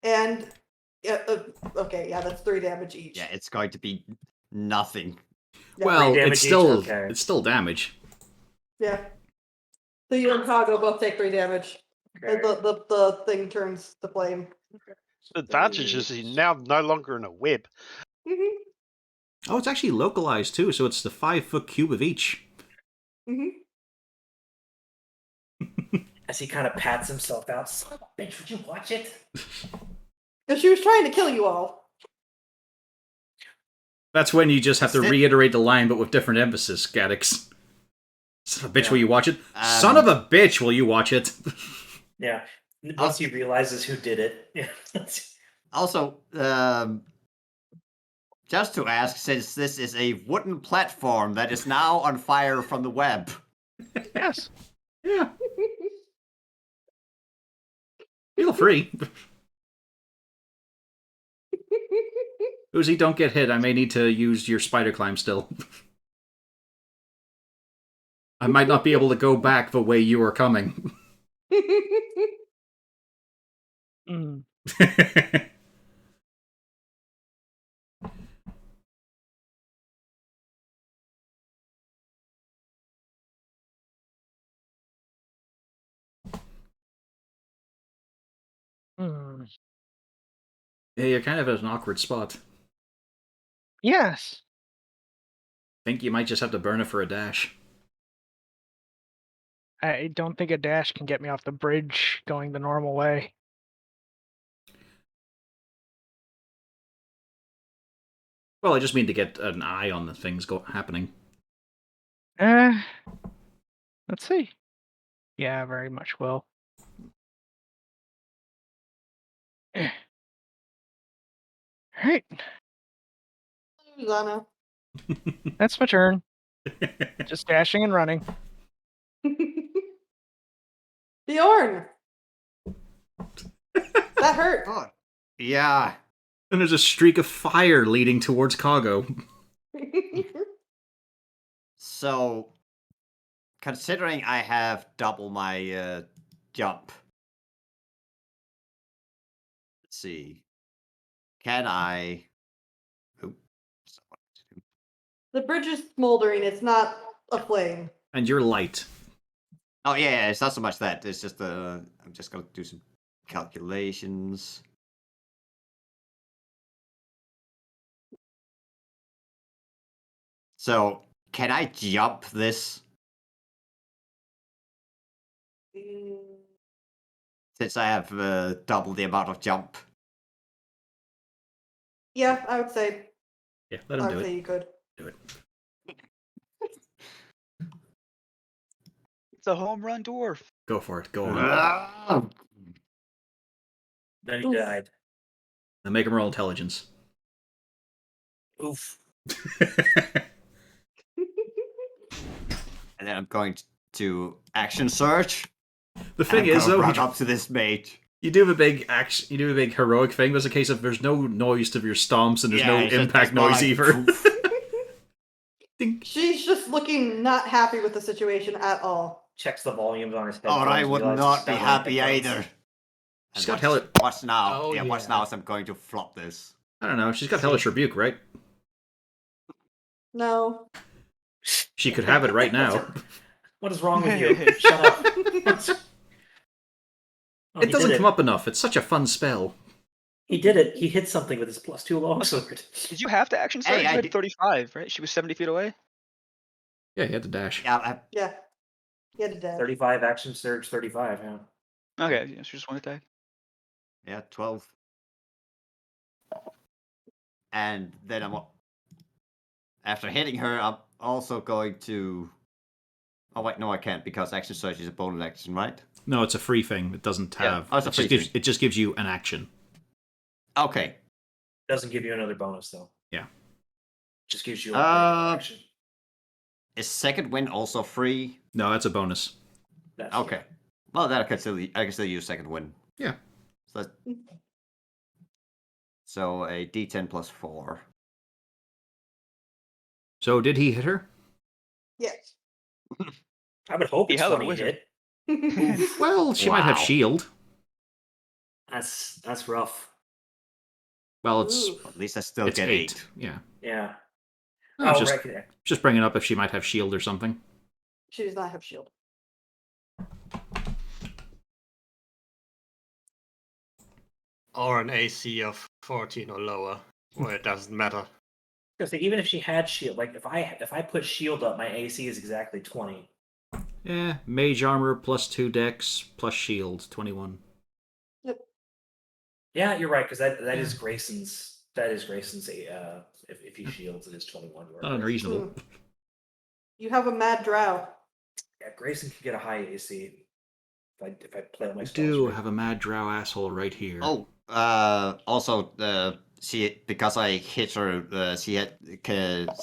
And okay, yeah, that's 3 damage each. Yeah, it's going to be nothing. Yeah. Well, damage it's each? still Okay. it's still damage. Yeah. So you and Kago both take 3 damage. Okay. The thing turns to flame. The advantage is he's now no longer in a web. Mhm. Oh, it's actually localized too, so it's the 5-foot cube of each. Mhm. As he kind of pats himself out. Son of a bitch, would you watch it? Because she was trying to kill you all. That's when you just have to Sit. reiterate the line, but with different emphasis, Gaddix. Son of a bitch, Yeah. will you watch it? Son of a bitch, will you watch it? Yeah. Once he realizes who did it. Yeah. Also, just to ask, since this is a wooden platform that is now on fire from the web. Yes. Yeah. Feel free. Uzi, don't get hit. I may need to use your spider climb still. I might not be able to go back the way you are coming. Mm. Mm. Yeah, you're kind of at an awkward spot. Yes. Think you might just have to burn it for a dash. I don't think a dash can get me off the bridge going the normal way. Well, I just mean to get an eye on the things happening. Let's see. Yeah, very much will. Alright, Zana. that's my turn. Just dashing and running. Bjorn! That hurt. Oh, yeah. And there's a streak of fire leading towards Kago. So, considering I have double my jump, let's see. Can I? Oops. The bridge is smoldering, it's not aflame. And you're light. Oh yeah, it's not so much that. It's just I'm just gonna do some calculations. So, can I jump this? Since I have double the amount of jump. Yeah, I would say. Yeah, let I him do would say it. you could. Do it. It's a home run dwarf. Go for it. Go on. Ah! Then he Oof. died. And make him roll intelligence. Oof. And then I'm going to action search. The thing I'm is, gonna though, run up to this mate. You do a big action. You do a big heroic thing. There's a case of there's no noise to your stomps and there's no it's just- impact it's more noise like either. poof. Dink. She's just looking not happy with the situation at all. Checks the volumes on his Oh, headphones. I would realizes not it's be not happy headphones. either. She's And got watch- hell- Watch now. Oh, Watch yeah. now as I'm going to flop this. I don't know. She's got hellish rebuke, right? No. She could have it right now. What is wrong with you? Shut up. Oh, It doesn't come up enough. It's such a fun spell. He did it. He hit something with his +2 longsword. Did you have to action surge? Hey, You I had did- 35, right? She was 70 feet away. Yeah, he had to dash. Yeah, Yeah. He had to dash. 35 action surge, 35. Yeah. Okay, yeah, she just one attack. yeah, 12. And then after hitting her, I'm also going to. Oh wait, no, I can't because action surge is a bonus action, right? No, it's a free thing. It doesn't Yeah, have. it's a free thing. It just gives you an action. Okay. Doesn't give you another bonus though. Yeah. Just gives you a regular action. Is second win also free? No, that's a bonus. That's Okay. Well, then I can still use second win. Yeah. So a D10 plus 4. So did he hit her? Yes. I would hope He it's held a 20 wizard. hit. Well, she might have Wow. shield. That's rough. Well, it's Ooh. At least I still it's get 8. Yeah. Yeah. No, it's right there. just bringing up if she might have shield or something. She does not have shield. Or an AC of 14 or lower, where it doesn't matter. Because even if she had shield, like if I put shield up, my AC is exactly 20. Yeah, mage armor plus 2 dex plus shield 21. Yeah, you're right because that is Grayson's. That is Grayson's. If he shields, it is 21. You are Not correct. unreasonable. You have a mad drow. Yeah, Grayson can get a high AC. If I play my I spells do right. have a mad drow asshole right here. Oh, also, because I hit her, she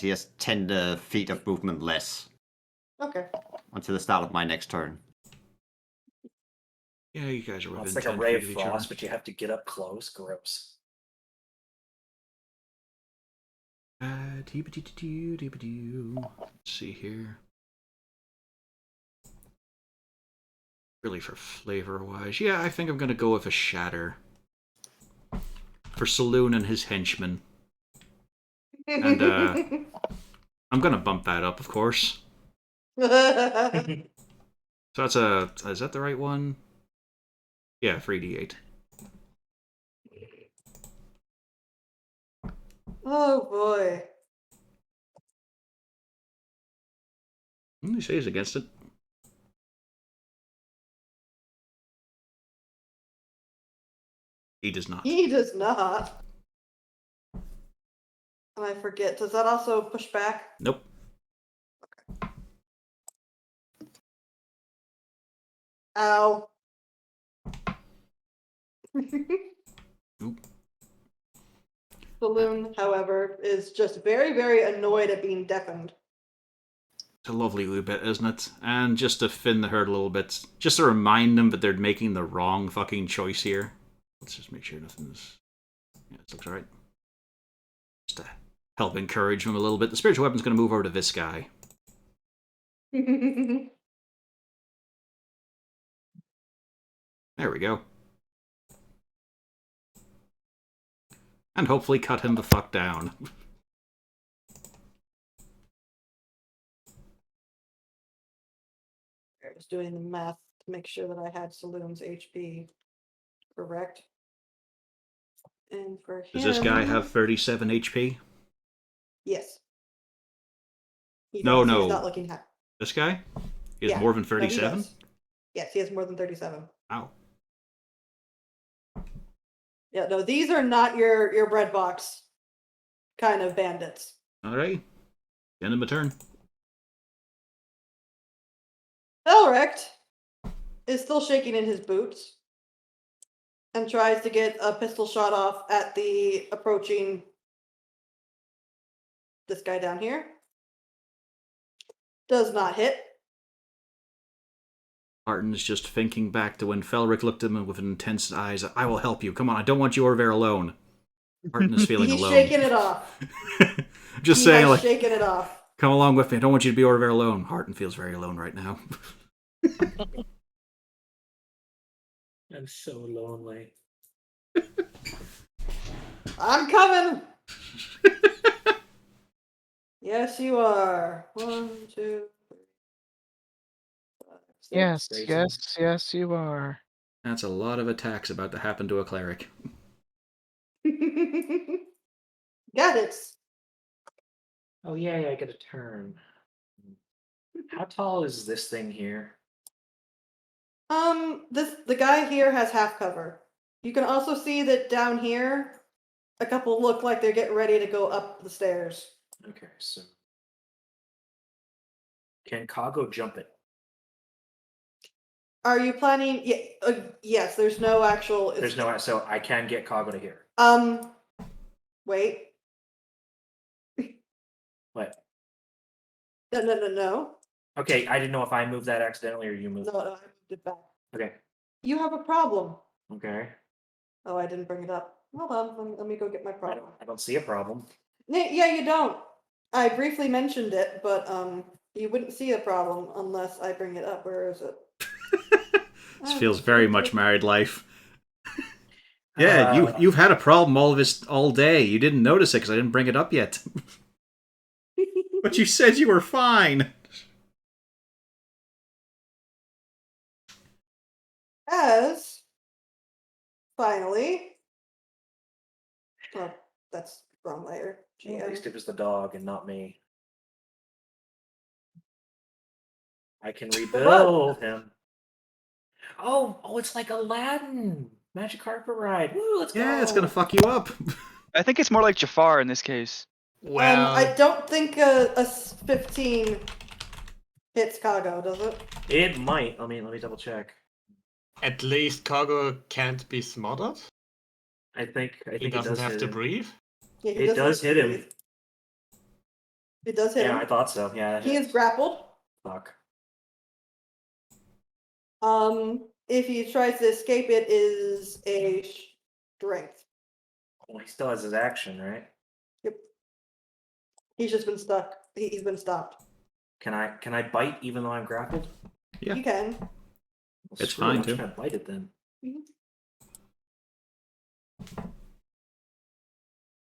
has 10 feet of movement less Okay. until the start of my next turn. Yeah, you guys are Well, within it's like 10 a ray feet of of each other. frost, but you have to get up close. Gross. Dee-ba-dee-dee-doo. Let's see here. Really for flavor wise. Yeah, I think I'm gonna go with a shatter. For Saloon and his henchmen. And I'm gonna bump that up, of course. So that's is that the right one? Yeah, 3d8. Oh boy. He saves against it. He does not. He does not. And I forget, does that also push back? Nope. Ow. Oop. Saloon, however, is just very, very annoyed at being deafened. It's a lovely little bit, isn't it? And just to thin the herd a little bit, just to remind them that they're making the wrong fucking choice here. Let's just make sure nothing's... Yeah, it looks alright. Just to help encourage them a little bit. The spiritual weapon's going to move over to this guy. There we go. And hopefully cut him the fuck down. I was doing the math to make sure that I had Saloon's HP correct. And for him... Does this guy have 37 HP? Yes. He No, does. no. He's not looking happy. This guy? He has Yeah. more than No, he 37? does. Yes, he has more than 37. Wow. Yeah, no, these are not your bread box kind of bandits. Alright. End of my turn. Elrect is still shaking in his boots and tries to get a pistol shot off at the approaching this guy down here. Does not hit. Martin's just thinking back to when Felric looked at him with intense eyes. I will help you. Come on, I don't want you over there alone. Martin is feeling He's alone. shaking it off. Just He saying, has like, shaken it off. come along with me. I don't want you to be over there alone. Harton feels very alone right now. I'm so lonely. I'm coming. Yes, you are. 1, 2, 3, 5, 6. Yes, Crazy. yes, you are. That's a lot of attacks about to happen to a cleric. Got it. Oh yay, I get a turn. How tall is this thing here? The guy here has half cover. You can also see that down here, a couple look like they're getting ready to go up the stairs. Okay, so can Kago jump it? Are you planning? Yeah, yes. There's no actual. There's no, so I can get Kago to here. Wait. What? No. Okay, I didn't know if I moved that accidentally or you moved. No, I moved it back. Okay. You have a problem. Okay. Oh, I didn't bring it up. Hold on. Let me go get my problem. I don't see a problem. Yeah, you don't. I briefly mentioned it, but you wouldn't see a problem unless I bring it up. Where is it? This feels very much married life. Yeah, you've had a problem all day. You didn't notice it because I didn't bring it up yet. But you said you were fine. As finally, oh, that's wrong layer. Well, at least it was the dog and not me. I can rebuild him. Oh, it's like Aladdin. Magic carpet ride. Woo, let's go. Yeah, it's gonna fuck you up. I think it's more like Jafar in this case. Well, I don't think a 15 hits Kago, does it? It might. Let me double check. at least Kago can't be smothered. I think He it doesn't does have hit to him. breathe. Yeah, he It does hit him. breathe. It does hit Yeah, him. I thought so. Yeah. He is grappled. Fuck. If he tries to escape, it is a strength. Well, he still has his action, right? Yep. He's just been stuck. He's been stopped. Can I bite even though I'm grappled? Yeah. You can. Well, It's screw it, fine, I'm too. just gonna bite it then.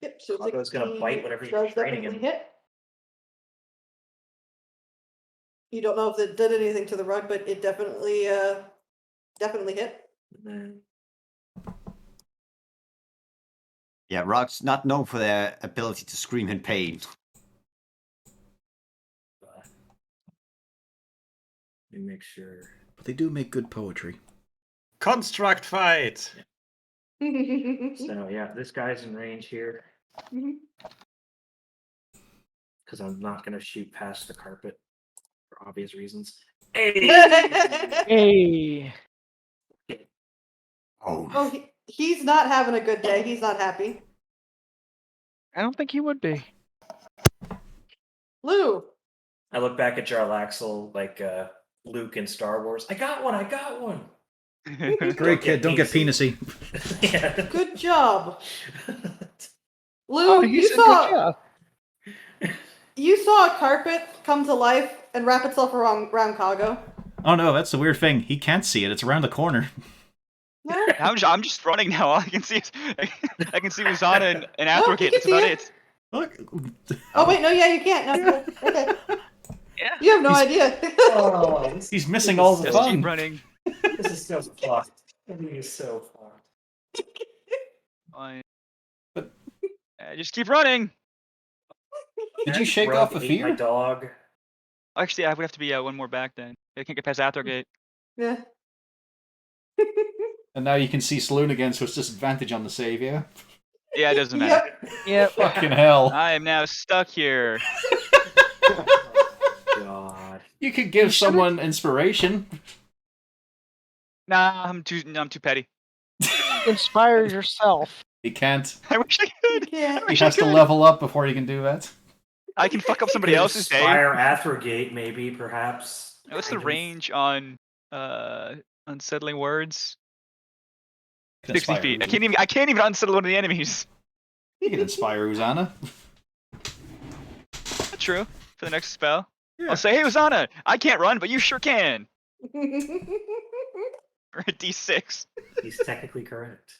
Yep. So Kago's gonna 16 bite whatever he's does training definitely him. hit. You don't know if it did anything to the rug, but it definitely hit. And then Yeah, rugs not known for their ability to scream in pain. let me make sure. But they do make good poetry. Construct fight. So yeah, this guy's in range here because I'm not gonna shoot past the carpet for obvious reasons. Hey! Hey. Oh, he's not having a good day. He's not happy. I don't think he would be. Lou. I look back at Jarlaxle like Luke in Star Wars. I got one. Great kid, don't get penisy. penisy. Yeah. Good job. Lou, Oh, you said good saw job. you saw a carpet come to life and wrap itself around Kago. Oh no, that's the weird thing. He can't see it. It's around the corner. Yeah. I'm just running now. All I can see is I can see Uzana and No, Athrogate. he That's can about see it. Look. Oh wait, no, yeah, you can't. No, okay. Yeah. You have no idea. Oh, He's missing all the Just fun. keep running. this is so fucked. Everything is so fucked. Fine. Just keep running. Did you That shake rug off the ate My fear? dog. Actually, I would have to be one more back then. I can't get past Athrogate. Yeah. And now you can see Saloon again, so it's disadvantage on the save, yeah? Yeah, it doesn't matter. Yep. Fucking hell. I am now stuck here. God. You could give someone inspiration. Nah, I'm too petty. Inspire yourself. He can't. I wish I You could. can't. I He wish has I to could. level up before he can do that. I can fuck up somebody else's day. Inspire Athrogate, maybe, perhaps. What's the Kind of. range on Unsettling words. Can 60 inspire feet. I Uzan. can't even unsettle one of the enemies. You can inspire Uzana. Not true. For the next spell. Yeah. I'll say, hey Uzana, I can't run, but you sure can. Or a D6. He's technically correct.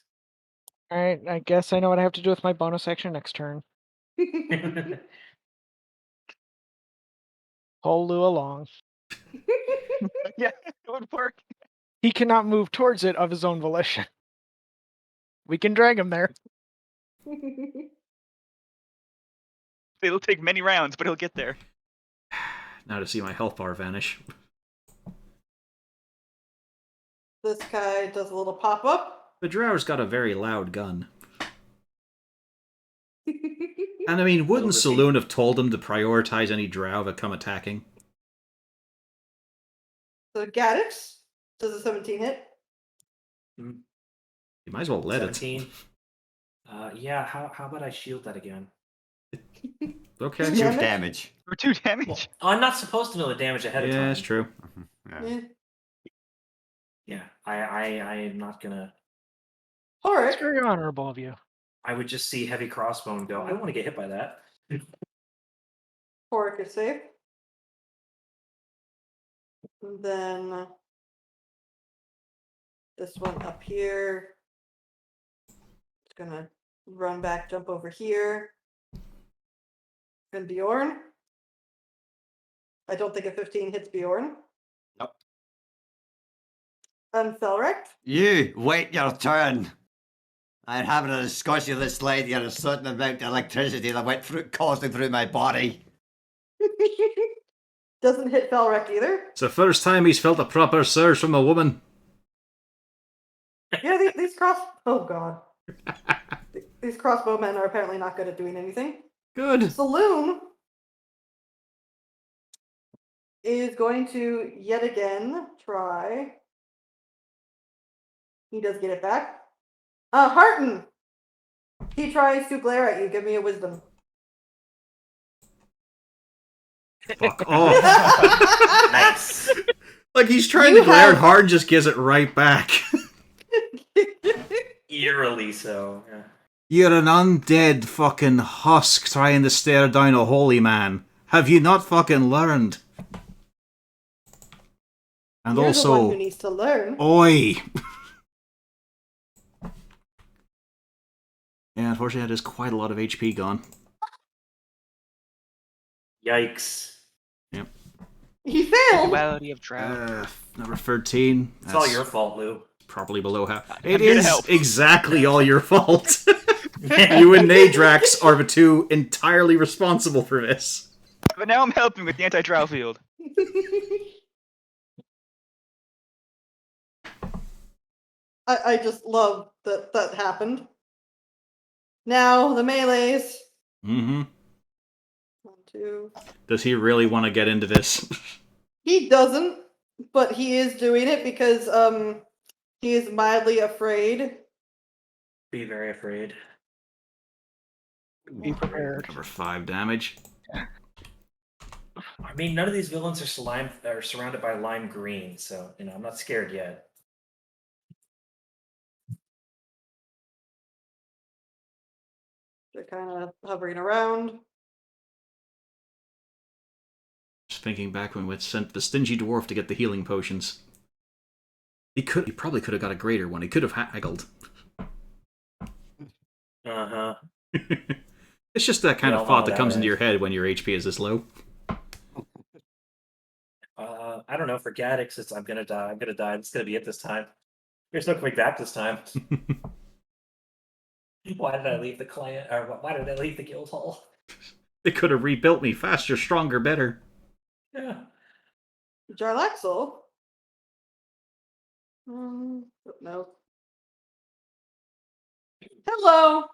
Alright, I guess I know what I have to do with my bonus action next turn. Pull Lou along. Yeah, it would work. He cannot move towards it of his own volition. We can drag him there. It'll take many rounds, but he'll get there. Now to see my health bar vanish. This guy does a little pop up. The Drower's got a very loud gun. And I mean, wouldn't was he? Saloon have told him to prioritize any Drow that come attacking? So Gaddix does a 17 hit. You might as well let 17. Yeah, how about I shield that again? it. Okay. Two Two damage? damage. For 2 damage. Well, I'm not supposed to know the damage ahead of Yeah, time. that's true. Yeah. Yeah. Yeah, I am not gonna. It's Alright. very honorable of you. I would just see heavy crossbow and go, I don't want to get hit by that. Horik is safe. And then this one up here. It's gonna run back, jump over here. And Bjorn. I don't think a 15 hits Bjorn. Nope. And Felric. You wait your turn. I'm having a discussion with this lady on a certain amount of electricity that went through, coursing through my body. Doesn't hit Felric either. It's the first time he's felt a proper surge from a woman. Yeah, these oh god. These crossbowmen are apparently not good at doing anything. Good. Saloon is going to yet again try. He does get it back. Harton! He tries to glare at you. Give me a wisdom. Fuck off. Nice. Like he's trying You to glare have- hard and just gives it right back. Eerily so. Yeah. You're an undead fucking husk trying to stare down a holy man. Have you not fucking learned? And You're the one also, who needs to learn. oi! Yeah, unfortunately, that is quite a lot of HP gone. Yikes. He failed. Duality of Drow. Number 13. It's all your fault, Lou. Probably below half. I'm It here to is help. exactly all your fault. You and Nadrax are the two entirely responsible for this. But now I'm helping with the anti-Drow field. I just love that that happened. Now the melees. Mm-hmm. 1, 2. Does he really want to get into this? He doesn't, but he is doing it because he is mildly afraid. Be very afraid. Be prepared. Number 5 damage. I mean, none of these villains are surrounded by lime green, so I'm not scared yet. They're kind of hovering around. Just thinking back when we sent the stingy dwarf to get the healing potions. He probably could have got a greater one. He could have haggled. Uh-huh. It's just that kind We of all know thought that that, comes into right? your head when your HP is this low. I don't know. For Gaddix, it's I'm gonna die. I'm gonna die. It's gonna be it this time. There's no coming back this time. Why did I leave the client? Or why did I leave the guild hall? They could have rebuilt me faster, stronger, better. Yeah. Jarlaxle. No. Hello.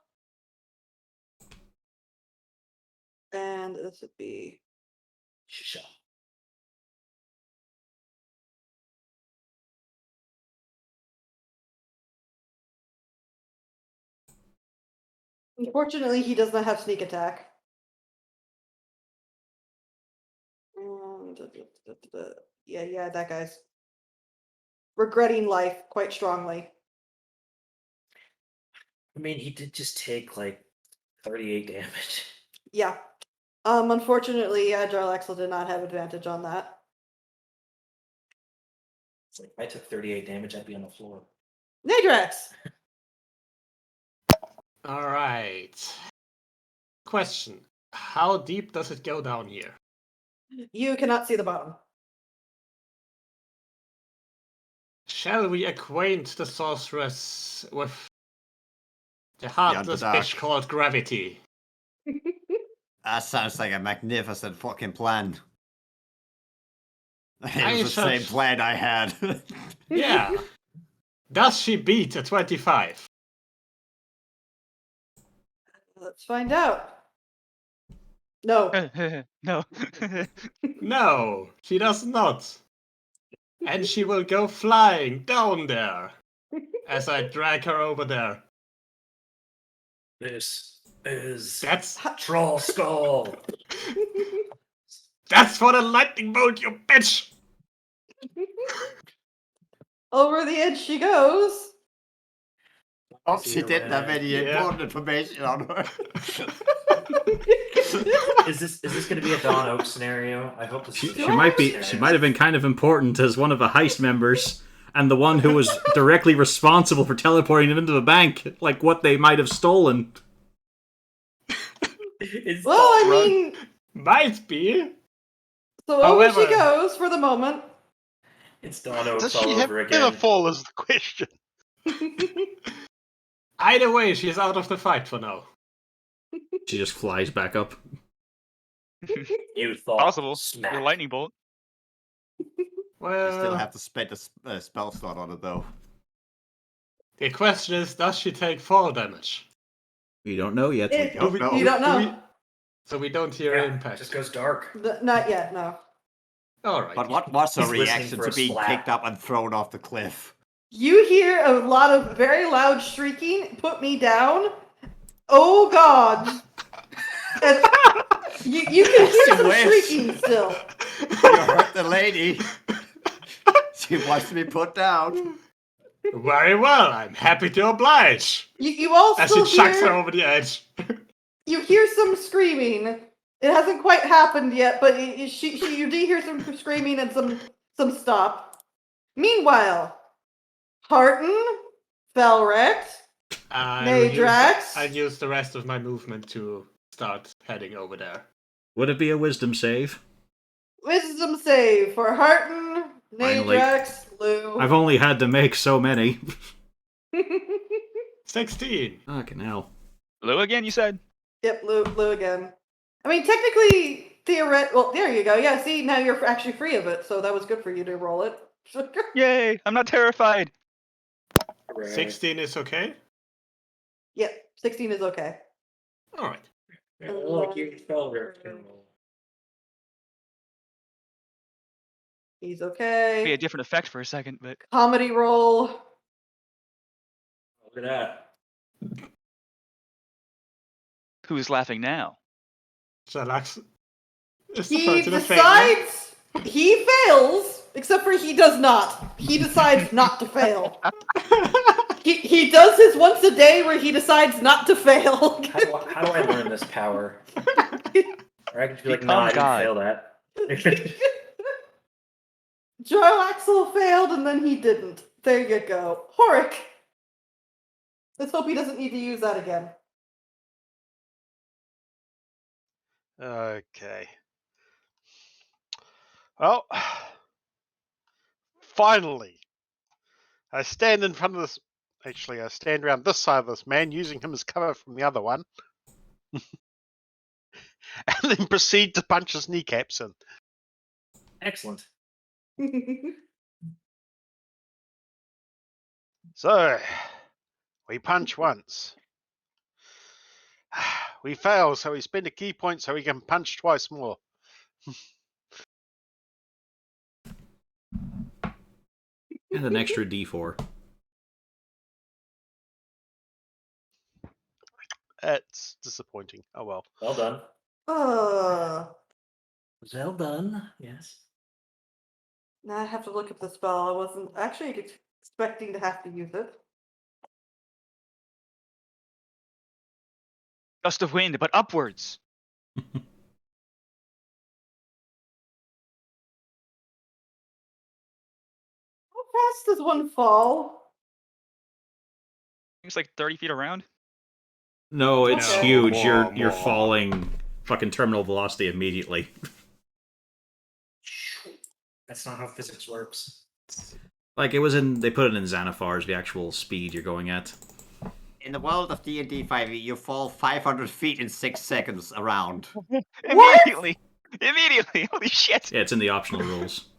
And this would be Shisha. Unfortunately, he does not have sneak attack. And yeah, that guy's regretting life quite strongly. I mean, he did just take like 38 damage. Yeah. Unfortunately, Jarlaxle did not have advantage on that. It's like if I took 38 damage, I'd be on the floor. Nadrax! All right. Question: how deep does it go down here? You cannot see the bottom. Shall we acquaint the sorceress with the heartless Underdark. bitch called gravity? That sounds like a magnificent fucking plan. It I was the shall same plan I had. Yeah. Does she beat a 25? Let's find out. No. No. No, she does not. And she will go flying down there as I drag her over there. This is That's Troll Skull. that's for the lightning bolt, you bitch! Over the edge she goes. Oh, she didn't have any Yeah. important information on her. Is this going to be a Dawn Oak scenario? I hope this She, is a she Dawn might Oak be. scenario. She might have been kind of important as one of the heist members, and the one who was directly responsible for teleporting them into the bank, like what they might have stolen. It's Well, I Dawn Run. mean, Might be. so over she However- goes for the moment. It's Dawn Oak Does all she have over again. Featherfall is the question. Either way, she's out of the fight for now. She just flies back up. You thought Possible. smack. The lightning bolt. Well, You still have to spend a spell slot on it, though. the question is, does she take fall damage? We don't know yet. It- don't know. You don't Do we- know. So we don't hear Yeah, impact. just goes dark. Not yet, no. Alright. But what was her He's listening reaction for to a being slap. picked up and thrown off the cliff? You hear a lot of very loud shrieking. Put me down. Oh God! And you can hear She some wish. shrieking still. You hurt the lady. She wants to be put down. Very well, I'm happy to oblige. You all As she still chucks her hear. over the edge. You hear some screaming. It hasn't quite happened yet, but you do hear some screaming and some stop. Meanwhile, Harton, Felrex, Nadrax. I'll use the rest of my movement to start heading over there. Would it be a wisdom save? Wisdom save for Harton, Finally. Nadrax, Lou. I've only had to make so many. 16. Fucking hell. Lou again, you said? Yep, Lou again. I mean, technically, well, there you go. Yeah, see, now you're actually free of it, so that was good for you to roll it. Yay! I'm not terrified. 16 is okay? Yep, 16 is okay. Alright. Yeah, look, you spell rare. He's Be a okay. different effect for a second, but Comedy roll. Look at that. who's laughing now? Jalax is He the to failure. decides he fails, except for he does not. He decides not to fail. He does his once a day where he decides not to fail. How do I learn this power? Or I could be like, Become no, I didn't God. fail that. Jarlaxle failed and then he didn't. There you go. Horik. Let's hope he doesn't need to use that again. Okay. Well, finally, I stand in front of this. Actually, I stand around this side of this man, using him as cover from the other one, and then proceed to punch his kneecaps in. Excellent. So, we punch once. We fail, so we spend a key point so we can punch twice more. And an extra d4. It's disappointing. Oh well. Well done. Uh, Well done. Yes. Now I have to look at the spell. I wasn't actually expecting to have to use it. Gust of wind, but upwards. How fast does one fall? It's like 30 feet around. No, it's Okay. huge. More, You're more. falling fucking terminal velocity immediately. That's not how physics works. Like it was in, they put it in Xanaphar's, the actual speed you're going at. In the world of D&D 5e, you fall 500 feet in 6 seconds around. Immediately. Immediately. Holy shit. Yeah, it's in the optional rules.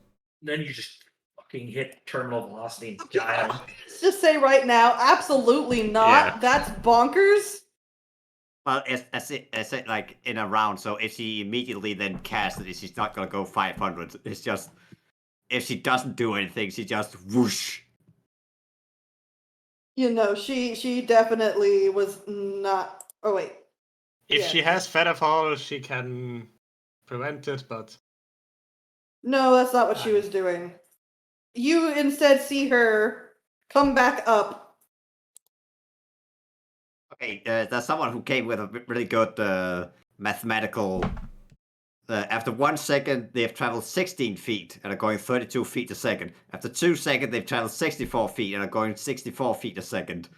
Then you just fucking hit terminal velocity and die. Let's just say right now, absolutely not. Yeah. That's bonkers. Well, it's it like in a round, so if she immediately then casts it, she's not gonna go 500. It's just, if she doesn't do anything, she just whoosh. You know, she definitely was not. Oh wait, If Yeah. she has Featherfall, she can prevent it, but no, that's not what she was doing. You instead see her come back up. Okay, there's someone who came with a really good mathematical. After 1 second, they've traveled 16 feet and are going 32 feet a second. After 2 seconds, they've traveled 64 feet and are going 64 feet a second.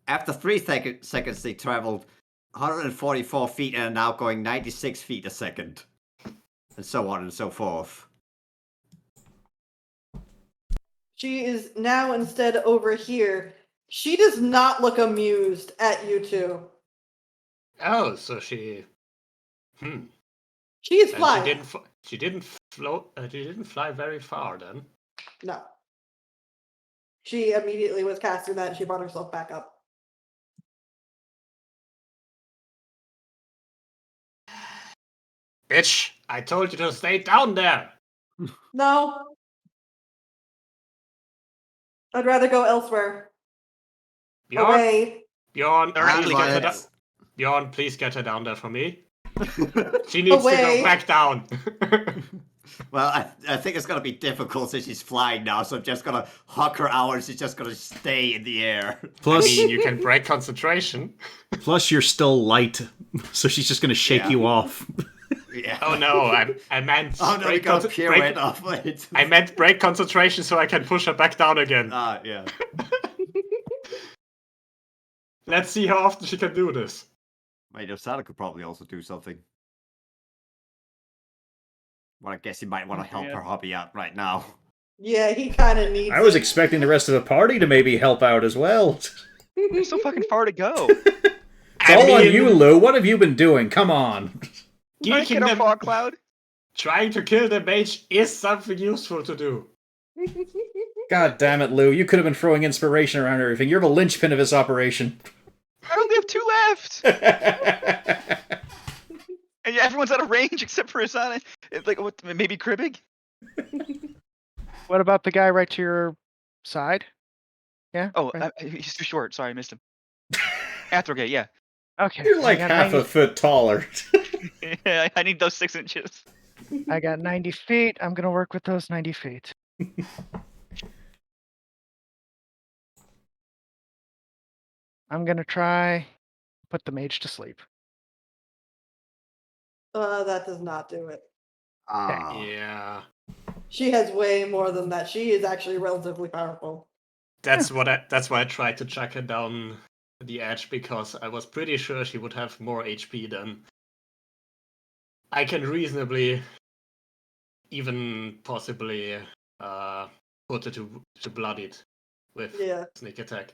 After 3 seconds, they traveled 144 feet and are now going 96 feet a second. And so on and so forth. She is now instead over here. She does not look amused at you two. oh, so she. She is Then flying. She didn't float. She didn't fly very far then. No. She immediately was casting that and she brought herself back up. Bitch! I told you to stay down there. No. I'd rather go elsewhere. Bjorn, Away. Bjorn, They're please actually get her gonna- down. Bjorn, please get her down there for me. She needs to Away. go back down. Well, I think it's gonna be difficult since she's flying now, so I'm just gonna hug her out and she's just gonna stay in the air. Plus, I mean, you can break concentration. plus you're still light, so she's just gonna shake Yeah. you off. Yeah. Oh no, I meant Oh no, we break, got a conce- pirouette break off it. I meant break concentration so I can push her back down again. Ah, yeah. Let's see how often she can do this. Wait, Osada could probably also do something. Well, I guess he might want to help Yeah. her hobby out right now. Yeah, he kind of needs I was it. expecting the rest of the party to maybe help out as well. There's so fucking far to go. It's all on you, Lou. What have you been doing? Come on. Break in Geeking a them, fog cloud. trying to kill the mage is something useful to do. God damn it, Lou. You could have been throwing inspiration around everything. You're the linchpin of this operation. I only have 2 left. And yeah, everyone's out of range except for Asana. It's like, what, maybe Kribbig? What about the guy right to your side? Yeah. Oh, right. he's too short. Sorry, I missed him. Athrogate, yeah. Okay. You're I like got half 90 a foot taller. Yeah, I need those 6 inches. I got 90 feet. I'm gonna work with those 90 feet. I'm gonna try put the mage to sleep. That does not do it. Ah. Yeah. She has way more than that. She is actually relatively powerful. That's why I tried to track her down the edge, because I was pretty sure she would have more HP than I can reasonably even possibly put her to blood it with Yeah. sneak attack.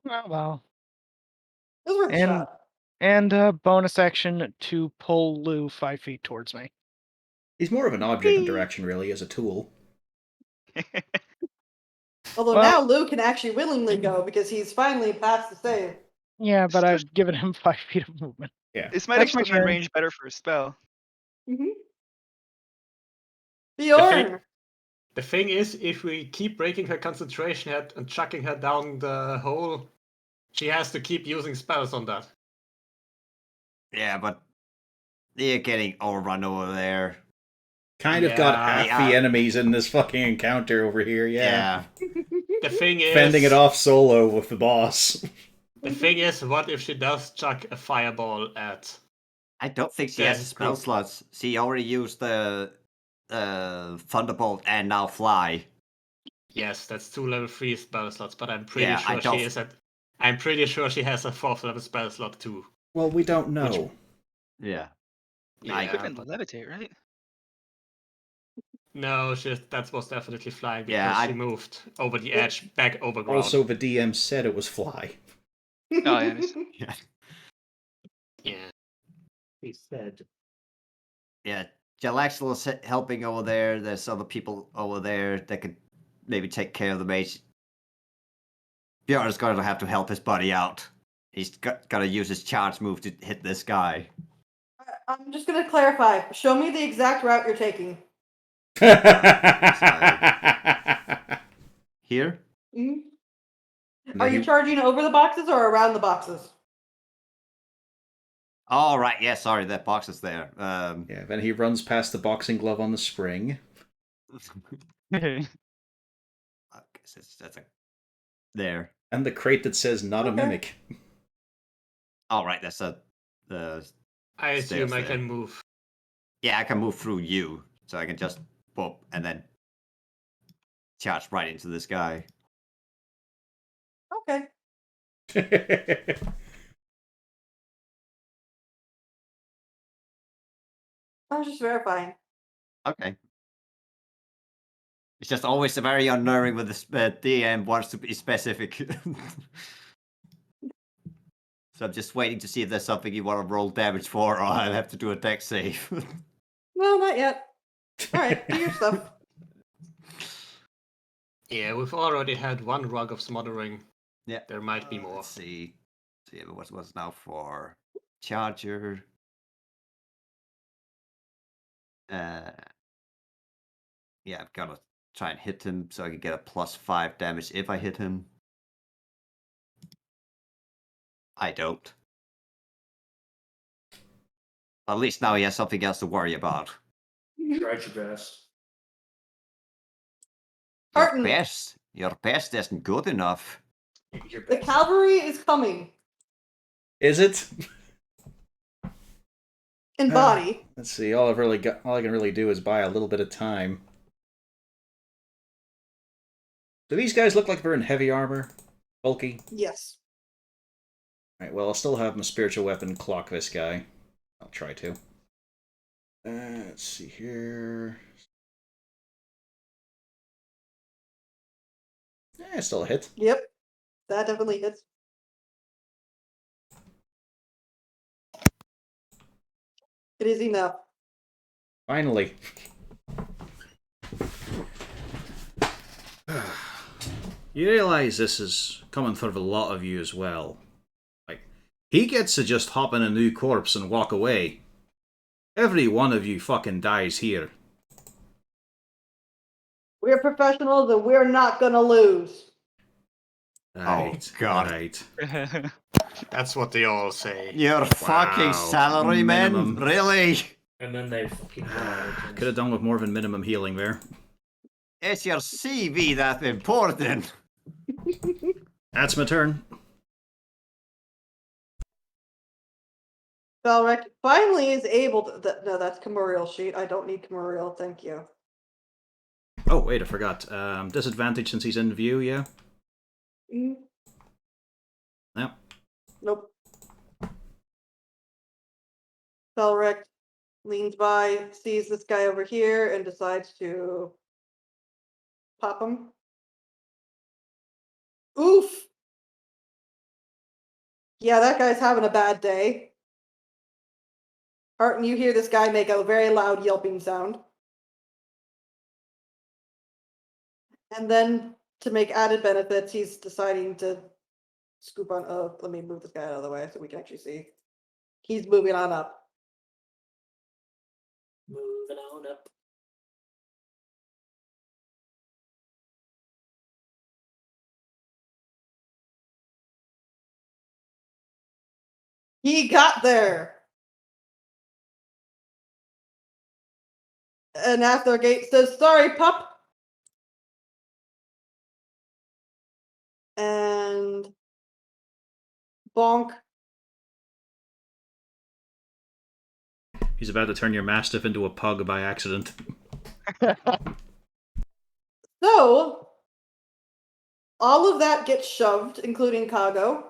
Oh, well. It was worth a And shot. and bonus action to pull Lou 5 feet towards me. He's more of an object in direction, really, as a tool. Although well- now Lou can actually willingly go because he's finally passed the save. Yeah, but Just- I've given him 5 feet of movement. This might Next have put him in turn. range better for a spell. Bjorn! The thing is, if we keep breaking her concentration and chucking her down the hole, she has to keep using spells on that. Yeah, but they're getting overrun over there. Kind of got Yeah, half the enemies in this fucking encounter over here, yeah. The thing is, Fending it off solo with the boss. The thing is, what if she does chuck a fireball at? I don't think she has That a spell group. slots. She already used the Thunderbolt and now Fly. Yes, that's 2 level 3 spell slots, but I'm pretty Yeah, I sure don't- she is at. I'm pretty sure she has a 4th level spell slot too. Well, we don't know. Yeah. Yeah, Couldn't but levitate, right? no, that was definitely flying because Yeah, she moved over the edge back over ground. Also, the DM said it was Fly. Oh, yeah. Yeah. Yeah. He said, Yeah. Jalaxel is helping over there. There's other people over there that could maybe take care of the mage. Bjorn's going to have to help his buddy out. He's got to use his charge move to hit this guy. I'm just gonna clarify. Show me the exact route you're taking. Here? Mhm. No, Are you he- charging over the boxes or around the boxes? Oh, right. Yeah, sorry. That box is there. Yeah, then he runs past the boxing glove on the spring. Okay, so that's a... There. And the crate that says not a Okay. mimic. All right, that's a... I assume stairs I there. can move. Yeah, I can move through you. So I can just pop and then charge right into this guy. Okay. I was just verifying. Okay. It's just always very unnerving when the DM wants to be specific. So I'm just waiting to see if there's something you want to roll damage for, or I'll have to do a deck save. No, not yet. All right, do your stuff. Yeah, we've already had 1 rug of smothering. Yeah. There might be more. Let's see. See what's now for charger. Yeah, I've got to try and hit him so I can get a +5 damage if I hit him. I don't. At least now he has something else to worry about. tried your best. Arden. Your best isn't good enough. Your The best. cavalry is coming Is it? in body. Let's see. All I can really do is buy a little bit of time. Do these guys look like they're in heavy armor? Bulky? Yes. Right, well, I'll still have my spiritual weapon clock this guy. I'll try to. Let's see here. Yeah, still a hit. Yep. That definitely hits. It is enough. Finally. You realize this is coming for a lot of you as well. Like, he gets to just hop in a new corpse and walk away. Every one of you fucking dies here. We're professionals and we're not gonna lose. Right, God. right. That's what they all say. You're fucking salarymen? minimum. Really? And then they fucking died. Could have done with more than minimum healing there. Is your CV that important? That's my turn. Valrek finally is able to. No, that's Camuriel's sheet. I don't need Camuriel. Thank you. Oh, wait, I forgot. Disadvantage since he's in view, yeah? Mm, No. nope. Valrek leans by, sees this guy over here, and decides to pop him. Oof! Yeah, that guy's having a bad day. Arton, you hear this guy make a very loud yelping sound. And then, to make added benefits, he's deciding to scoop on. Oh, let me move this guy out of the way so we can actually see. He's moving on up. Moving on up. He got there! And Athergate says, "Sorry, pup." And bonk. He's about to turn your mastiff into a pug by accident. So, all of that gets shoved, including Kago.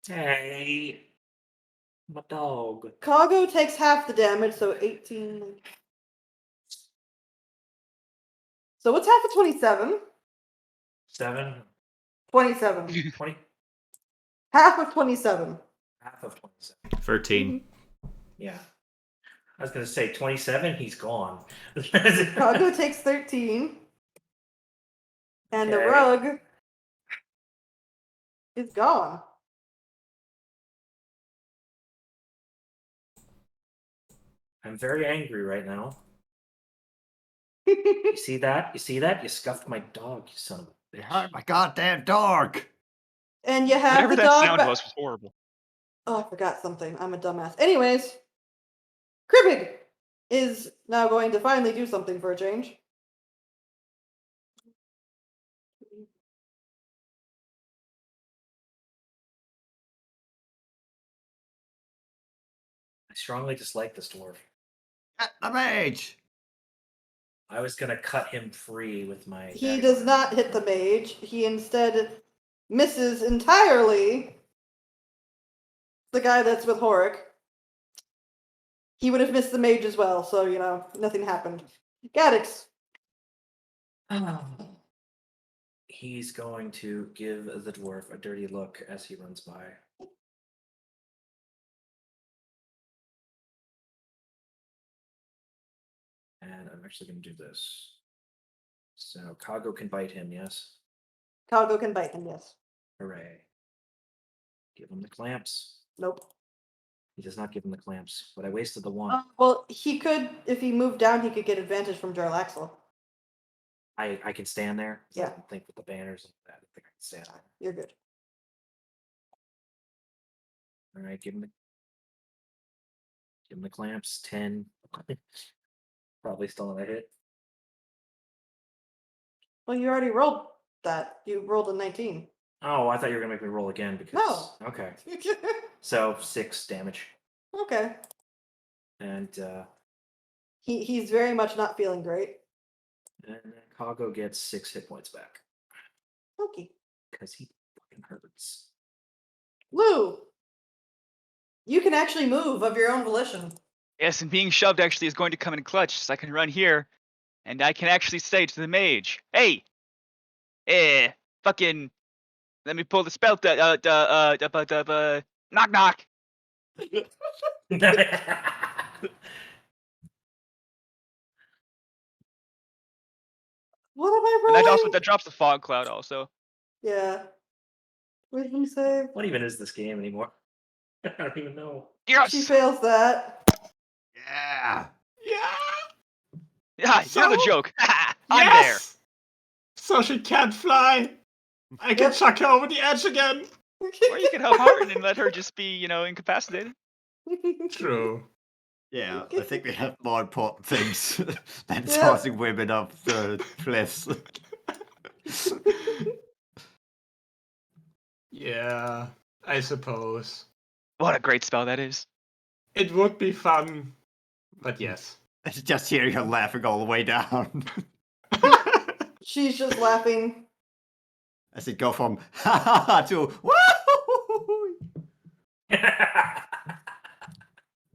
Hey, my dog. Kago takes half the damage, so 18. So what's half of 27? 7, 27. 20, Half of 27. half of 27. 13. Yeah. I was gonna say 27. He's gone. Kago takes 13. And the Okay. rug is gone. I'm very angry right now. You see that? You see that? You scuffed my dog, you son of a bitch. Behind my goddamn dog. And you have Whatever the that dog sound back. was horrible. Oh, I forgot something. I'm a dumbass. Anyways, Kribbig is now going to finally do something for a change. I strongly dislike this dwarf. The mage. I was gonna cut him free with my. He dagger. does not hit the mage. He instead misses entirely the guy that's with Horik. He would have missed the mage as well, so, nothing happened. Gaddix. He's going to give the dwarf a dirty look as he runs by. And I'm actually going to do this. So Kago can bite him, yes? Kago can bite him, yes. Hooray. Give him the clamps. Nope. He does not give him the clamps, but I wasted the one. Well, he could, if he moved down, he could get advantage from Jarlaxle. I can stand there. Yeah. I don't think with the banners and that. I think I can stand there. You're good. All right, give him the clamps. 10. Probably still not a hit. Well, you already rolled that. You rolled a 19. Oh, I thought you were gonna make me roll again because. No. Okay. So 6 damage, Okay. and He's very much not feeling great. then Kago gets 6 hit points back Okay. because he fucking hurts. Lou, you can actually move of your own volition. Yes, and being shoved actually is going to come in clutch, so I can run here, and I can actually say to the mage, "Hey, fucking, let me pull the spell. Knock knock." What am I And rolling? that drops the fog cloud also. Yeah. Wisdom save. What even is this game anymore? I don't even know. She Yes. fails that. Yeah. Yeah. Yeah, you're the So? joke. I'm there. Yes. So she can't fly. I can Yep. chuck her over the edge again. Or you could help Harden and let her just be, incapacitated. True. Yeah, I think we have more important things than Yeah. tossing women up the cliffs. Yeah, I suppose. What a great spell that is. It would be fun, but yes. Just hearing her laughing all the way down. She's just laughing. As it go from ha ha ha to woo.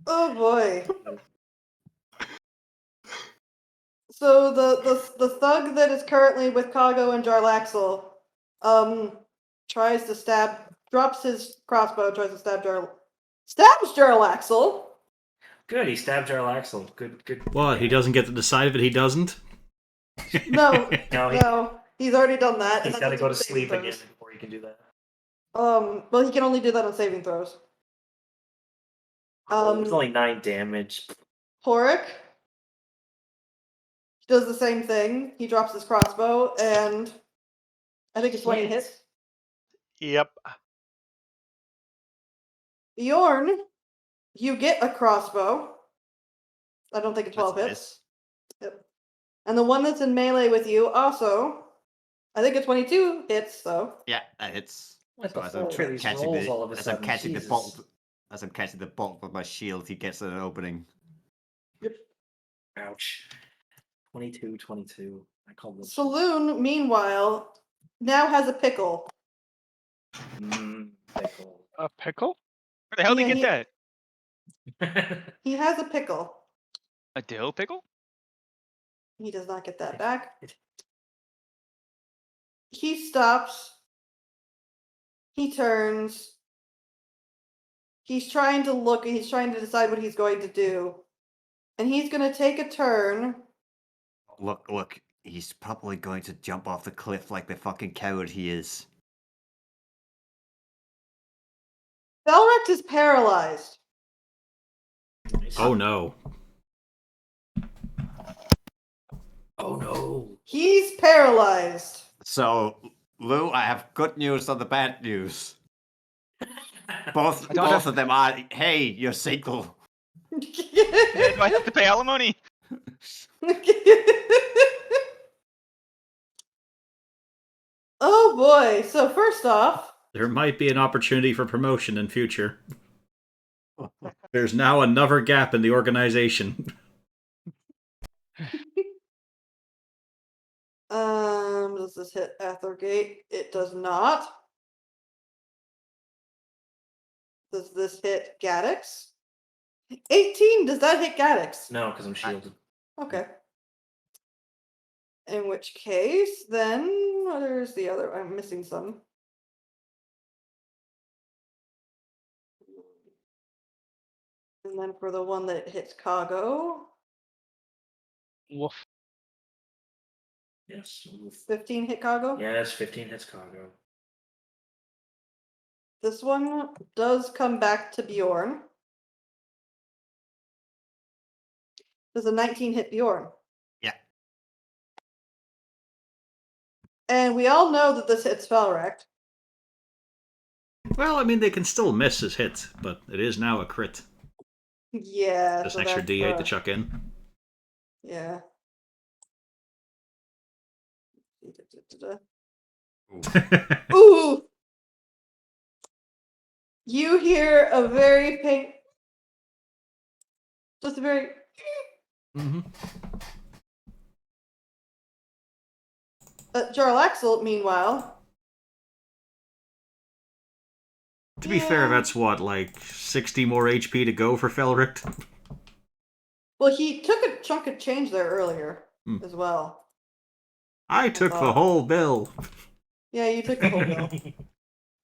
Oh boy. So the thug that is currently with Kago and Jarlaxle, tries to drops his crossbow, tries to stabs Jarlaxle. Good, he stabbed Jarlaxle. Good. What? He doesn't get to decide if he doesn't? No, No, no, he's already done that. he's and got to that's go on to saving sleep again throws. before he can do that. Well, he can only do that on saving throws. It was only 9 damage. Horik does the same thing. He drops his crossbow, and I think it's 20 Shit. hits. Yep. Bjorn, you get a crossbow. I don't think a That's 12 a hits. miss. Yep. And the one that's in melee with you also, I think a 22 hits, though. Yeah, that hits. What So the as I'm fuck are these rolls all of a as I'm sudden? catching the Jesus. bolt, as I'm catching the bolt with my shield, he gets an opening. Ouch. 22. I call this. Saloon, meanwhile, now has a pickle. Pickle. A pickle? Where the hell did Yeah, he get that? He has a pickle. A dill pickle? He does not get that back. He stops. He turns. He's trying to look, he's trying to decide what he's going to do. And he's going to take a turn. Look, he's probably going to jump off the cliff like the fucking coward he is. Belrex is paralyzed. Oh no. Oh no. He's paralyzed. So, Lou, I have good news and the bad news. Both don't have- of them are, hey, you're single. Do I have to pay alimony? Oh boy. So first off, There might be an opportunity for promotion in future. There's now another gap in the organization. does this hit Athergate? It does not. Does this hit Gaddix? 18, does that hit Gaddix? No, because I'm shielded. Okay. In which case, then, there's the other, I'm missing some. And then for the one that hits Cargo, Woof. Yes. 15 hit Cargo. Yes, 15 hits cargo. This one does come back to Bjorn. Does a 19 hit Bjorn? Yeah. And we all know that this hits Felrect. Well, I mean, they can still miss his hit, but it is now a crit. Yeah. Just so an extra that's, D8 to chuck in. Yeah. Ooh! You hear a very pink. Just a very. Mm-hmm. Jarlaxle, meanwhile. To be fair, Yeah. that's what, like 60 more HP to go for Felric? Well, he took a chunk of change there earlier as well. I took the whole bill. Yeah, you took the whole bill.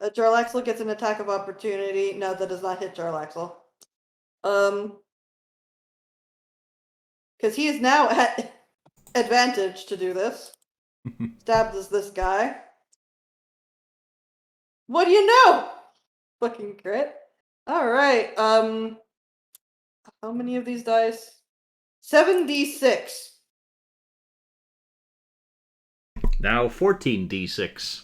Jarlaxle gets an attack of opportunity. No, that does not hit Jarlaxle. Because he is now at advantage to do this. Stabs this guy. What do you know? Fucking crit. All right. How many of these dice? 7d6. Now 14d6.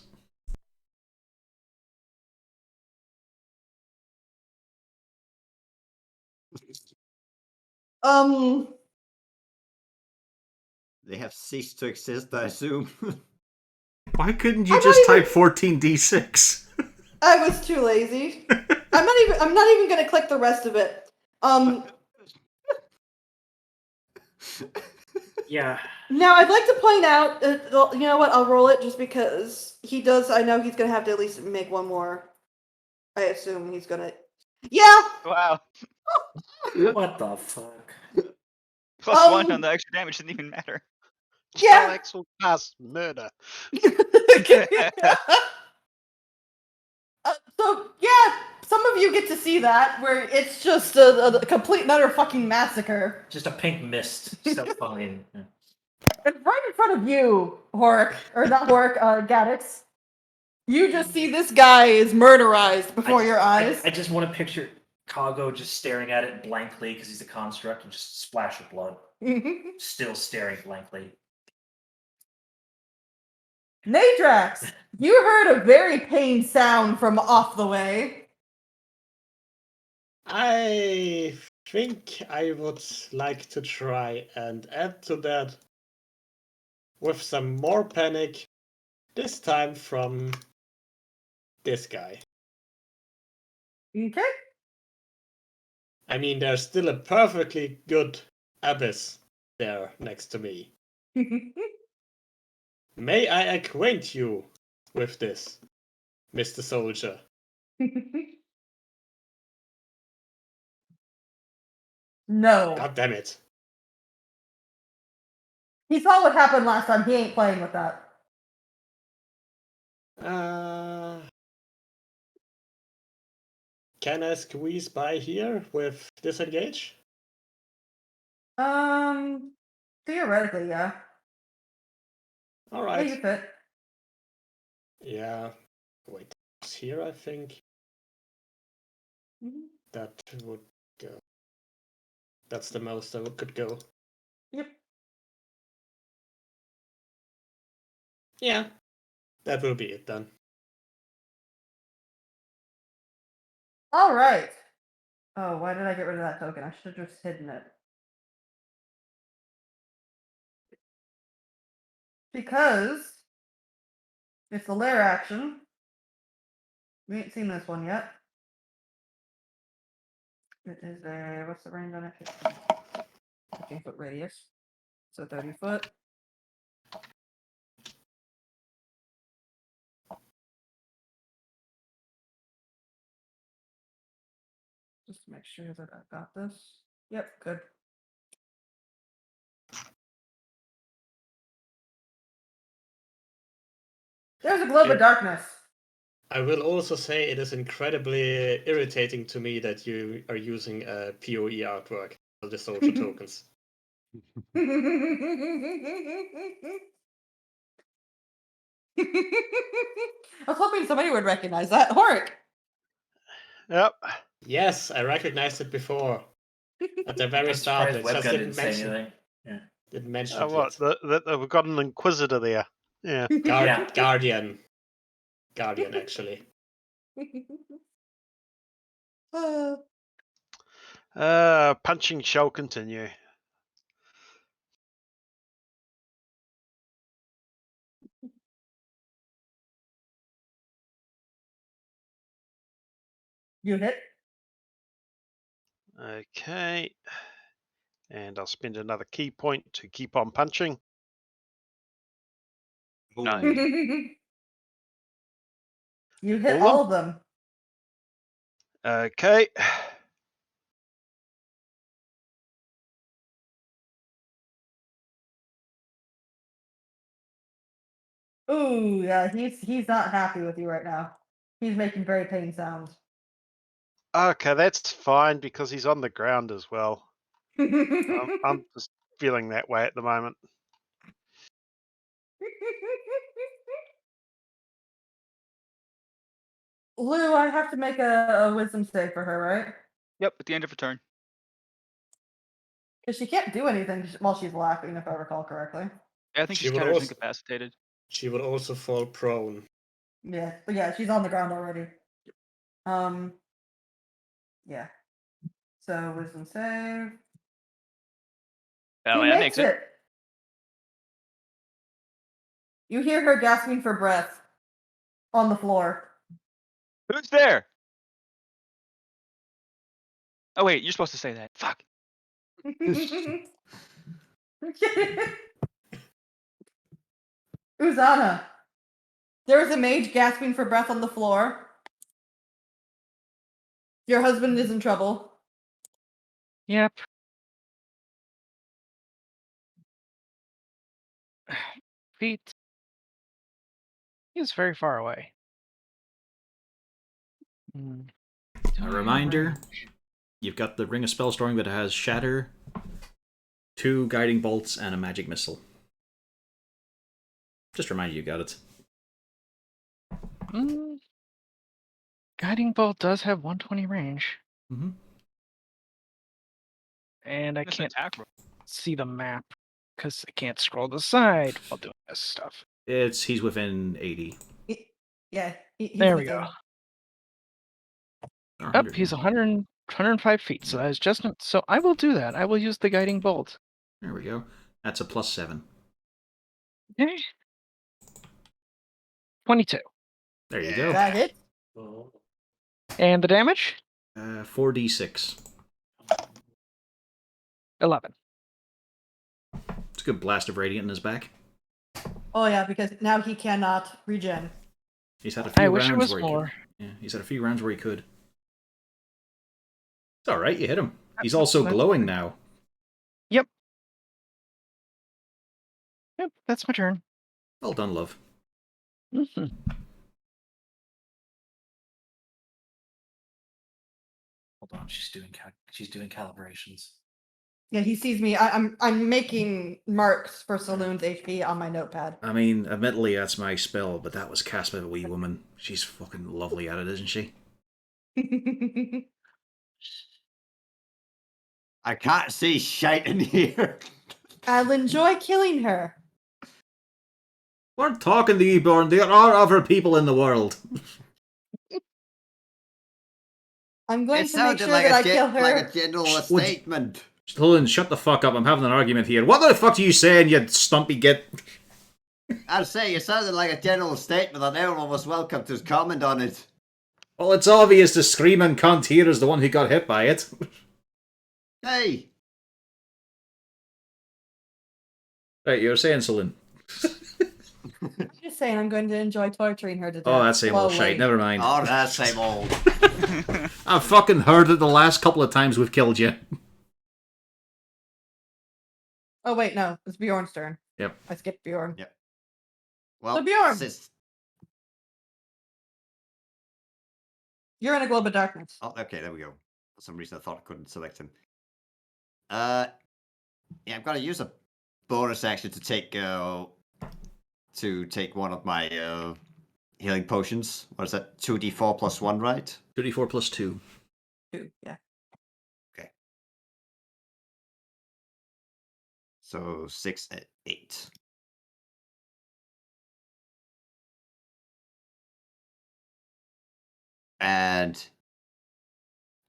They have ceased to exist, I assume. Why couldn't you I'm just not type 14d6? I was too lazy. I'm not even gonna click the rest of it. Yeah. Now I'd like to point out, you know what? I'll roll it just because he does. I know he's gonna have to at least make one more. I assume he's gonna. Yeah. Wow. What the fuck? Plus one on the extra damage didn't even matter. Yeah. Axel cast murder. So yeah, some of you get to see that where it's just a complete and utter fucking massacre. Just a pink mist. So fine. Yeah. And right in front of you, Hork, or not Hork, Gaddix. You just see this guy is murderized before your eyes. I just want to picture Kago just staring at it blankly because he's a construct and just splash of blood. Still staring blankly. Nadrax, you heard a very pained sound from off the way. I think I would like to try and add to that with some more panic, this time from this guy. Okay. I mean, there's still a perfectly good abyss there next to me. May I acquaint you with this, Mr. Soldier? No. God damn it. He saw what happened last time. He ain't playing with that. Can I squeeze by here with disengage? Theoretically, yeah. All Yeah, right. you fit. Yeah. Wait, it's here, I think. Mhm. That would go. That's the most I could go. Yep. Yeah. That will be it then. All right. Oh, why did I get rid of that token? I should have just hidden it. Because it's a lair action. We ain't seen this one yet. It is a, what's the range on it? 15-foot radius. So 30 foot. Just to make sure that I got this. Yep, good. There's a globe of darkness. I will also say it is incredibly irritating to me that you are using a PoE artwork for the soldier tokens. I was hoping somebody would recognize that. Horic. Yep. Yes, I recognized it before. At the very I'm start, surprised it just Webgun didn't say mention, anything. Yeah. didn't mention it What? yet. We've got an Inquisitor there. Yeah. Yeah. Guardian. Guardian, actually. Punching shall continue. You hit. Okay. And I'll spend another key point to keep on punching. You hit All all of them. Okay. Ooh, yeah, he's not happy with you right now. He's making very pain sounds. Okay, that's fine because he's on the ground as well. I'm just feeling that way at the moment. Lou, I have to make a wisdom save for her, right? Yep, at the end of a turn. Because she can't do anything while she's laughing, if I recall correctly. Yeah, I think She she's would kind of also- incapacitated. She would also fall prone. Yeah, but yeah, she's on the ground already. Yeah. So wisdom save. Oh, He yeah, that makes it. You hear her gasping for breath on the floor. Who's there? Oh wait, you're supposed to say that. Fuck. Uzana. There is a mage gasping for breath on the floor. Your husband is in trouble. Yep. Feet. He's very far away. A reminder, you've got the Ring of Spellstorming that has Shatter, 2 Guiding Bolts, and a Magic Missile. Just remind you got it. Guiding Bolt does have 120 range. Mm-hmm. And I That's an can't attack roll. see the map because I can't scroll to the side while doing this stuff. He's within 80. Yeah. He's There we within. go. Or Up, he's 100. 105 feet. So that is just so I will do that. I will use the guiding bolt. There we go. That's a +7. Okay. 22. There you Yeah. go. That hit? Oh, And the damage? 4d6. 11. It's a good blast of radiant in his back. Oh yeah, because now he cannot regen. He's had a few I wish it rounds was where he more. could. Yeah, he's had a few rounds where he could. It's all right. You hit him. He's also That's glowing fine. now. Yep, that's my turn. Well done, love. Mhm. hold on, she's doing calibrations. Yeah, he sees me. I'm making marks for Saloon's HP on my notepad. I mean, admittedly, that's my spell, but that was cast by a wee woman. She's fucking lovely at it, isn't she? I can't see shite in here. I'll enjoy killing her. We're talking to you, Born. There are other people in the world. I'm going It to make sounded sure like that I a kill her. like a general Would you- statement. Lillian, shut the fuck up. I'm having an argument here. What the fuck are you saying, you stumpy git? I'd say it sounded like a general statement that everyone was welcome to comment on it. Well, it's obvious the screaming cunt here is the one who got hit by it. Hey, Right, you were saying, Celine. I'm just saying I'm going to enjoy torturing her to death. Oh, that's same old slowly. shite. Never mind. oh, that same old. I've fucking heard it the last couple of times we've killed you. Oh wait, no, it's Bjorn's turn. Yep. I skipped Bjorn. Yep. Well, So Bjorn! sis- You're in a globe of darkness. oh, okay, there we go. For some reason, I thought I couldn't select him. Yeah, I'm gonna use a bonus action to take one of my healing potions. What is that? 2d4 plus 1, right? 2d4 plus 2. 2, yeah. So 6 and 8. And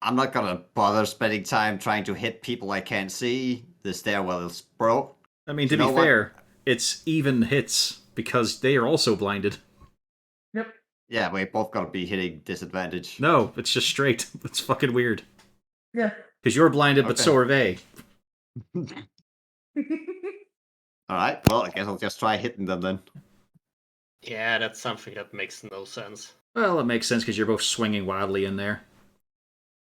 I'm not gonna bother spending time trying to hit people I can't see. The stairwell is broke. I mean, to You be know what? fair, it's even hits because they are also blinded. Yep. Yeah, we both gotta be hitting disadvantage. No, it's just straight. It's fucking weird. Yeah. Because you're blinded, but Okay. so are they. Alright, well, I guess I'll just try hitting them then. Yeah, that's something that makes no sense. Well, it makes sense because you're both swinging wildly in there.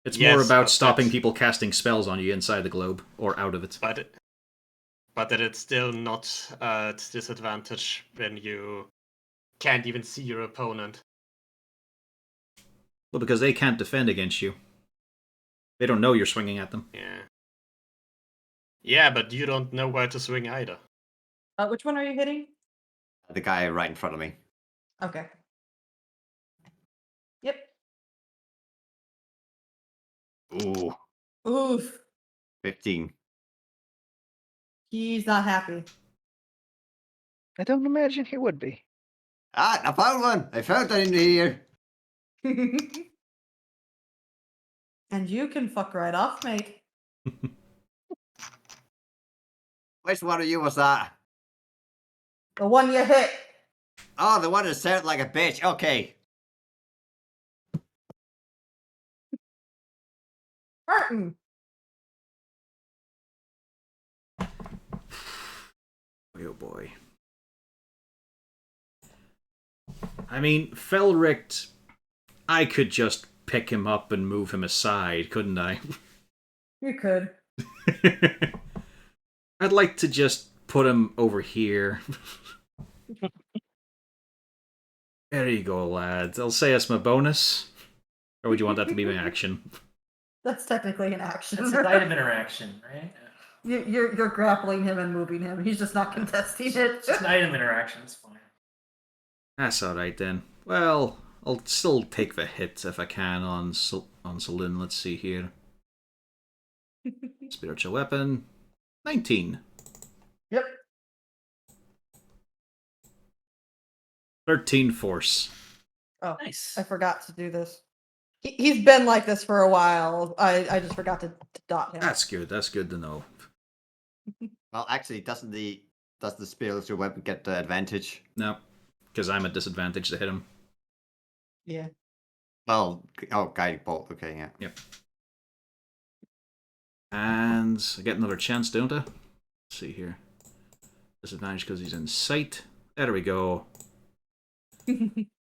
It's more Yes, about but stopping that's- people casting spells on you inside the globe or out of it. But that it's still not at disadvantage when you can't even see your opponent. Well, because they can't defend against you. They don't know you're swinging at them. Yeah. Yeah, but you don't know where to swing either. Which one are you hitting? The guy right in front of me. Okay. Yep. Ooh, Oof. 15. He's not happy. I don't imagine he would be. Ah, I found one! I found that in here! And you can fuck right off, mate. Which one of you was that? The one you hit. Oh, the one that sounded like a bitch. Okay. Martin. Oh boy. I mean, Felrict, I could just pick him up and move him aside, couldn't I? You could. I'd like to just put him over here. There you go, lads. I'll say it's my bonus. Or would you want that to be my action? That's technically an action. It's an item interaction, right? You're grappling him and moving him. He's just not contesting it. It's just an item interaction, it's fine. That's alright then. Well, I'll still take the hit if I can on Celine. Let's see here. Spiritual weapon. 19. Yep. 13 force. Oh, Nice. I forgot to do this. He's been like this for a while. I just forgot to dot him. That's good. That's good to know. Well, actually, does the spiritual weapon get the advantage? No, because I'm at disadvantage to hit him. Yeah. Well, guiding bolt. Okay, yeah. Yep. And I get another chance, don't I? Let's see here. Disadvantage because he's in sight. There we go.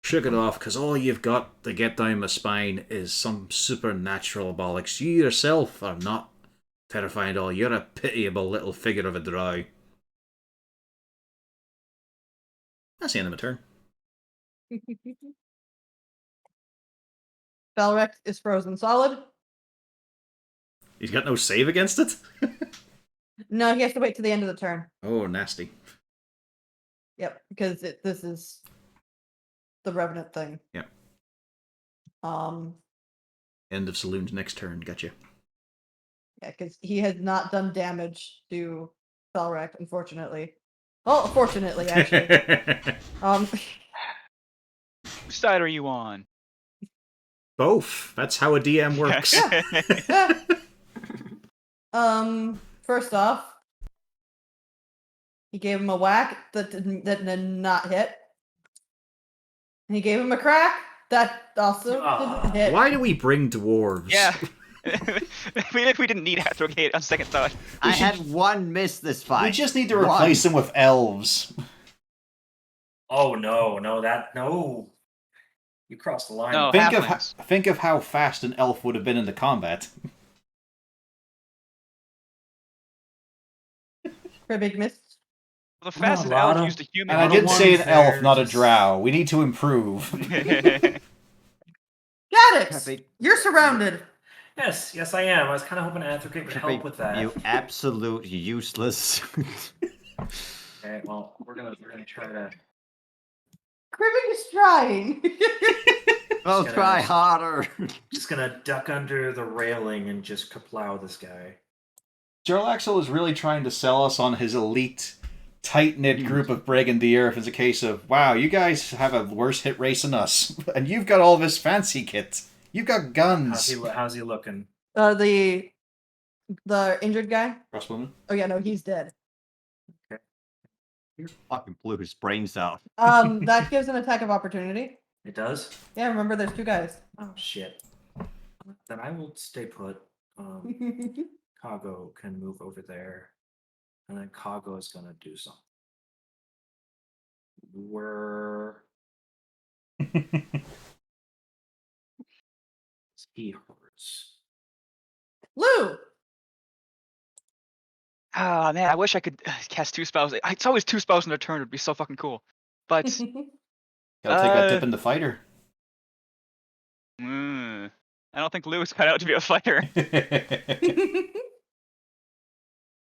Shook it off, because all you've got to get down my spine is some supernatural bollocks. You yourself are not terrifying at all. You're a pitiable little figure of a drow. That's the end of my turn. Belrex is frozen solid. He's got no save against it? No, he has to wait to the end of the turn. Oh, nasty. Yep, because this is the Revenant thing. Yep. Yeah, End of Saloon's next turn. Gotcha. because he has not done damage to Belrex, unfortunately. Well, fortunately, actually. Whose side are you on? Both. That's how a DM works. First off, he gave him a whack that did not hit. And he gave him a crack that also didn't hit. Why do we bring dwarves? Yeah. Maybe if we didn't need Athrogate on second thought. I had one miss this fight. We just need to replace them with elves. Oh no. You crossed the line. No, Think of how fast an elf would have been in the combat. For a big miss. The fastest lot elf of- used a human. And I Not a didn't say an one elf, there, not a just- drow. We need to improve. Gadix, Trippy. you're surrounded. Yes, I am. I was kind of hoping Athrogate would help with that. You absolute useless. Okay, well, we're gonna try to. Cribbing is trying. Well, gonna- try harder. Just gonna duck under the railing and just kaplow this guy. Jarlaxle is really trying to sell us on his elite, tight-knit group of Brigandier if it's a case of, wow, you guys have a worse hit race than us, and you've got all this fancy kit. You've got guns. How's he looking? The injured guy? Crossbowman? Oh yeah, no, he's dead. Fucking blew his brains out. That gives an attack of opportunity. It does? Yeah, remember there's two guys. Oh shit. Then I will stay put. Kago can move over there. And then Kago is gonna do something. He hurts. Lou! Ah, man, I wish I could cast two spells. It's always two spells in a turn. It would be so fucking cool. But Gotta take that dip in the fighter. I don't think Lou is cut out to be a fighter.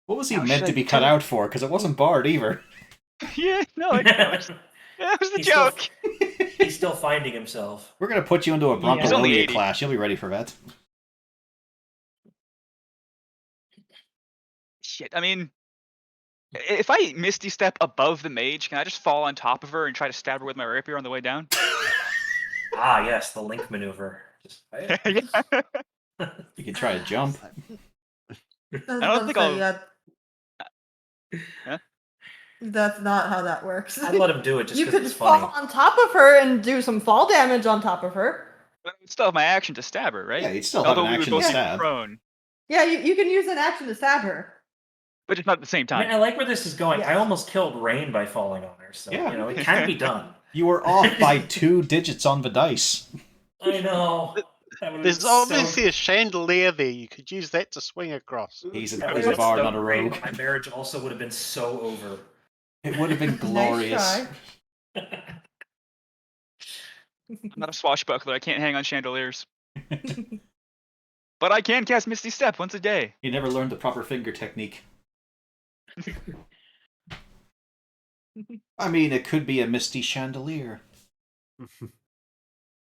What was he How meant should to I be do cut it? out for? Because it wasn't Bard either. Yeah, no, that was the He's still- joke. He's still finding himself. We're gonna put you into a He's only Broncolonia 80. class. You'll be ready for that. Shit, I mean, if I Misty Step above the mage, can I just fall on top of her and try to stab her with my rapier on the way down? Ah, yes, the link maneuver. Just, Yeah. You can try to jump. I don't think I'll- Huh? That's not how that works. I'd let him do it just You because could it's funny. fall on top of her and do some fall damage on top of her. But I would still have my action to stab her, right? Yeah, you'd still have Although an we would action to both be stab. prone, Yeah, you can use an action to stab her. but just not at the same I mean, time. I like where this is going. I Yeah. almost killed Rain by falling on her, so Yeah. it can be done. You were off by 2 digits on the dice. I know. That would've There's been so- obviously a chandelier there. You could use that to swing across. He's that a would've been bard, so not a great, rogue. but my marriage also would have been so over. It would have been glorious. Nice I'm not a swashbuckler. I can't hang on chandeliers. But I can cast Misty Step once a day. You never learned the proper finger technique. I mean, it could be a misty chandelier. I'll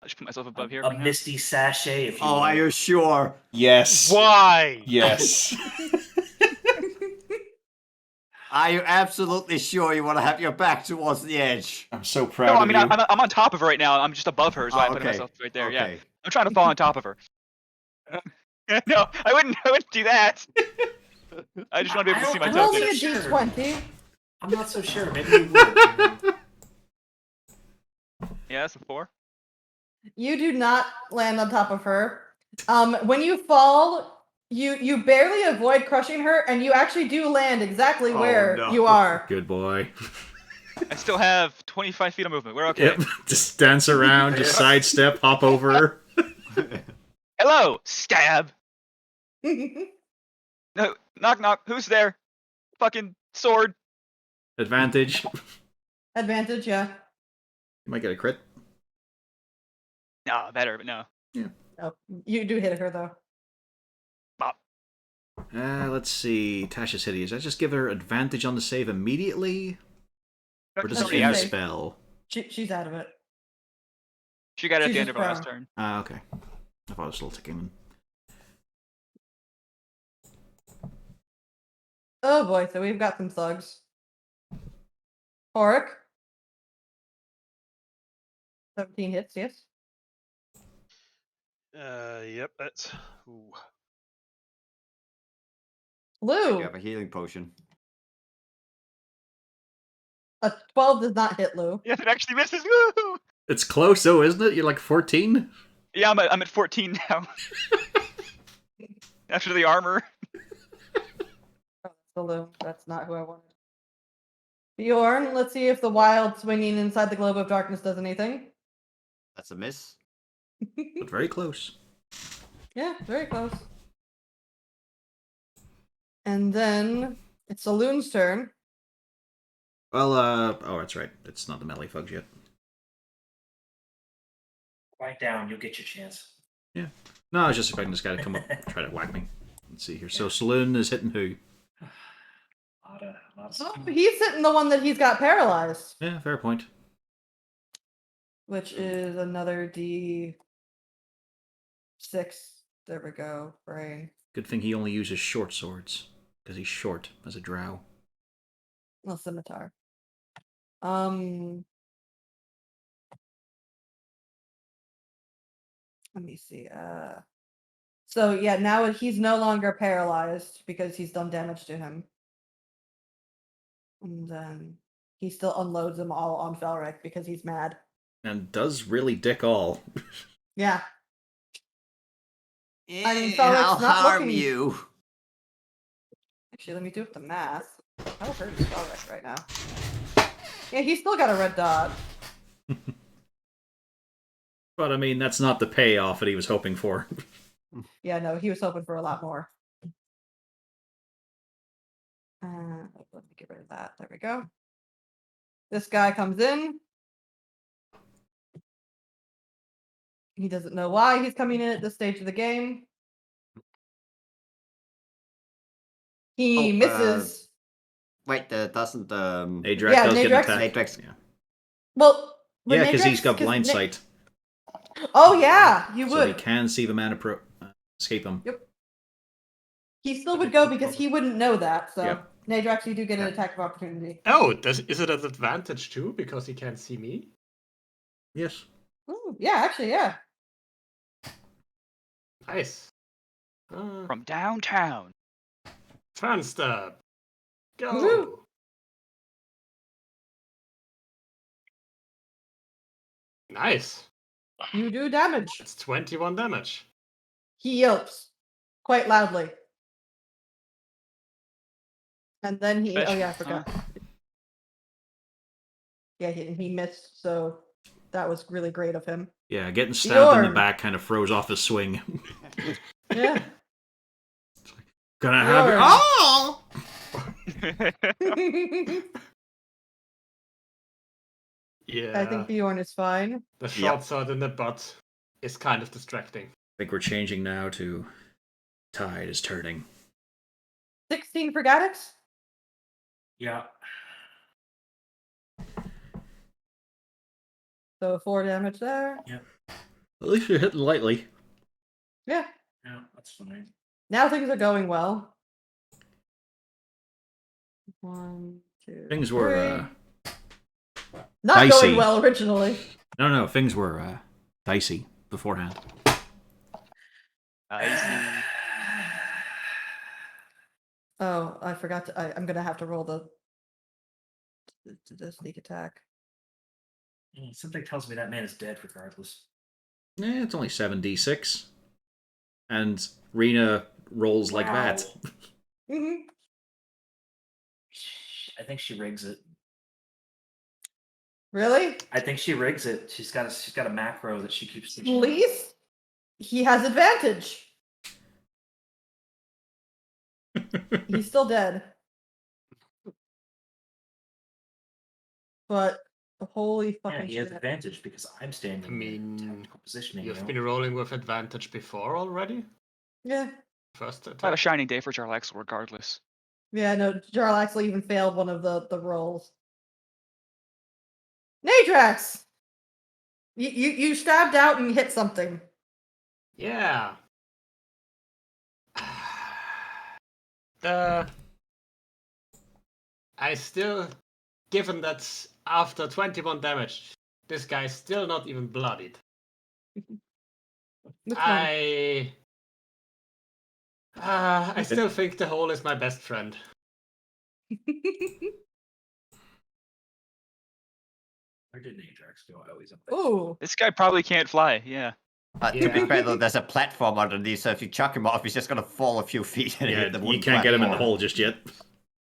just put myself above here. A for now. misty sachet, if you Oh, will. are you sure? Yes. Why? Yes. Are you absolutely sure you want to have your back towards the edge? I'm so proud No, I of mean, you. I'm on top of her right now. I'm just above her, so I put okay. myself right there. Yeah. Okay. I'm trying to fall on top of her. No, I wouldn't do that. I just want to be able to see my I'm Rolling tokens. a Sure. d20. I'm not so sure. Maybe you would. Yeah, that's a 4. You do not land on top of her. When you fall, you barely avoid crushing her, and you actually do land exactly Oh, where no. you are. Good boy. I still have 25 feet of movement. We're okay. Yep. Just dance around, just sidestep, hop over. Hello, stab. No, knock knock. Who's there? Fucking sword. Advantage. Advantage, yeah. You might get a crit. No, better, but no. Oh, you do hit her though. Bop. Let's see. Tasha's hitting. Does that just give her advantage on the save immediately? Or does it Somebody end the out. spell? She's out of it. She got it at She's the end just of her last prone. turn. Ah, okay. I thought it was still ticking. Oh boy, so we've got some thugs. Horik. 17 hits, yes. Yep, that's. Ooh. Lou. You have a healing potion. A 12 does not hit Lou. Yeah, it actually misses. Woo! It's close though, isn't it? You're like 14? Yeah, I'm at 14 now. After the armor. Oh, that's the Lou. That's not who I wanted. Bjorn, let's see if the wild swinging inside the globe of darkness does anything. That's a miss. But very close. Yeah, very close. And then it's Saloon's turn. Well, oh, that's right. It's not the melee thugs yet. Quiet down. You'll get your chance. Yeah. No, I was just expecting this guy to come up and try to whack me. Let's see here. So Saloon is hitting who? A lot of Oh, he's hitting the one that he's got paralyzed, Yeah, fair point. which is another D6. There we go. Brain. Good thing he only uses short swords, because he's short as a drow. No scimitar. Let me see. So yeah, now he's no longer paralyzed because he's done damage to him. And then he still unloads them all on Felric because he's mad. And does really dick all. Yeah. I mean, Eh, Felric's I'll not harm looking- you. Actually, let me do the math. How hurt is Felric right now? Yeah, he's still got a red dot. But I mean, that's not the payoff that he was hoping for. Yeah, no, he was hoping for a lot more. Let me get rid of that. There we go. This guy comes in. He doesn't know why he's coming in at this stage of the game. He Oh, misses. Wait, doesn't Adrak Yeah, does get an Nadrak's- attack. Nadrak's- Yeah, Well, yeah, because he's got blind sight. Oh yeah, you So would. he can see the man escape him. Yep. He still would go because he wouldn't know that. So Yep. Nadrex, you do get an attack of opportunity. Oh, is it an advantage too because he can't see me? Yes. Ooh, yeah, actually, yeah. Nice. From downtown. Fun stuff. Go. Woohoo. Nice. You do damage. It's 21 damage. He yelps quite loudly. And then he, oh yeah, I forgot. Yeah, he missed, so that was really great of him. Yeah, getting stabbed in the Bjorn. back kind of froze off his swing. Yeah. Gonna have it. I Oh! Yeah. think Bjorn is fine. The short sword in the butt is kind of distracting. I think we're changing now to tide is turning. 16 for Gaddix? Yeah. So 4 damage there. At least you're hitting lightly. Yeah. Yeah, that's fine. Now things are going well. 1, 2. Things were, 3. Not dicey. going well originally. No, things were dicey beforehand. I see. Oh, I forgot to. I'm gonna have to roll the sneak attack. Something tells me that man is dead regardless. It's only 7d6. And Rena rolls like that. Mm-hmm. I think she rigs it. Really? I think she rigs it. She's got a macro that she keeps. Please? He has advantage. He's still dead. But holy Yeah, fucking he has shit. advantage because I'm standing I in mean, tactical positioning. You've you know? been rolling with advantage before already? Yeah. First Not a attack? shining day for Jarlaxle, regardless. Yeah, no, Jarlaxle even failed one of the rolls. Nadrax! You stabbed out and hit something. Yeah. I still, given that after 21 damage, this guy's still not even bloodied. Which I still think the hole is my best friend. Where did Nadrax go? Oh, he's up there. Ooh. This guy probably can't fly. Yeah. To be Yeah. fair though, there's a platform underneath, so if you chuck him off, he's just gonna fall a few feet and Yeah, hit the you wooden can't get him in the platform. hole just yet.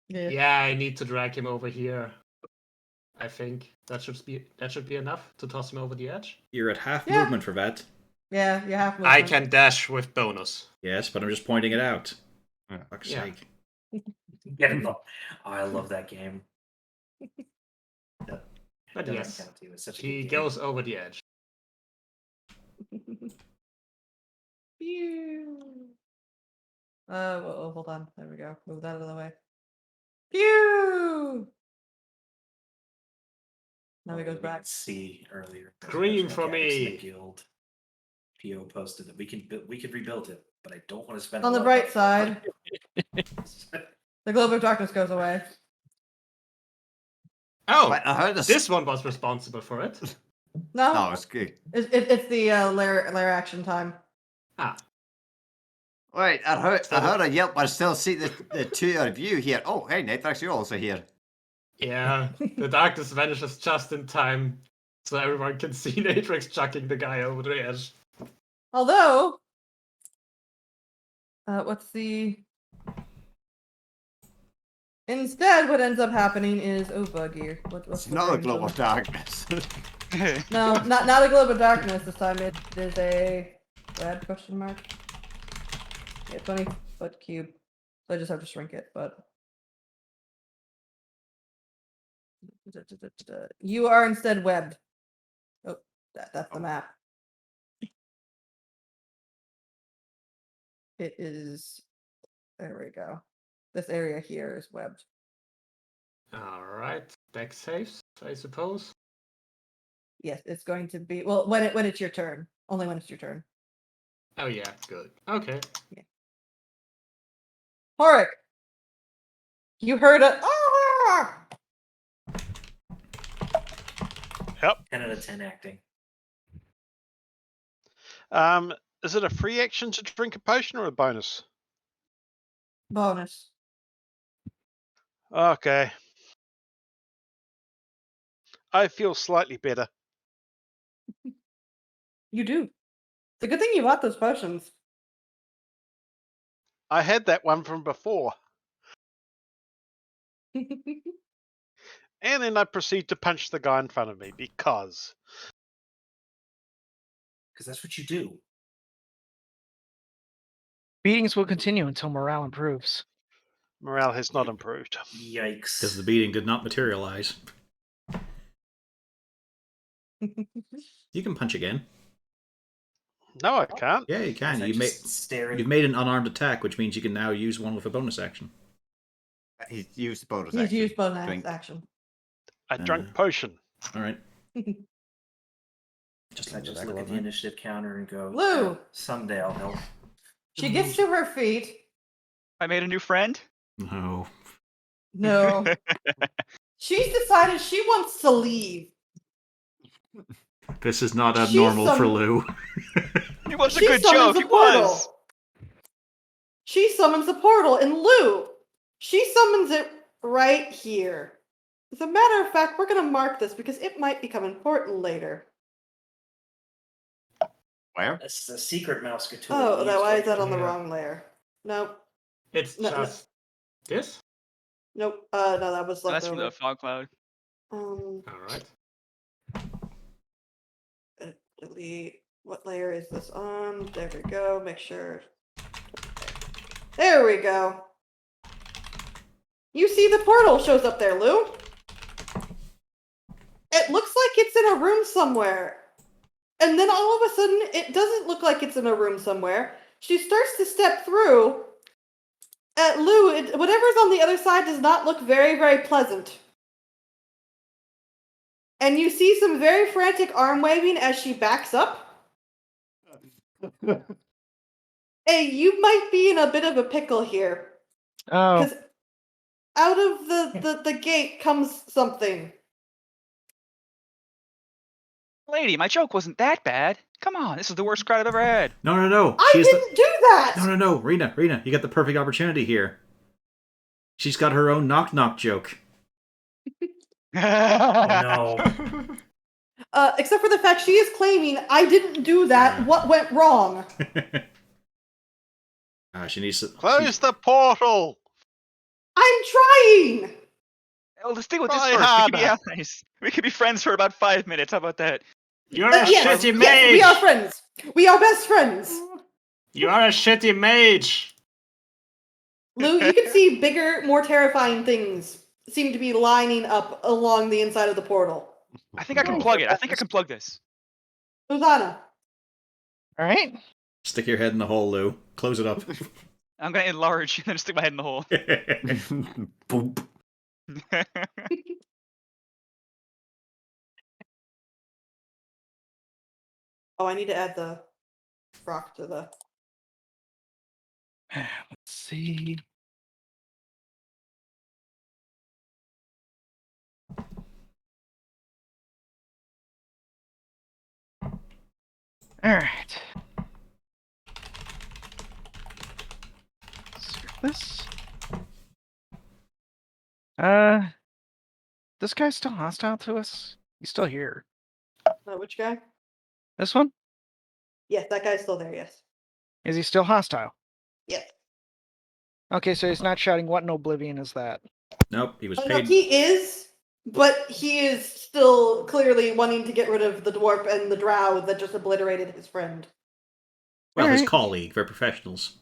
Yeah. Yeah, I need to drag him over here. I think that should be enough to toss him over the edge. You're at half Yeah. movement for that. Yeah, you have I movement. can dash with bonus. Yes, but I'm just pointing it out. Yeah. Fuck's Yeah. sake. Yeah, no. I love that game. But Don't yes, count you. It's such a he good game. goes over the edge. Pew. Hold on. There we go. Move that out of the way. Pew! Now he goes We back. could see earlier. Scream for Mechanics in the me. Guild. PO posted that we could rebuild it, but I don't want to spend. On a the lot bright of side, money. the globe of darkness goes away. Oh, But I heard this one was responsible for it. No, Oh, it's good. it's the lair action time. Ah, Wait, I heard a yelp. I still see the two of you here. Oh, hey, Natrax, you're also here. yeah. The darkness vanishes just in time, so everyone can see Natrix chucking the guy over the edge. Although, what's the... Instead, what ends up happening is... Oh, buggy. What's It's the not a range globe on- of darkness. No, not a globe of darkness this time. It is a... Red question mark? Yeah, 20-foot cube. So I just have to shrink it, but... You are instead webbed. Oh, that's the map. It is... There we go. This area here is webbed. Alright, deck saves, I suppose. Yes, it's going to be... Well, when it's your turn. Only when it's your turn. Oh yeah, good. Okay. Horik! You heard a... Ah! Yep. 10 out of 10 acting. Is it a free action to drink a potion or a bonus? Bonus. Okay. I feel slightly better. You do. It's a good thing you bought those potions. I had that one from before. And then I proceed to punch the guy in front of me because. Because that's what you do. Beatings will continue until morale improves. Morale has not improved. Yikes. Because the beating did not materialize. You can punch again. No, I can't. Yeah, you can. Is that You've just staring. made an unarmed attack, which means you can now use one with a bonus action. He's used bonus He's action. used bonus Drink. action. I drunk potion. All right. Just I leave it just back look a at the little bit. initiative counter and go, Lou! "Yeah, someday I'll help." She gets to her feet. I made a new friend. No. No. She's decided she wants to leave. This is not She's abnormal for some- Lou. It was a She good summons joke. a It portal. was. she summons a portal in Lou. She summons it right here. As a matter of fact, we're going to mark this because it might become important later. Where? That's the secret mouse tool. Oh, why is that on the Yeah. wrong layer? Nope. It's No, just this. Nope. No, that was Oh, left that's from over. the fog cloud. All right. Delete. What layer is this on? There we go. Make sure. There we go. You see the portal shows up there, Lou. It looks like it's in a room somewhere. And then all of a sudden, it doesn't look like it's in a room somewhere. She starts to step through. Lou, whatever's on the other side does not look very, very pleasant. And you see some very frantic arm waving as she backs up. Hey, you might be in a bit of a pickle here. Oh, Because out of the gate comes something. Lady, my joke wasn't that bad. Come on, this is the worst crowd I've ever had. No. I She's didn't do that! No, Rena, you got the perfect opportunity here. She's got her own knock-knock joke. Oh no. Except for the fact she is claiming I didn't do that. Yeah. What went wrong? She needs to... Close the portal! I'm trying! Well, let's deal with this Try first. We could be harder. allies. We could be friends for about 5 minutes. How about that? You're a Yes, shitty yes, we mage. are friends. We are best friends. You are a shitty mage. Lou, you can see bigger, more terrifying things seem to be lining up along the inside of the portal. I think I can plug it. I think I can plug this. Susanna. all right. Stick your head in the hole, Lou. Close it up. I'm gonna enlarge and then stick my head in the hole. Boop. Oh, I need to add the rock to the... Let's see. All right. Insert this. This guy's still hostile to us. He's still here. which guy? This one? Yes, that guy's still there, yes. Is he still hostile? Yes. Okay, so he's not shouting, "What in oblivion is that?" Nope, he was No, paid... he is, but he is still clearly wanting to get rid of the dwarf and the drow that just obliterated his friend. Well, his Alright. colleague. They're professionals.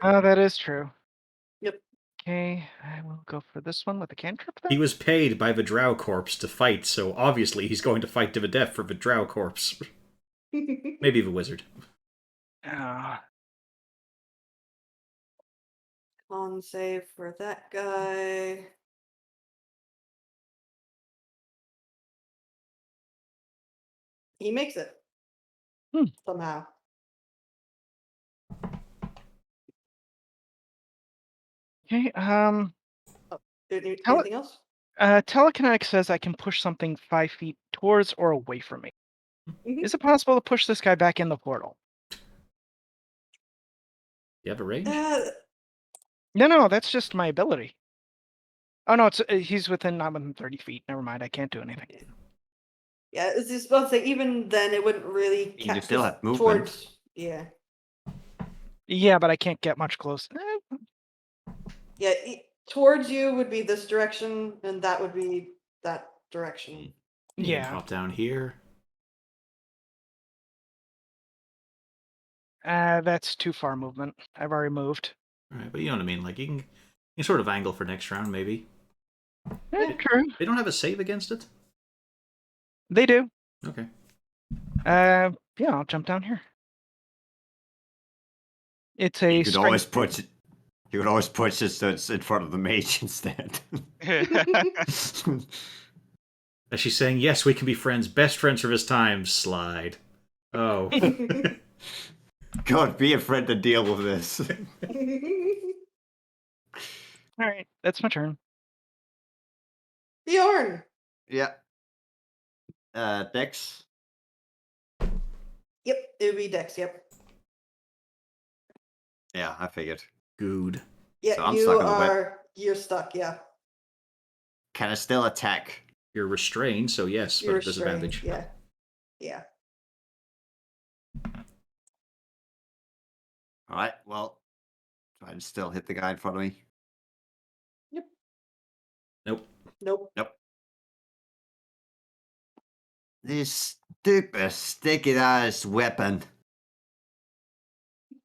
Oh, that is true. Yep. Okay, I will go for this one with a cantrip then. He was paid by the Drow Corpse to fight, so obviously he's going to fight to the death for the Drow Corpse. Maybe the wizard. Con save for that guy. He makes it. Somehow. Okay, Anything else? telekinetic says I can push something 5 feet towards or away from me. Mhm. Is it possible to push this guy back in the portal? You have a range? No, that's just my ability. Oh no, it's he's not within 30 feet. Never mind, I can't do anything. Yeah, I was just about to say, even then, it wouldn't really You can still have movement. towards. Yeah. Yeah, but I can't get much close. Yeah, towards you would be this direction, and that would be that direction. You can Yeah. drop down here. That's too far movement. I've already moved. Alright, but you know what I mean. Like, you can sort of angle for next round, maybe. True. They don't have a save against it? They do. Okay. Yeah, I'll jump down here. It's a You could always strength. put it. You could always put it so it's in front of the mage instead. As she's saying, yes, we can be friends. Best friends for this time. Slide. Oh. God, be a friend and deal with this. All right, that's my turn. Bjorn. Yeah. Dex. Yep, it would be Dex. Yep. Yeah, I figured. Good. Yeah, So I'm you stuck in the web. are. You're stuck. Yeah, Can I still attack? You're restrained, so yes, you're but at restrained. disadvantage. Yeah, yeah. All right. Well, try and still hit the guy in front of me. Nope. Nope. This stupid sticky ass weapon. I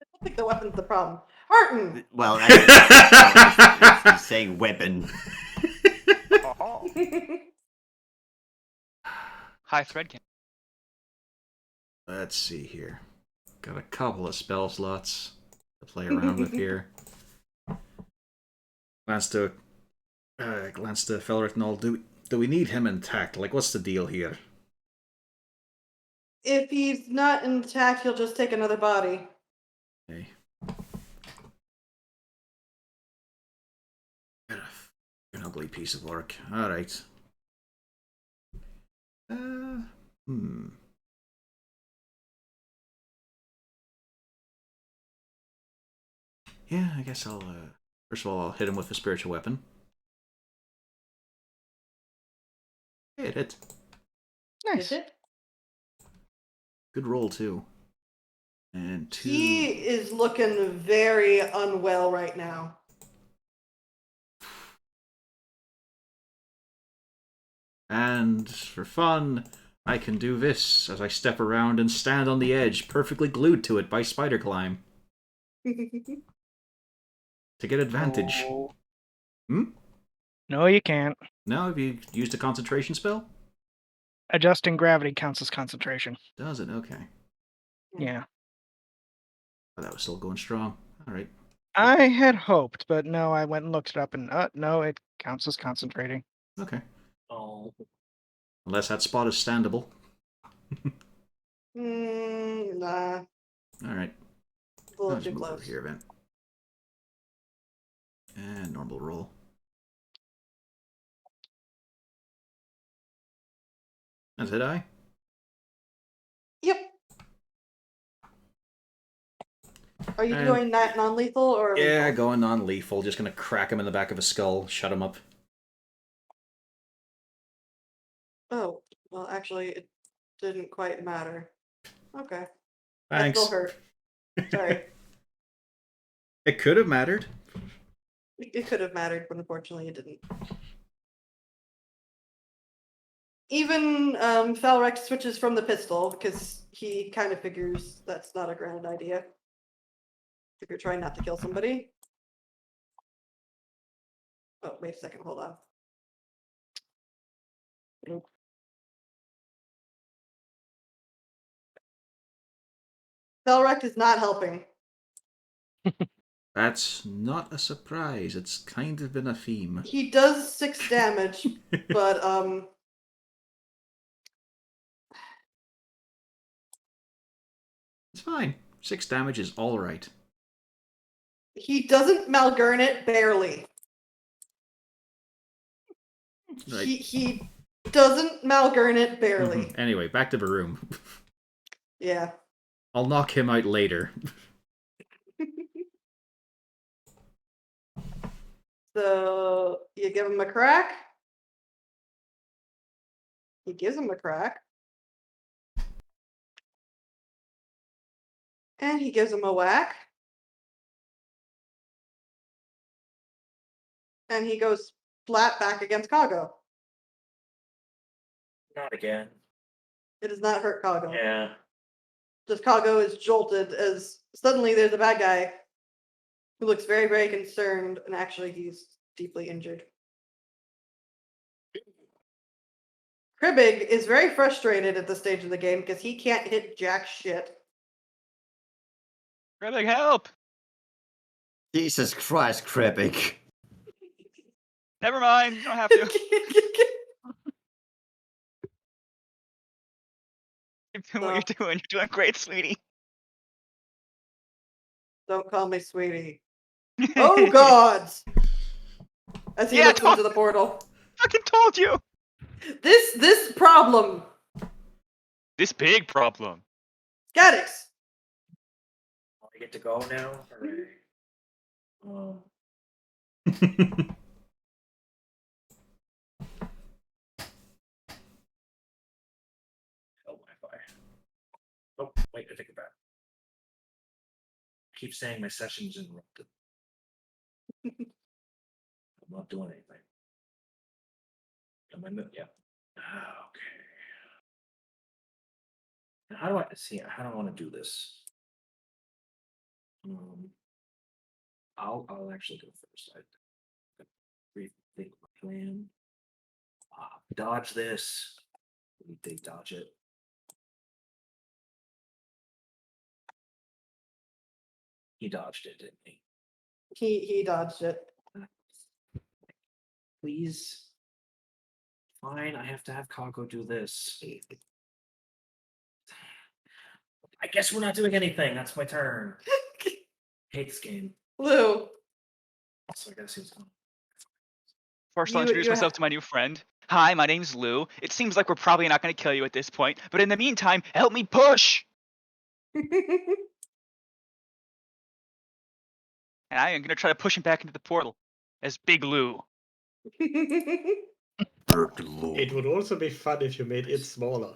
don't think the weapon's the problem. Harton. Well, it's saying weapon. Oh. High thread count. Let's see here. Got a couple of spell slots to play around with here. Glance to Felric and all. Do we need him intact? Like, what's the deal here? If he's not intact, he'll just take another body. Okay. An ugly piece of work. All right. Yeah, I guess I'll. First of all, I'll hit him with a spiritual weapon. Hit it. Nice. Is it? Good roll too. And 2. He is looking very unwell right now. And for fun, I can do this as I step around and stand on the edge, perfectly glued to it by spider climb. To get advantage. Oh. Hmm? No, you can't. No, have you used a concentration spell? Adjusting gravity counts as concentration. Does it? Okay. Yeah. Oh, that was still going strong. Alright. I had hoped, but no, I went and looked it up and no, it counts as concentrating. Okay. Oh, Unless that spot is standable. Nah. Alright. A little I'll just too move over close. here then. And normal roll. That's it, I? Yep. Are you And- doing that non-lethal or Yeah, lethal? going non-lethal. Just gonna crack him in the back of a skull, shut him up. Oh, well, actually, it didn't quite matter. Okay. That Thanks. still hurt. Sorry. It could have mattered. It could have mattered, but unfortunately it didn't. Even Falrex switches from the pistol because he kind of figures that's not a grand idea. If you're trying not to kill somebody. Oh, wait a second, hold on. Falrex is not helping. That's not a surprise. It's kind of been a theme. He does 6 damage, but It's fine. 6 damage is alright. he doesn't Malgurn it barely. Right. He doesn't Malgurn it barely. Anyway, back to Baroom. Yeah. I'll knock him out later. So you give him a crack. He gives him a crack. And he gives him a whack. And he goes flat back against Kago. not again. It does not hurt Kago. Yeah. Just Kago is jolted as suddenly there's a bad guy who looks very, very concerned, and actually he's deeply injured. Kribbig is very frustrated at this stage of the game because he can't hit jack shit. Kribbig, help! Jesus Christ, Kribbig. Never mind, you don't have to. Keep doing what you're doing. You're doing great, sweetie. Don't call me sweetie. Oh gods! As he Yeah, looks into the portal. Fucking told you! This problem. This big problem. Gadix. I get to go now? Hooray. Oh. Hell Wi-Fi. Oh, wait, I take it back. I keep saying my session's interrupted. I'm not doing anything. Am I yeah. Okay. How do I see? How do I want to do this? I'll actually go first. I rethink my plan. Dodge this. They dodge it. He dodged it, didn't he? He dodged it. Please. Fine, I have to have Kako do this. I guess we're not doing anything. That's my turn. Hate this game. Lou, So I gotta see what's going on. First, I'll You- introduce you myself to my new friend. Hi, my name's Lou. It seems like we're probably not going to kill you at this point, but in the meantime, help me push! And I am going to try to push him back into the portal as Big Lou. Lord. It would also be fun if you made it smaller.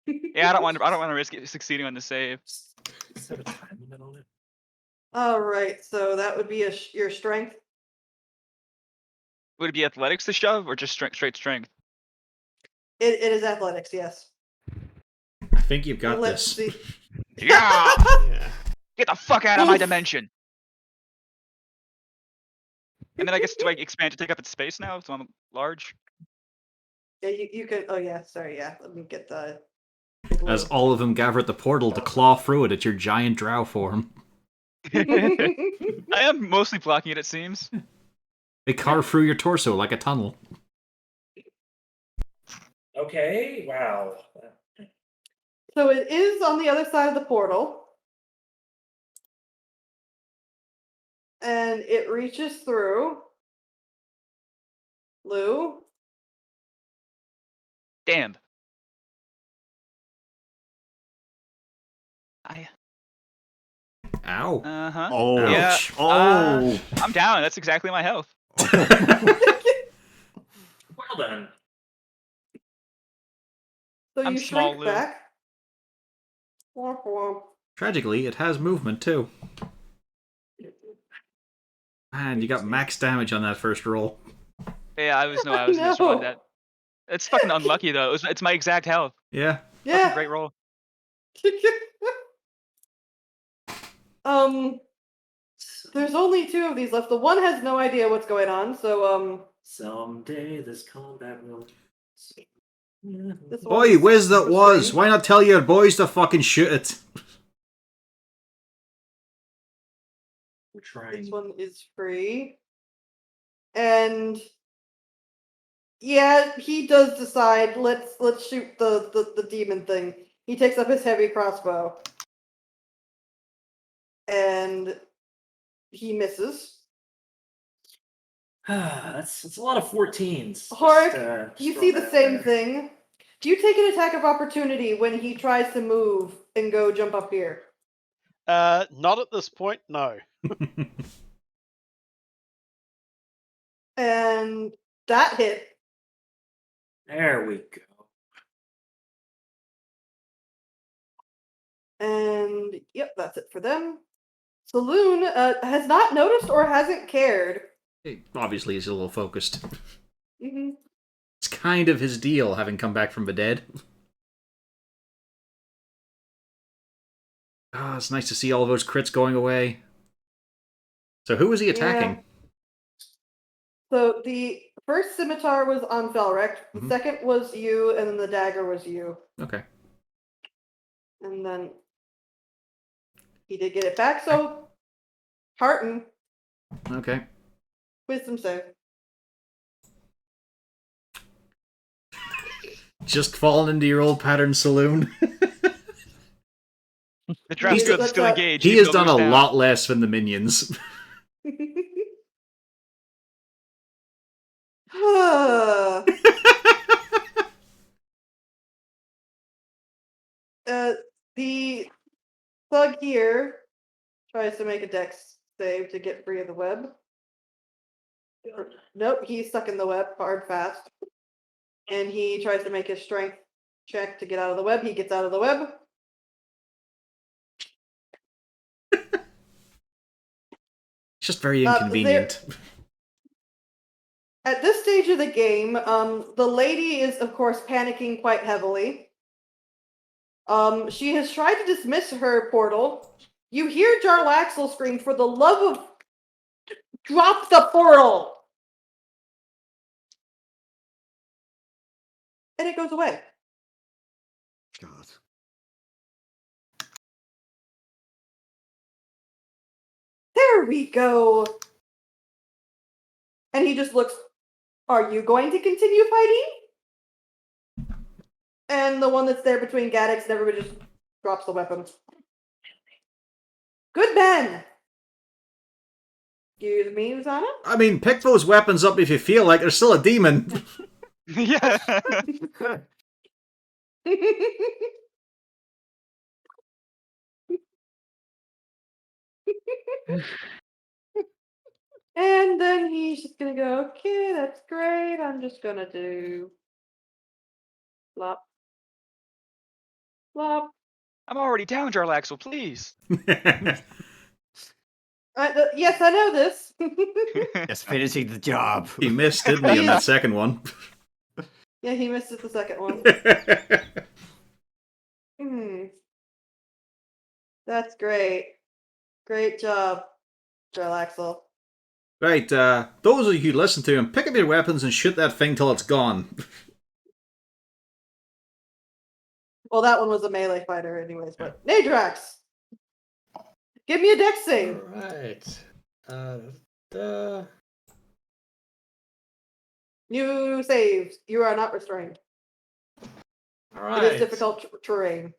Yeah, I don't want to risk it succeeding on the save. Is there a time limit on it? All right, so that would be your strength. Would it be athletics to shove or just straight strength? It is athletics, yes. I think you've got Let's this. see. Yeah! Yeah. Get the fuck out of my Oof. dimension! And then I guess, do I expand to take up its space now, so I'm large? Yeah, you can. Oh yeah, sorry. Yeah, let me get the. As all of them gather at the portal to claw through it at your giant drow form. I am mostly blocking it, it seems. They carve through your torso like a tunnel. Okay, wow. So it is on the other side of the portal. And it reaches through. Lou. Damn. Ow. Uh-huh. Oh. Yeah, Oh. I'm down. That's exactly my health. Well then. So I'm you small, shrink Lou. back. Womp womp. Tragically, it has movement too. Man, you got max damage on that first roll. Yeah, I was gonna survive that. It's fucking unlucky though. It's my exact health. Yeah. Fucking Yeah. great roll. There's only 2 of these left. The one has no idea what's going on, so Someday this combat will. this Boy, one's where's that was? restrained. Why not tell your boys to fucking shoot it? We're trying. This one is free. And yeah, he does decide let's shoot the demon thing. He takes up his heavy crossbow. And he misses. That's a lot of 14s. Horik, Just you throw see that the out same there. thing. Do you take an attack of opportunity when he tries to move and go jump up here? Not at this point, no. And that hit. There we go. And yep, that's it for them. Saloon has not noticed or hasn't cared. Obviously, he's a little focused. Mm-hmm. It's kind of his deal, having come back from the dead. Ah, it's nice to see all those crits going away. So who was he attacking? Yeah. So the first scimitar was on Felrek, the Mhm. second was you, and then the dagger was you. Okay. And then he did get it back, so Harton, Okay. wisdom save. Just fallen into your old pattern saloon. The draft's He's- still that's, engaged. He even has though done a Lou's down. lot less than the minions. The thug here tries to make a dex save to get free of the web. Nope, he's stuck in the web hard fast. And he tries to make his strength check to get out of the web. He gets out of the web. It's just very there- inconvenient. At this stage of the game, the lady is, of course, panicking quite heavily. She has tried to dismiss her portal. You hear Jarlaxle scream, "For the love of... drop the portal!" And it goes away. God. There we go. And he just looks, "Are you going to continue fighting?" And the one that's there between Gaddix and everybody just drops the weapon. Good man. Excuse me, Usana? I mean, pick those weapons up if you feel like there's still a demon. Yeah. And then he's just gonna go, "Okay, that's great. I'm just gonna do flop, flop." I'm already down, Jarlaxle, please. Yes, I know this. Just finishing the job. He missed, didn't he, on that second one? Yeah, he missed it the second one. That's great. Great job, Jarlaxle. Right, those of you who listen to him, pick up your weapons and shoot that thing till it's gone. Well, that one was a melee fighter, anyways. But Nadrax, give me a dex save. Alright. The New saves. You are not restrained. Alright. It is difficult terrain.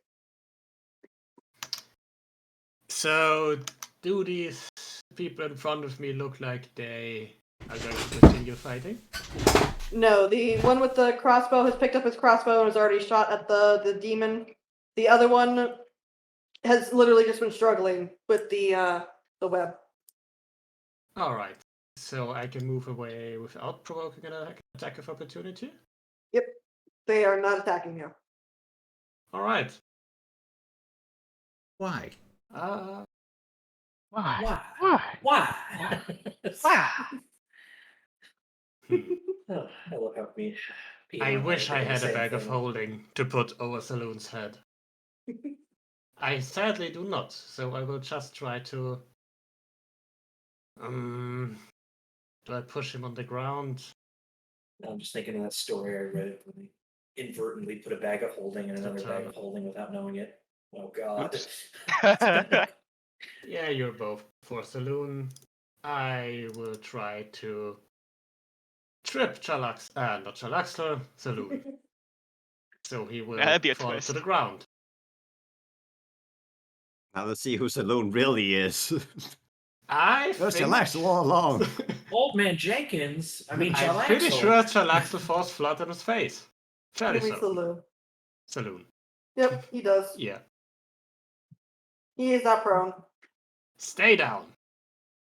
So, do these people in front of me look like they are going to continue fighting? No, the one with the crossbow has picked up his crossbow and has already shot at the demon. The other one has literally just been struggling with the web. Alright. So I can move away without provoking an attack of opportunity? Yep, they are not attacking you. Alright. Why? Why? Why? Why? Why? Why? Oh, I love how me. I wish I had a bag of holding to put over Saloon's head. I sadly do not, so I will just try to... do I push him on the ground? I'm just thinking of that story I read when they inadvertently put a bag of holding in another bag of holding without knowing it. Oh God. Yeah, you're both for Saloon. I will try to trip not Chalaxler, Saloon. So he will That'd be a fall twist. to the ground. Now let's see who Saloon really is. I There's think... Chalaxle all along. Old man Jenkins. I mean, I'm pretty Jalaxle. sure Chalaxle falls flat on his face. Fairly Give me certain. Saloon. Saloon. Yep, he does. Yeah. He is not prone. Stay down.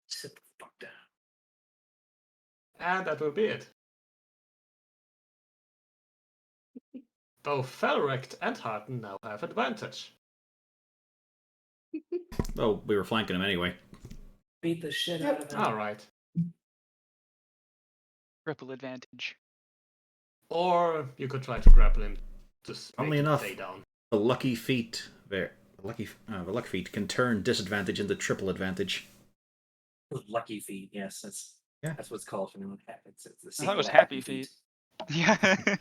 Sit the fuck down. And that will be it. Both Felrecht and Harten now have advantage. Oh, we were flanking him anyway. Beat the shit out of him. Alright. Triple advantage. Or you could try to grapple him. Just Funnily make him enough. stay down. The lucky feat there. The lucky feat can turn disadvantage into triple advantage. Lucky feet. Yes, that's what's called for new habits. It's the I thought it was sequel to Happy Feet. Yeah.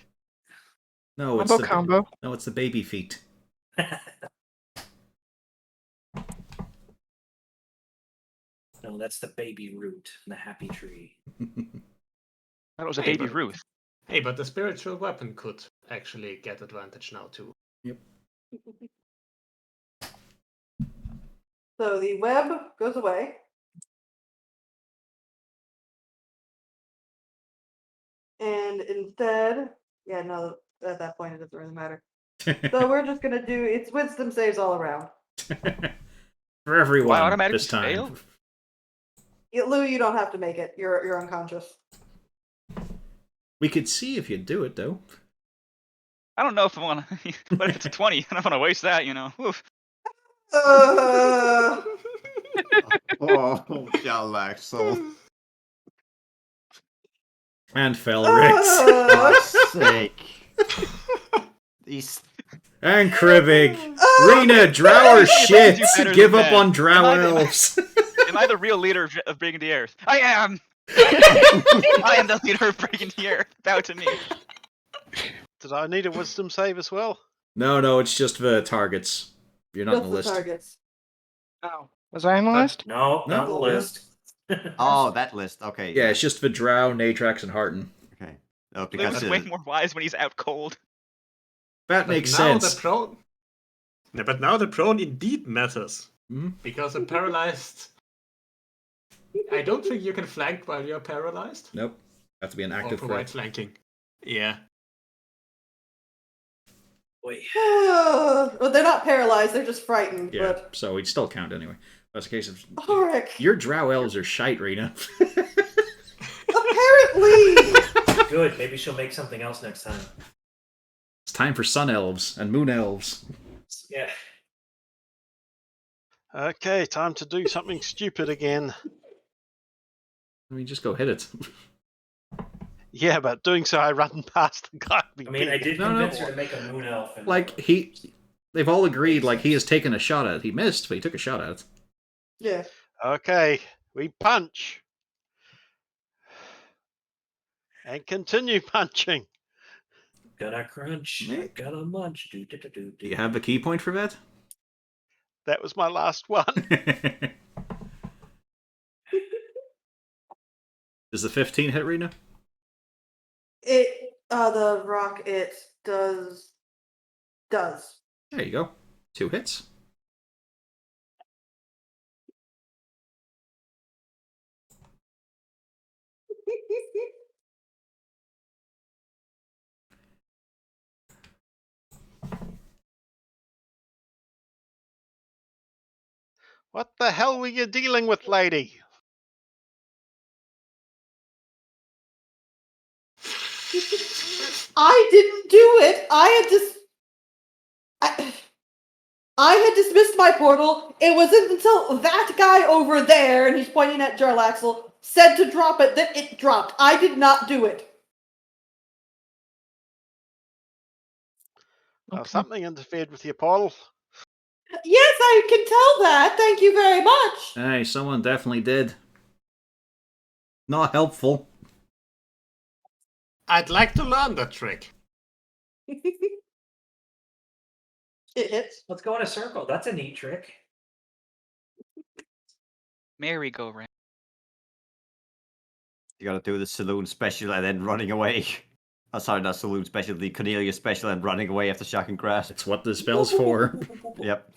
No, it's Combo the combo. no, it's the baby feet. No, that's the baby root in the happy tree. That was a Hey, baby but- Ruth. Hey, but the spiritual weapon could actually get advantage now too. So the web goes away. And instead, yeah, no, at that point it doesn't really matter. So we're just gonna do, it's wisdom saves all around. For everyone automatically this time. fail? Lou, you don't have to make it. You're unconscious. We could see if you do it, though. I don't know if I want to, but if it's a 20, I don't want to waste that, you know. Oof. Oh, John Axel. And fell Ricks. Fuck's sake. These. And Kribbig. Rena, drow or shit. do better Give than up that. on drow Am I the- elves. Am I the real leader of Breaking the Earth? I am! I am the leader of Breaking the Earth. Bow to me. Did I need a wisdom save as well? No, it's just the targets. You're not on the Just list. targets. Oh, was I on the But- list? No, No. not the list. Oh, that list. Okay. Yeah, it's just the drow, Natrax, and Harton. Okay. Oh, Lou because is way more wise when he's out cold. That But makes now sense. The prone... Yeah, but now the prone indeed matters. Mhm. Because a paralyzed... I don't think you can flank while you're paralyzed. Nope. Have to be an Or active provide threat. flanking. Yeah. Wait. Well, they're not paralyzed. They're just frightened. Yeah, But so we'd still count anyway. That's a case of... Ulrich, Your drow elves are shite, Rena. apparently. Good. Maybe she'll make something else next time. It's time for sun elves and moon elves. Yeah. Okay, time to do something stupid again. I mean, just go hit it. Yeah, but doing so, I run past the guy. I mean, I did No, no. convince her to make a moon elf. And Like, they've all agreed, like, he has taken a shot at it. He missed, but he took a shot at it. Yeah. Okay, we punch. And continue punching. Gonna crunch. Yeah. Gonna munch. Do, do, do, do, Do you have the key point for that? That was my last one. Does the 15 hit, Rena? The rock, it does. There you go. 2 hits. What the hell were you dealing with, lady? I didn't do it. I had dismissed my portal. It wasn't until that guy over there, and he's pointing at Jarlaxle, said to drop it that it dropped. I did not do it. Well, something interfered with your portal. Yes, I can tell that. Thank you very much. Hey, someone definitely did. Not helpful. I'd like to learn that trick. It hits. Let's go in a circle. That's a neat trick. Merry-go-round. You gotta do the saloon special and then running away. Oh, sorry, not saloon special, the Cornelia special and running away after shock and grass. That's what the spell's for. Yep.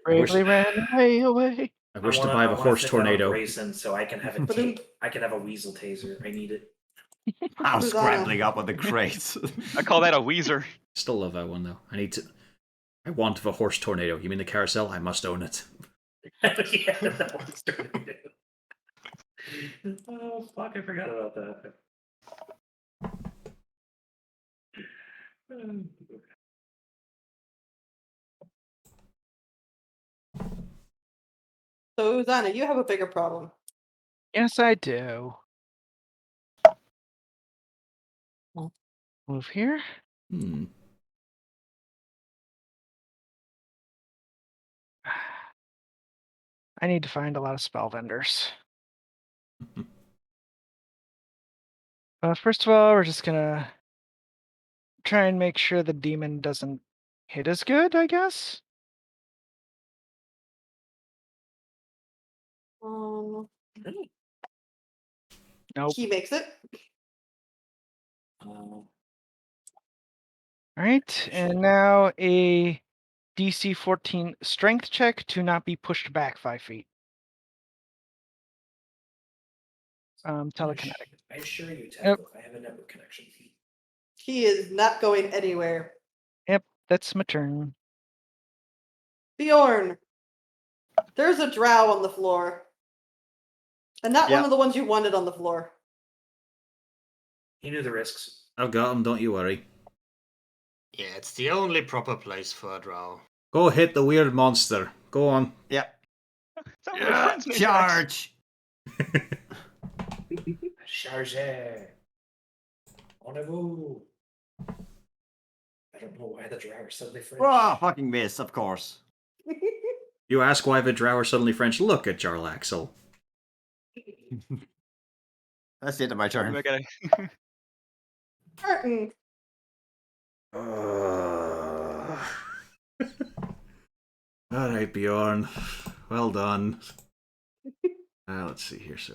Bravely ran away. I wish wanna- to buy the wanna horse sit down on tornado. Grayson so I can have I can have a weasel taser. I need it. I'm Who's scrambling up on the crates. I call that a Weezer. Still love that one, though. I want the horse tornado. You mean the carousel? I must own it. Yeah, that one's tornado. Oh fuck! I forgot about that. So, Zana, you have a bigger problem. Yes, I do. Move here. Hmm. I need to find a lot of spell vendors. First of all, we're just gonna try and make sure the demon doesn't hit as good, I guess. Nope. He makes it. All right, and now a DC 14 strength check to not be pushed back 5 feet. Telekinetic. I assure you, Yep. Taco, I have a network connection. He is not going anywhere. Yep, that's my turn. Bjorn. There's a drow on the floor. And not one Yeah. of the ones you wanted on the floor. He knew the risks. I've got him, don't you worry. Yeah, it's the only proper place for a drow. Go hit the weird monster. Go on. Yep. Some of your friends made tracks. Charge! Charge. En vous. I don't know why the drow are suddenly French. Oh, fucking miss, of course. You ask why the drow are suddenly French. Look at Jarlaxle. That's the end of my turn. I gotta- Curtain. All right, Bjorn. Well done. Let's see here, so.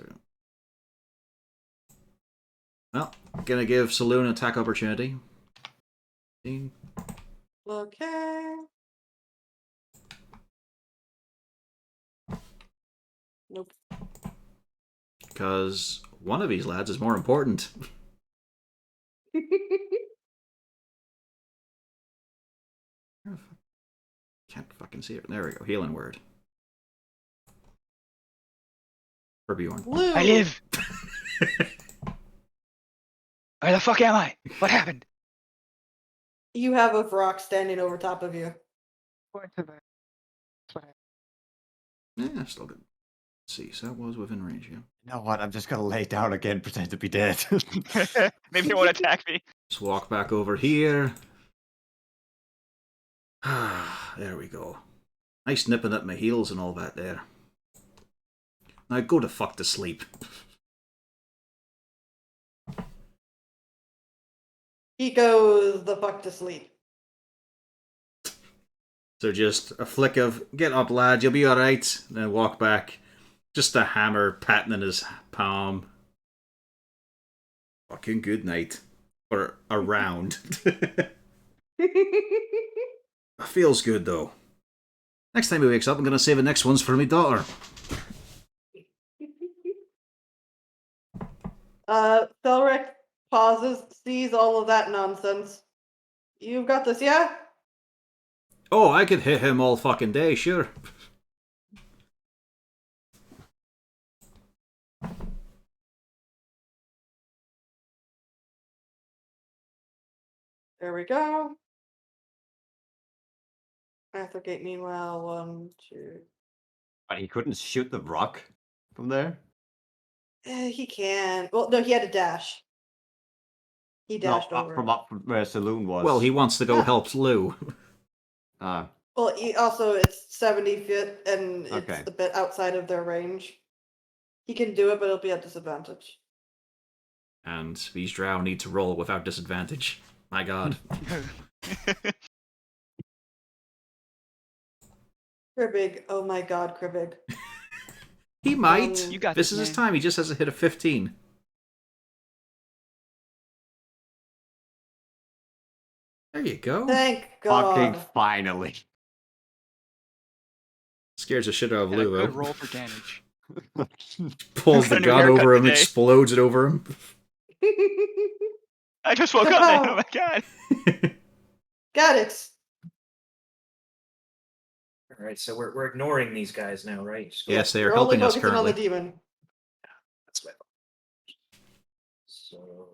Well, gonna give Saloon an attack opportunity. Okay. Nope. Because one of these lads is more important. Can't fucking see it. There we go. Healing word. For Bjorn. Blue. I live. Where the fuck am I? What happened? You have a rock standing over top of you. Going to the. That's what Yeah, still good. Let's see, so that was within range, yeah. You know what? I'm just gonna lay down again, pretend to be dead. Maybe they won't attack me. Let's walk back over here. There we go. Nice nipping at my heels and all that there. Now go to fuck to sleep. He goes the fuck to sleep. So just a flick of, get up lad, you'll be alright. Then walk back. Just a hammer patting in his palm. Fucking good night. Or a round. Feels good though. Next time he wakes up, I'm going to save the next ones for my daughter. Thelric pauses, sees all of that nonsense. You've got this, yeah? Oh, I could hit him all fucking day, sure. There we go. Athergate, meanwhile, 1, 2. But he couldn't shoot the rock from there? He can. Well, no, he had to dash. He dashed no, over. up from where Saloon was. Well, he wants to go Yeah. help Lou. Ah, Well, he also it's 70 feet and it's Okay. a bit outside of their range. He can do it, but it'll be at disadvantage. And these drow need to roll without disadvantage. My god. Cribbig, oh my god, Cribbig. He might. You got This this, is his man. time. He just has to hit a 15. There you go. Thank God. fucking finally. Scares the shit out of Had a Lou, good though. roll for damage. Pulls the Got a new gun haircut over him, today. explodes it over him. I just woke up, man. Oh my god. Got it. All right, so we're ignoring these guys now, right? Just go- Yes, they are You're only helping us focusing on currently. the demon. That's what. So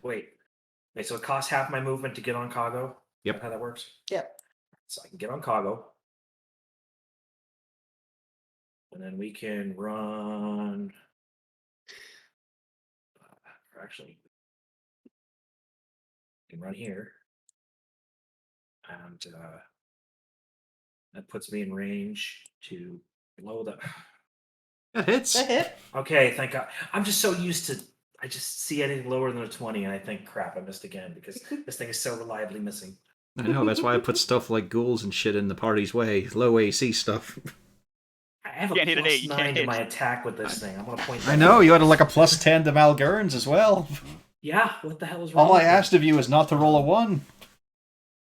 wait, so it costs half my movement to get on Cargo. Yep. Is that how that works? Yep. So I can get on Cargo, and then we can run. Or actually, we can run here, and that puts me in range to blow the. That hits. That hit. Okay, thank God. I'm just so used to. I just see anything lower than a 20, and I think, crap, I missed again because this thing is so reliably missing. I know, that's why I put stuff like ghouls and shit in the party's way. Low AC stuff. I have a Can't hit an plus 8, you 9 can't to hit. my attack with this thing. I'm gonna point. I that know, out. you had like a plus 10 to Malgurns as well. Yeah, what the hell is wrong? All I with me? asked of you is not to roll a 1.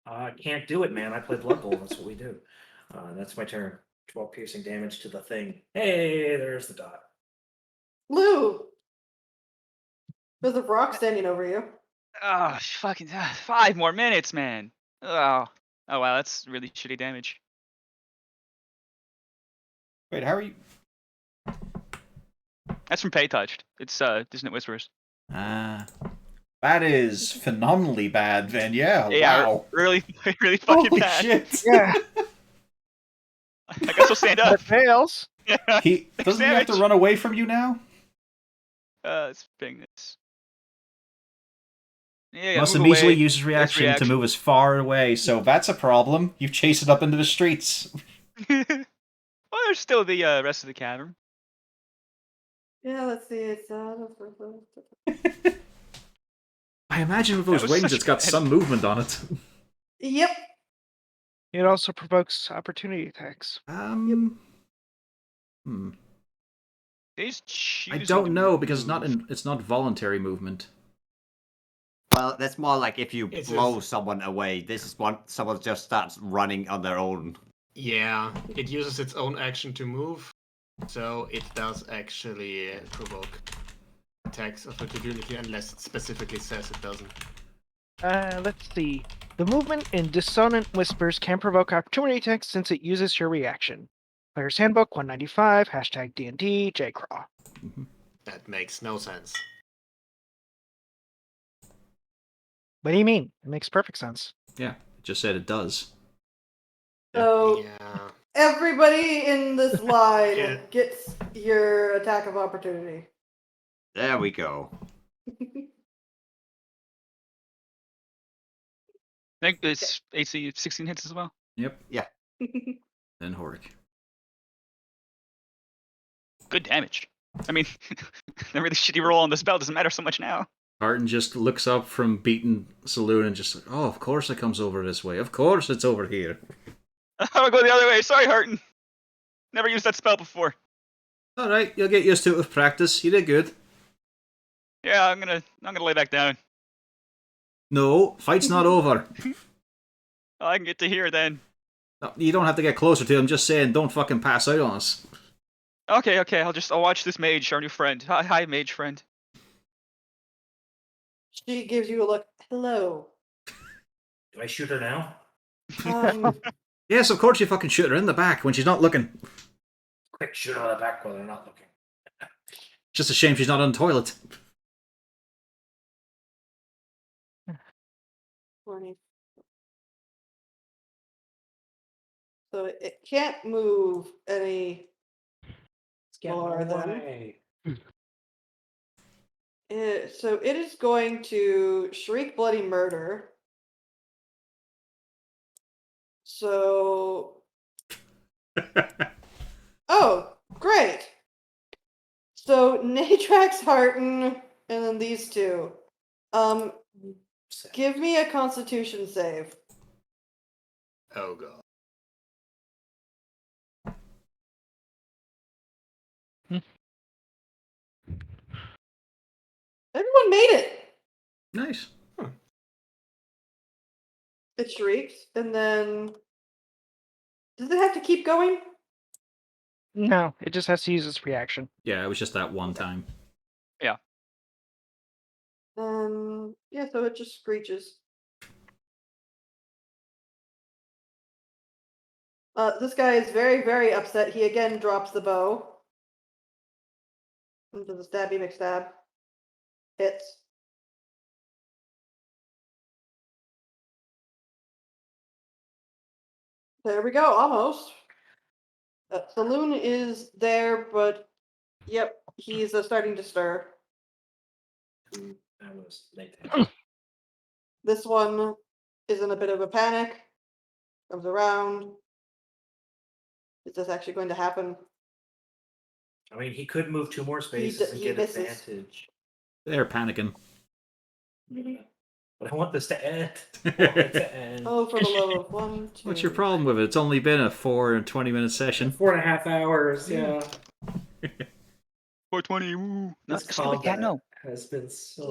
I can't do it, man. I play Blood Bowl. That's what we do. That's my turn. 12 piercing damage to the thing. Hey, there's the dot. Lou! There's a rock standing over you. Oh, fucking 5 more minutes, man. Oh wow, that's really shitty damage. Wait, how are you? That's from Pay Touched. It's Dissonant Whispers. Ah. That is phenomenally bad, then. Yeah, Yeah, wow. really, really fucking Holy bad. shit. Yeah. I guess we'll stand But up. it fails. He doesn't he have to damage. run away from you now? Let's ping this. Yeah, Must move immediately away. use his reaction to move as far away, so that's a problem. You chase it up into the streets. Well, there's still the rest of the cavern. Yeah, let's see. It's I imagine with That those was wings, such it's got bad- some movement on it. Yep. It also provokes opportunity attacks. Hmm. He's I choosing to don't know because it's move. it's not voluntary movement. Well, that's more like if you It's blow just- someone away. This is when someone just starts running on their own. Yeah, it uses its own action to move, so it does actually provoke attacks of opportunity unless it specifically says it doesn't. Let's see. The movement in Dissonant Whispers can provoke opportunity attacks since it uses your reaction. Player's Handbook 195, hashtag D&D, JCraw. That makes no sense. What do you mean? It makes perfect sense. Yeah, it just said it does. So Yeah. everybody in this line Yeah. gets your attack of opportunity. There we go. I think it's AC 16 hits as well. Yep. Yeah. Then Horik. Good damage. I mean, the really shitty roll on the spell doesn't matter so much now. Barton just looks up from beating Saloon and just like, oh, of course it comes over this way. Of course it's over here. I'll go the other way. Sorry, Harton. Never used that spell before. All right, you'll get used to it with practice. You did good. Yeah, I'm gonna lay back down. No, fight's not over. Oh, I can get to here then. No, you don't have to get closer to him. Just saying, don't fucking pass out on us. Okay, I'll watch this mage, our new friend. Hi, mage friend. She gives you a look. Hello. Do I shoot her now? Yes, of course you fucking shoot her in the back when she's not looking. Quick, shoot her on the back while they're not looking. Just a shame she's not on the toilet. 20. So it can't move any more than. So it is going to shriek bloody murder. So. Oh, great. So Natrax, Harton, and then these two. Give me a Constitution save. Oh god. Everyone made it. Nice. It shrieks, and then does it have to keep going? No, it just has to use its reaction. Yeah, it was just that one time. Yeah, so it just screeches. This guy is very, very upset. He again drops the bow. Into the stabby McStab. Hits. There we go, almost. Saloon is there, but yep, he's starting to stir. That was Nathan. This one is in a bit of a panic. Comes around. Is this actually going to happen? I mean, he could move 2 more spaces and he get misses. advantage. They're panicking. But I want this to end. I want it to end. Oh, for the love of 1, 2. What's your problem with it? It's only been a 4 and 20-minute session. 4.5 hours, yeah. 420. Woo. This Not stupid cat. combat No. has been so.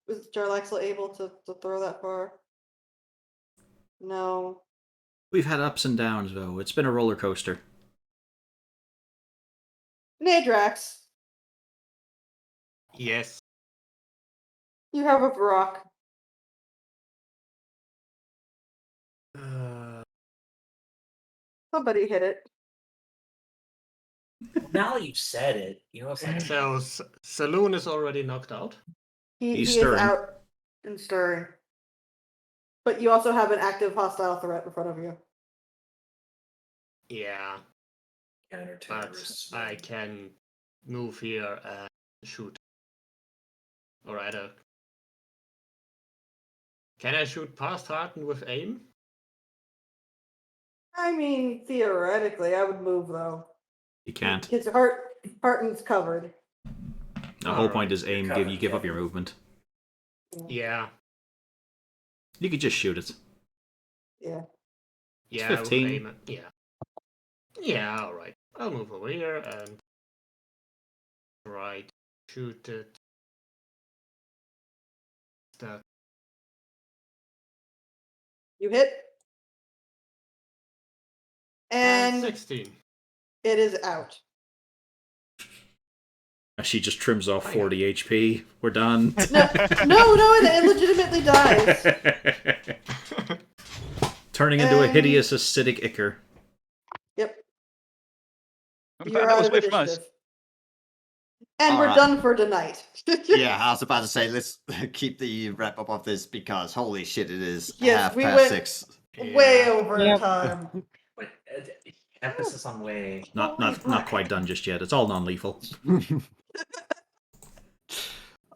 Is Jarlaxle able to throw that far? No. We've had ups and downs, though. It's been a roller coaster. Nadrax, Yes. you have a Brock. Somebody hit it. Now that you've said it, you know, it's like So Saloon is already knocked out. He He's is stirring. out and stirring. But you also have an active hostile threat in front of you. Yeah, but counter-terrorists. I can move here and shoot. Or rather, can I shoot past Harton with aim? I mean, theoretically, I would move though. You can't. His Harton's covered. The whole Alright, point is you're aim. covered, You give up yeah. your movement. Yeah. You could just shoot it. Yeah. Yeah, 15. with aim. Yeah. Yeah, alright. I'll move over here and right, shoot it. That You hit. And 16. it is out. She just trims off 40 HP. We're done. No, it legitimately dies. Turning into a And- hideous acidic ichor. Yep. I'm You're glad that out was of away from us. initiative. And we're Alright. done for tonight. Yeah, I was about to say, let's keep the wrap up of this because holy shit, it is Yes, we 6:30. Way Yeah. over Yep. time. But, emphasis on way. Not quite done just yet. It's all non-lethal.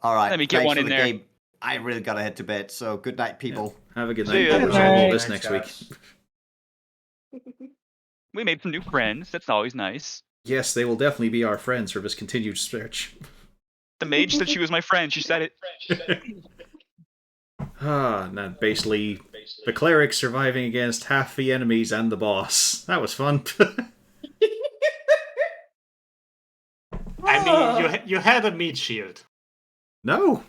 All right, Let me get thanks one for in the there. game. I really gotta head to bed, so good night, people. Have a good See night. ya. We'll resolve all this Thanks, next week. guys. We made some new friends. That's always nice. Yes, they will definitely be our friends for this continued search. The mage said she was my friend. She said it. Now basically, the cleric surviving against half the enemies and the boss. That was fun. I mean, you had a meat shield. No.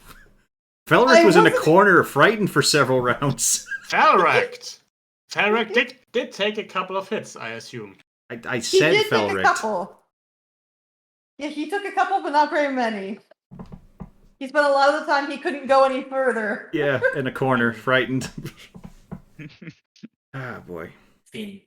Felric was in a corner, frightened for several rounds. Felrect! Felrect did take a couple of hits, I assume. I He said did take a Felric. couple. Yeah, he took a couple, but not very many. He spent a lot of the time he couldn't go any further. Yeah, in a corner, frightened. Ah, boy. Fiend